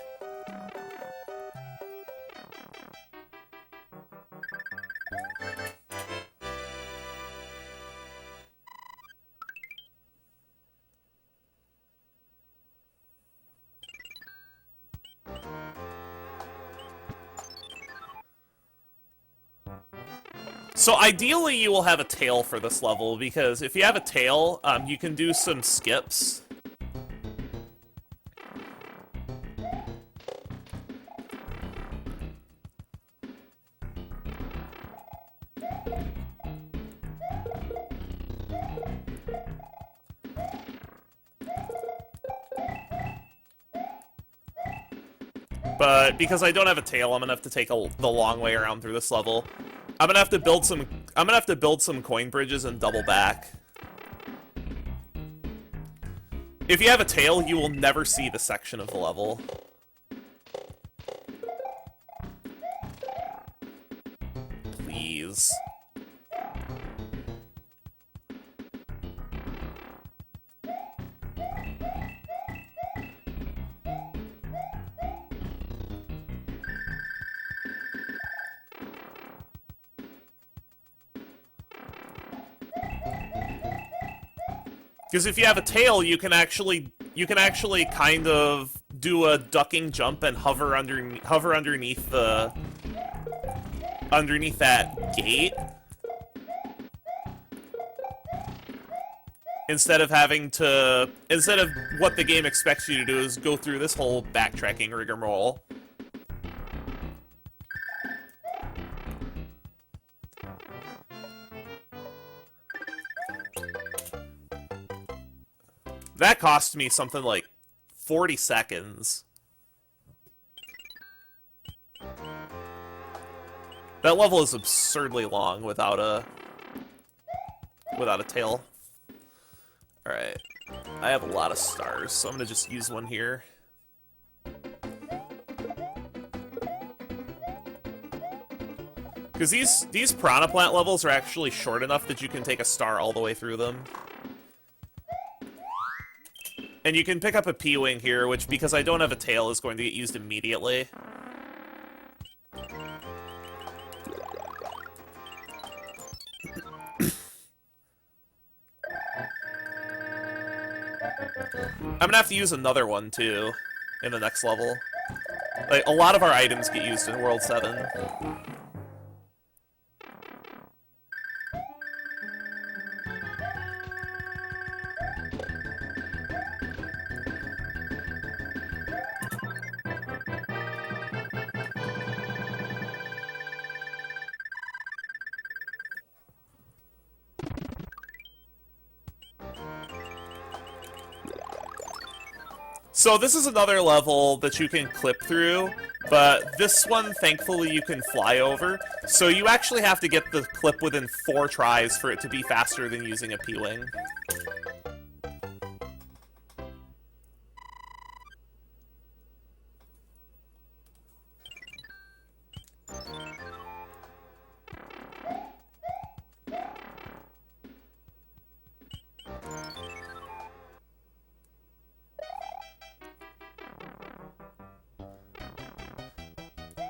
So ideally you will have a tail for this level, because if you have a tail, you can do some skips. But because I don't have a tail, I'm gonna have to take the long way around through this level. I'm gonna have to build some coin bridges and double back. If you have a tail, you will never see the section of the level. Please. Because if you have a tail, you can actually kind of do a ducking jump and hover underneath that gate, instead of what the game expects you to do is go through this whole backtracking rigmarole. That cost me something like 40 seconds. That level is absurdly long without a tail. Alright. I have a lot of stars, so I'm gonna just use one here. Because these Piranha Plant levels are actually short enough that you can take a star all the way through them. And you can pick up a P-Wing here, which, because I don't have a tail, is going to get used immediately. I'm gonna have to use another one, too, in the next level. Like, a lot of our items get used in World 7. So this is another level that you can clip through But this one, thankfully, you can fly over, so you actually have to get the clip within 4 tries for it to be faster than using a P-Wing.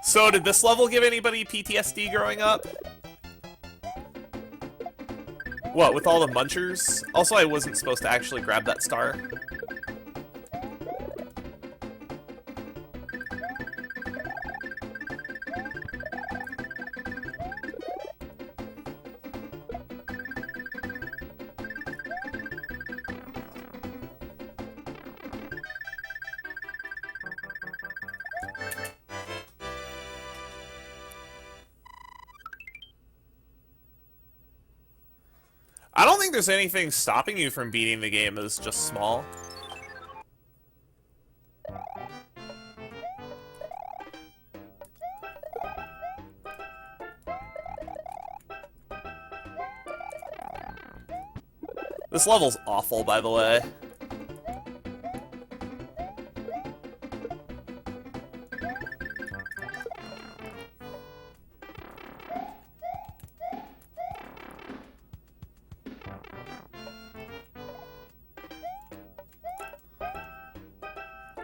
So, did this level give anybody PTSD growing up? What, with all the munchers? Also, I wasn't supposed to actually grab that star. I don't think there's anything stopping you from beating the game that's just small. This level's awful, by the way.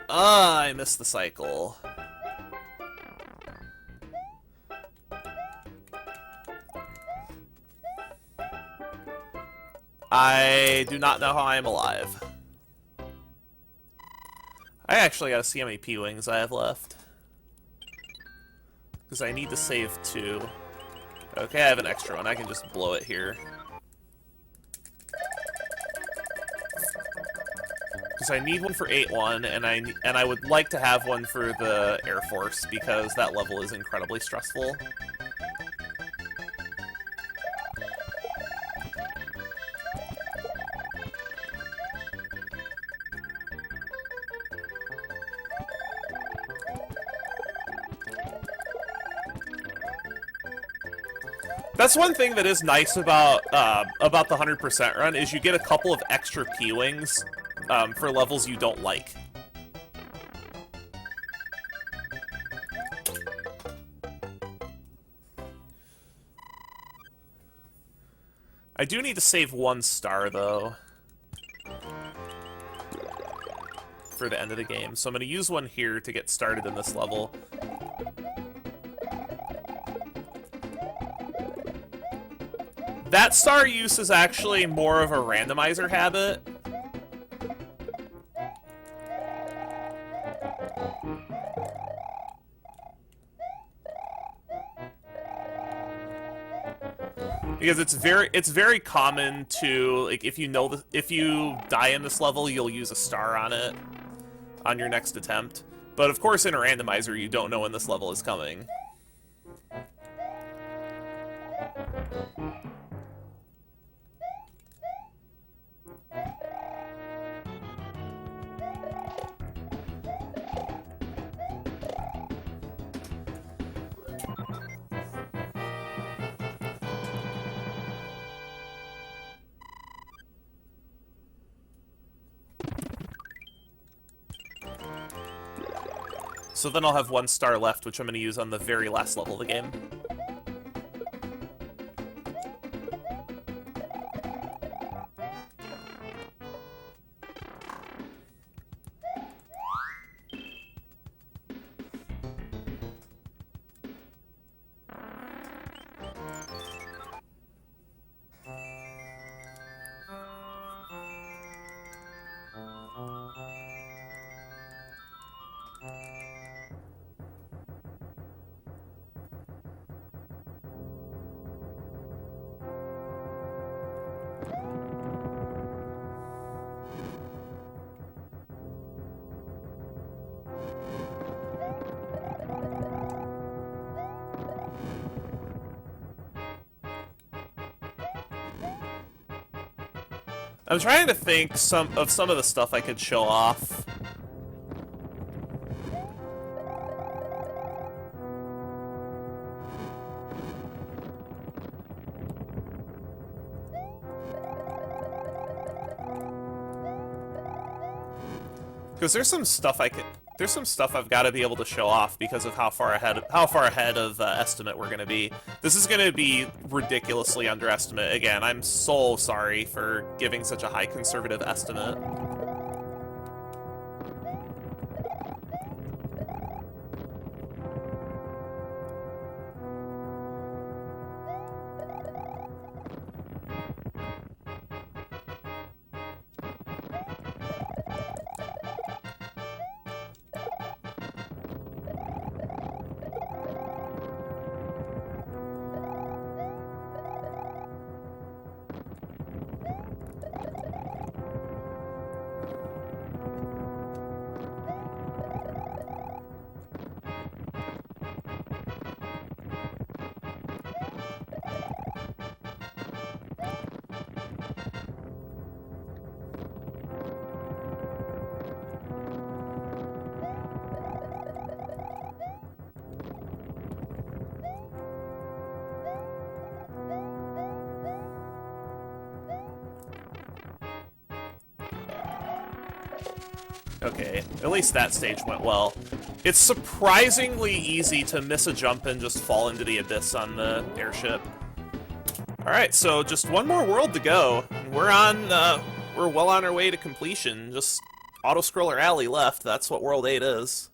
I missed the cycle. I do not know how I am alive. I actually gotta see how many P-Wings I have left. Because I need to save 2. Okay, I have an extra one. I can just blow it here. Because I need one for 8-1, and I would like to have one for the Air Force, because that level is incredibly stressful. That's one thing that is nice about the 100% run, is you get a couple of extra P-Wings for levels you don't like. I do need to save 1 star, though, for the end of the game, so I'm going to use one here to get started in this level. That star use is actually more of a randomizer habit. Because it's very common to, like, if you die in this level, you'll use a star on it on your next attempt. But of course in a randomizer you don't know when this level is coming. So then I'll have 1 star left, which I'm going to use on the very last level of the game. I'm trying to think of some of the stuff I could show off. Because there's some stuff I've got to be able to show off because of how far ahead of estimate we're going to be. This is going to be ridiculously underestimate. Again, I'm so sorry for giving such a high conservative estimate. Okay, at least that stage went well. It's surprisingly easy to miss a jump and just fall into the abyss on the airship. Alright, so just one more world to go. We're well on our way to completion. Just auto-scroller alley left, that's what World 8 is.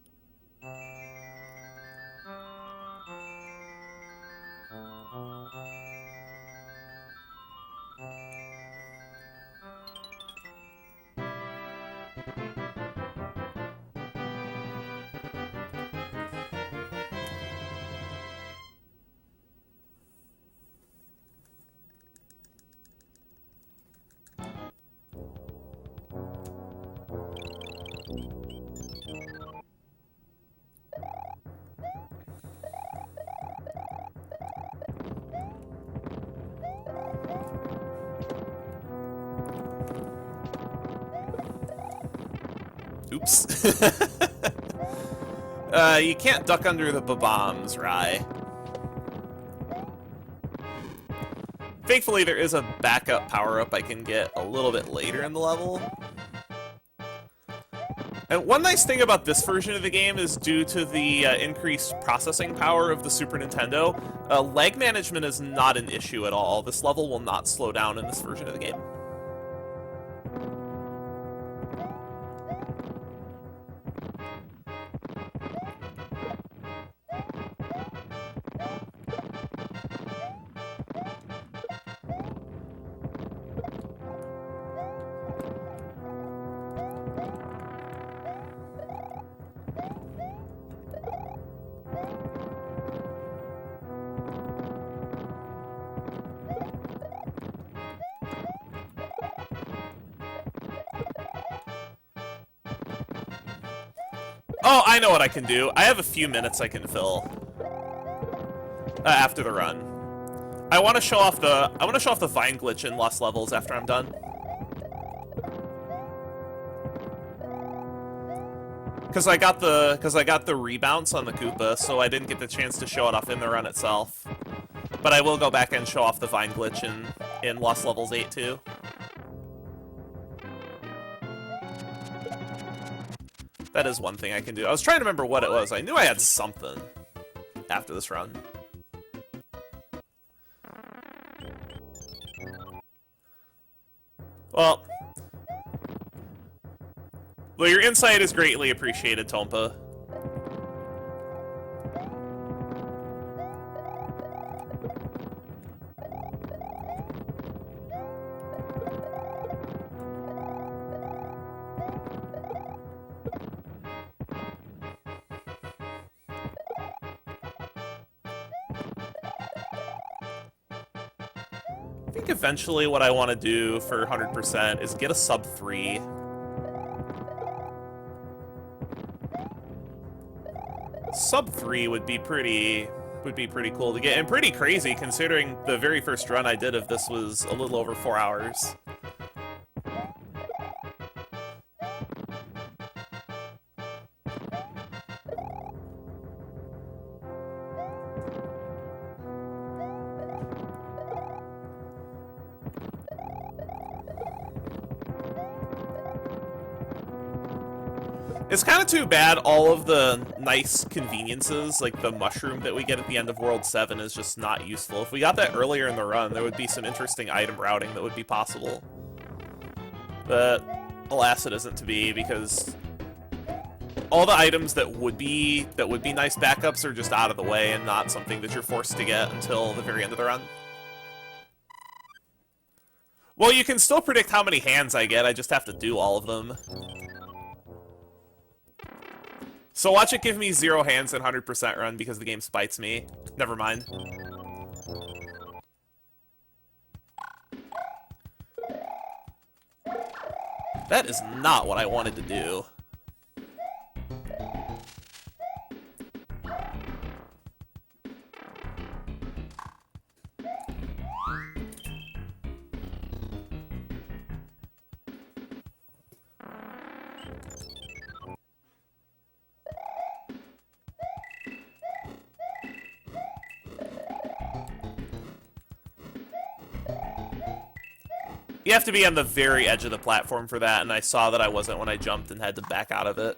Oops. You can't duck under the bombs, Rai. Thankfully, there is a backup power-up I can get a little bit later in the level. And one nice thing about this version of the game is due to the increased processing power of the Super Nintendo, lag management is not an issue at all. This level will not slow down in this version of the game. Oh, I know what I can do. I have a few minutes I can fill after the run. I want to show off the vine glitch in Lost Levels after I'm done. Because I got the rebounce on the Koopa, so I didn't get the chance to show it off in the run itself. But I will go back and show off the vine glitch in Lost Levels 8 too. That is one thing I can do. I was trying to remember what it was. I knew I had something after this run. Well, your insight is greatly appreciated, Tompa. I think eventually what I want to do for 100% is get a sub 3. Sub 3 would be pretty cool to get, and pretty crazy considering the very first run I did of this was a little over 4 hours. It's kind of too bad all of the nice conveniences, like the mushroom that we get at the end of World 7, is just not useful. If we got that earlier in the run, there would be some interesting item routing that would be possible. But, alas, it isn't to be, because all the items that would be nice backups are just out of the way and not something that you're forced to get until the very end of the run. Well, you can still predict how many hands I get, I just have to do all of them. So watch it give me 0 hands and 100% run because the game spites me. Never mind. That is not what I wanted to do. You have to be on the very edge of the platform for that, and I saw that I wasn't when I jumped and had to back out of it.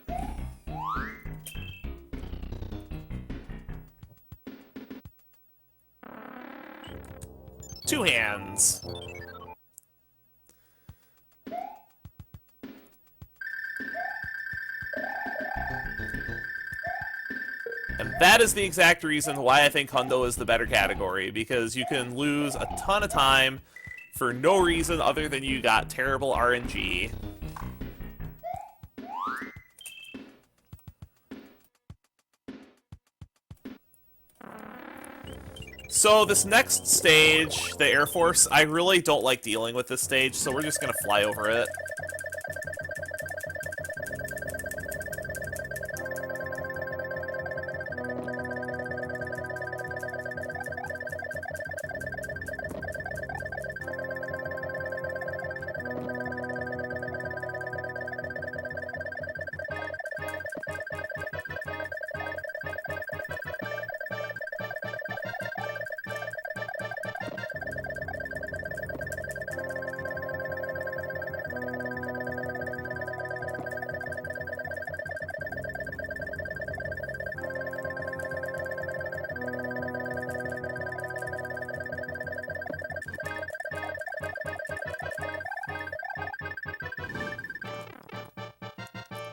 Two hands. And that is the exact reason why I think Hundo is the better category, because you can lose a ton of time for no reason other than you got terrible RNG. So this next stage, the Air Force, I really don't like dealing with this stage, so we're just gonna fly over it.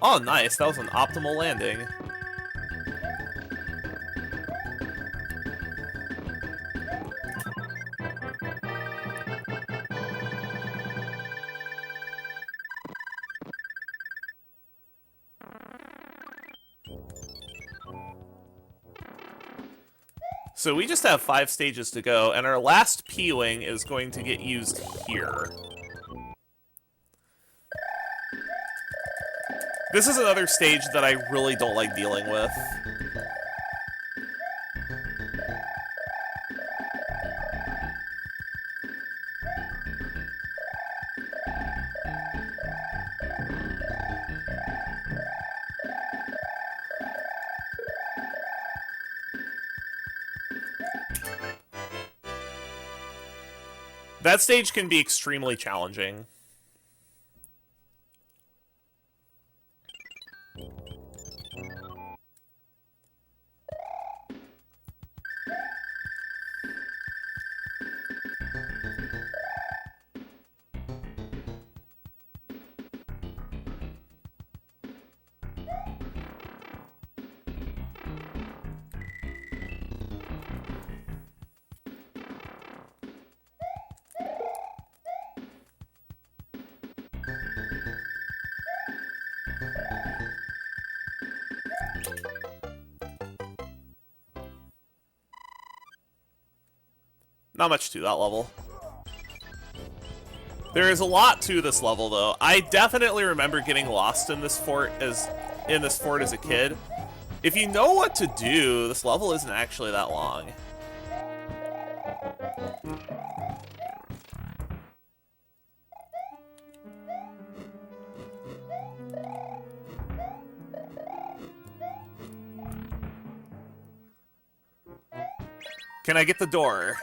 Oh, nice. That was an optimal landing. So we just have 5 stages to go, and our last P-Wing is going to get used here. This is another stage that I really don't like dealing with. That stage can be extremely challenging. Not much to that level. There is a lot to this level, though. I definitely remember getting lost in this fort as a kid. If you know what to do, this level isn't actually that long. Can I get the door?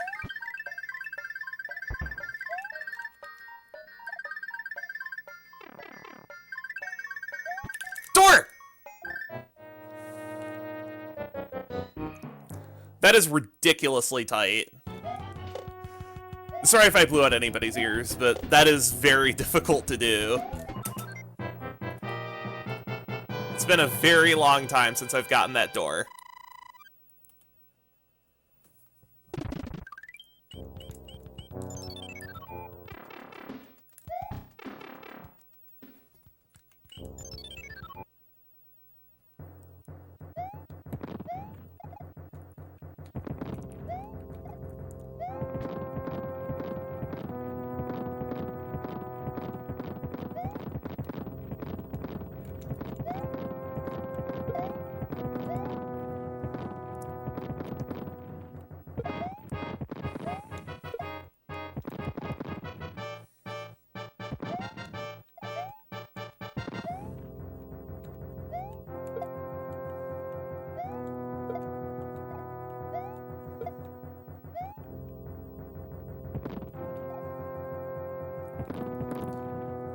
Door! That is ridiculously tight. Sorry if I blew out anybody's ears, but that is very difficult to do. It's been a very long time since I've gotten that door.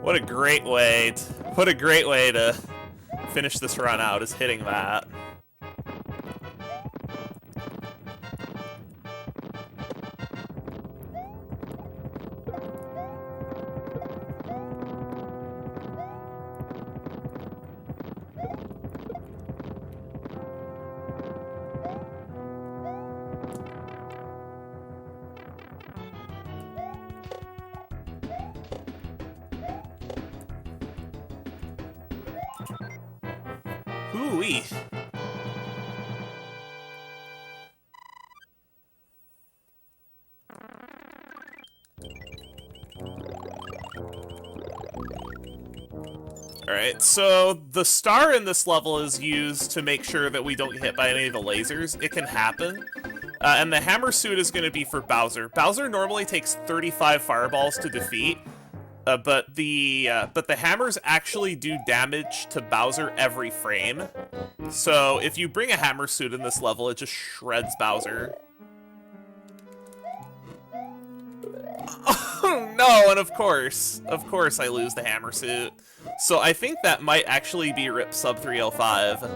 What a great way to finish this run out, is hitting that. Ooh-wee. Alright, so the star in this level is used to make sure that we don't get hit by any of the lasers. It can happen. And the hammer suit is going to be for Bowser. Bowser normally takes 35 fireballs to defeat, but the hammers actually do damage to Bowser every frame. So if you bring a hammer suit in this level, it just shreds Bowser. Oh no, and of course I lose the hammer suit. So I think that might actually be RIP sub 305.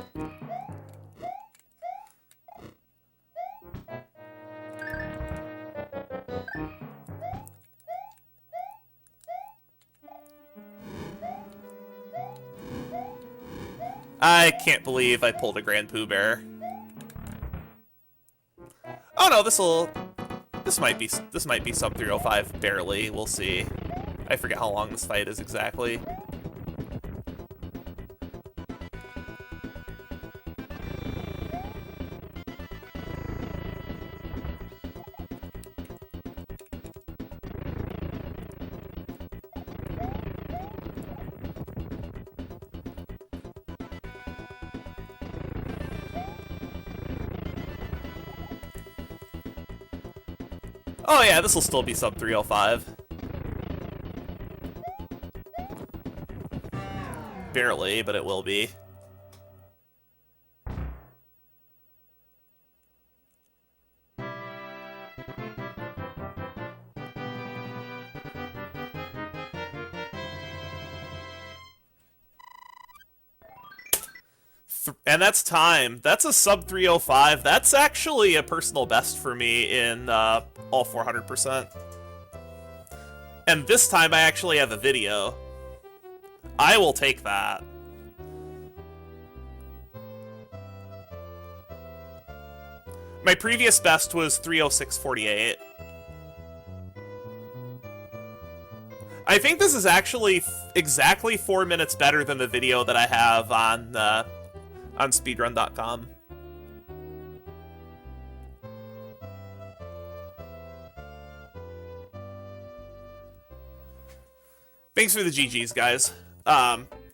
I can't believe I pulled a Grand Pooh Bear. Oh no, this might be sub 305 barely. We'll see. I forget how long this fight is exactly. Oh yeah, this will still be sub 305. Barely, but it will be. And that's time. That's a sub 305. That's actually a personal best for me in all 400%. And this time I actually have a video. I will take that. My previous best was 306.48. I think this is actually exactly 4 minutes better than the video that I have on speedrun.com. Thanks for the GGs, guys.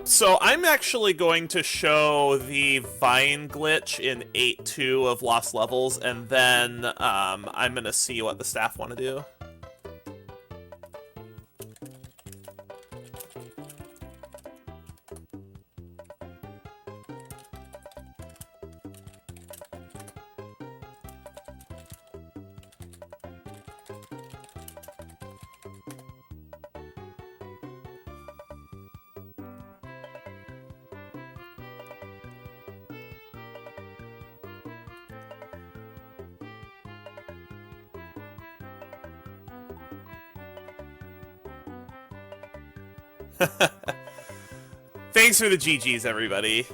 So I'm actually going to show the Vine glitch in 8.2 of Lost Levels, and then I'm going to see what the staff want to do. Thanks for the GGs, everybody.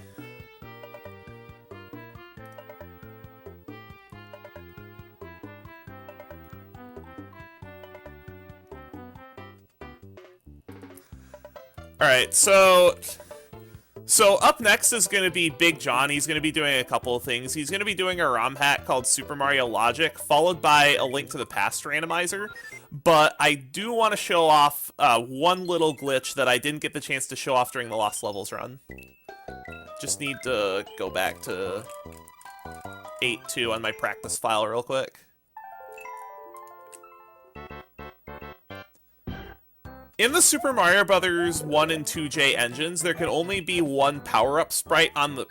Alright, so up next is going to be Big John. He's going to be doing a couple of things. He's going to be doing a ROM hack called Super Mario Logic, followed by a Link to the Past randomizer. But I do want to show off one little glitch that I didn't get the chance to show off during the Lost Levels run. Just need to go back to 8.2 on my practice file real quick. In the Super Mario Bros. 1 and 2J engines, there can only be one power-up sprite on the...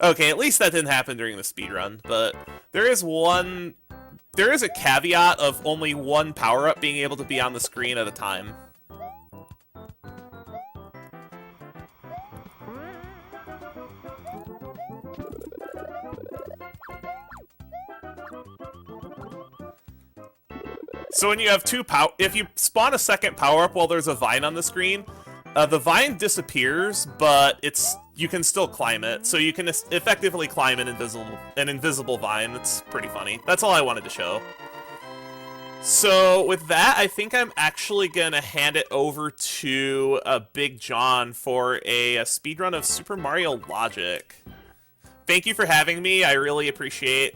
Okay, at least that didn't happen during the speedrun, but there is a caveat of only one power-up being able to be on the screen at a time. So when you have if you spawn a second power-up while there's a vine on the screen, the vine disappears, but you can still climb it. So you can effectively climb an invisible vine. It's pretty funny. That's all I wanted to show. So with that, I think I'm actually gonna hand it over to Big John for a speedrun of Super Mario Logic. Thank you for having me. I really appreciate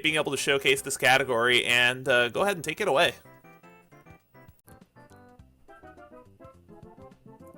being able to showcase this category, and go ahead and take it away.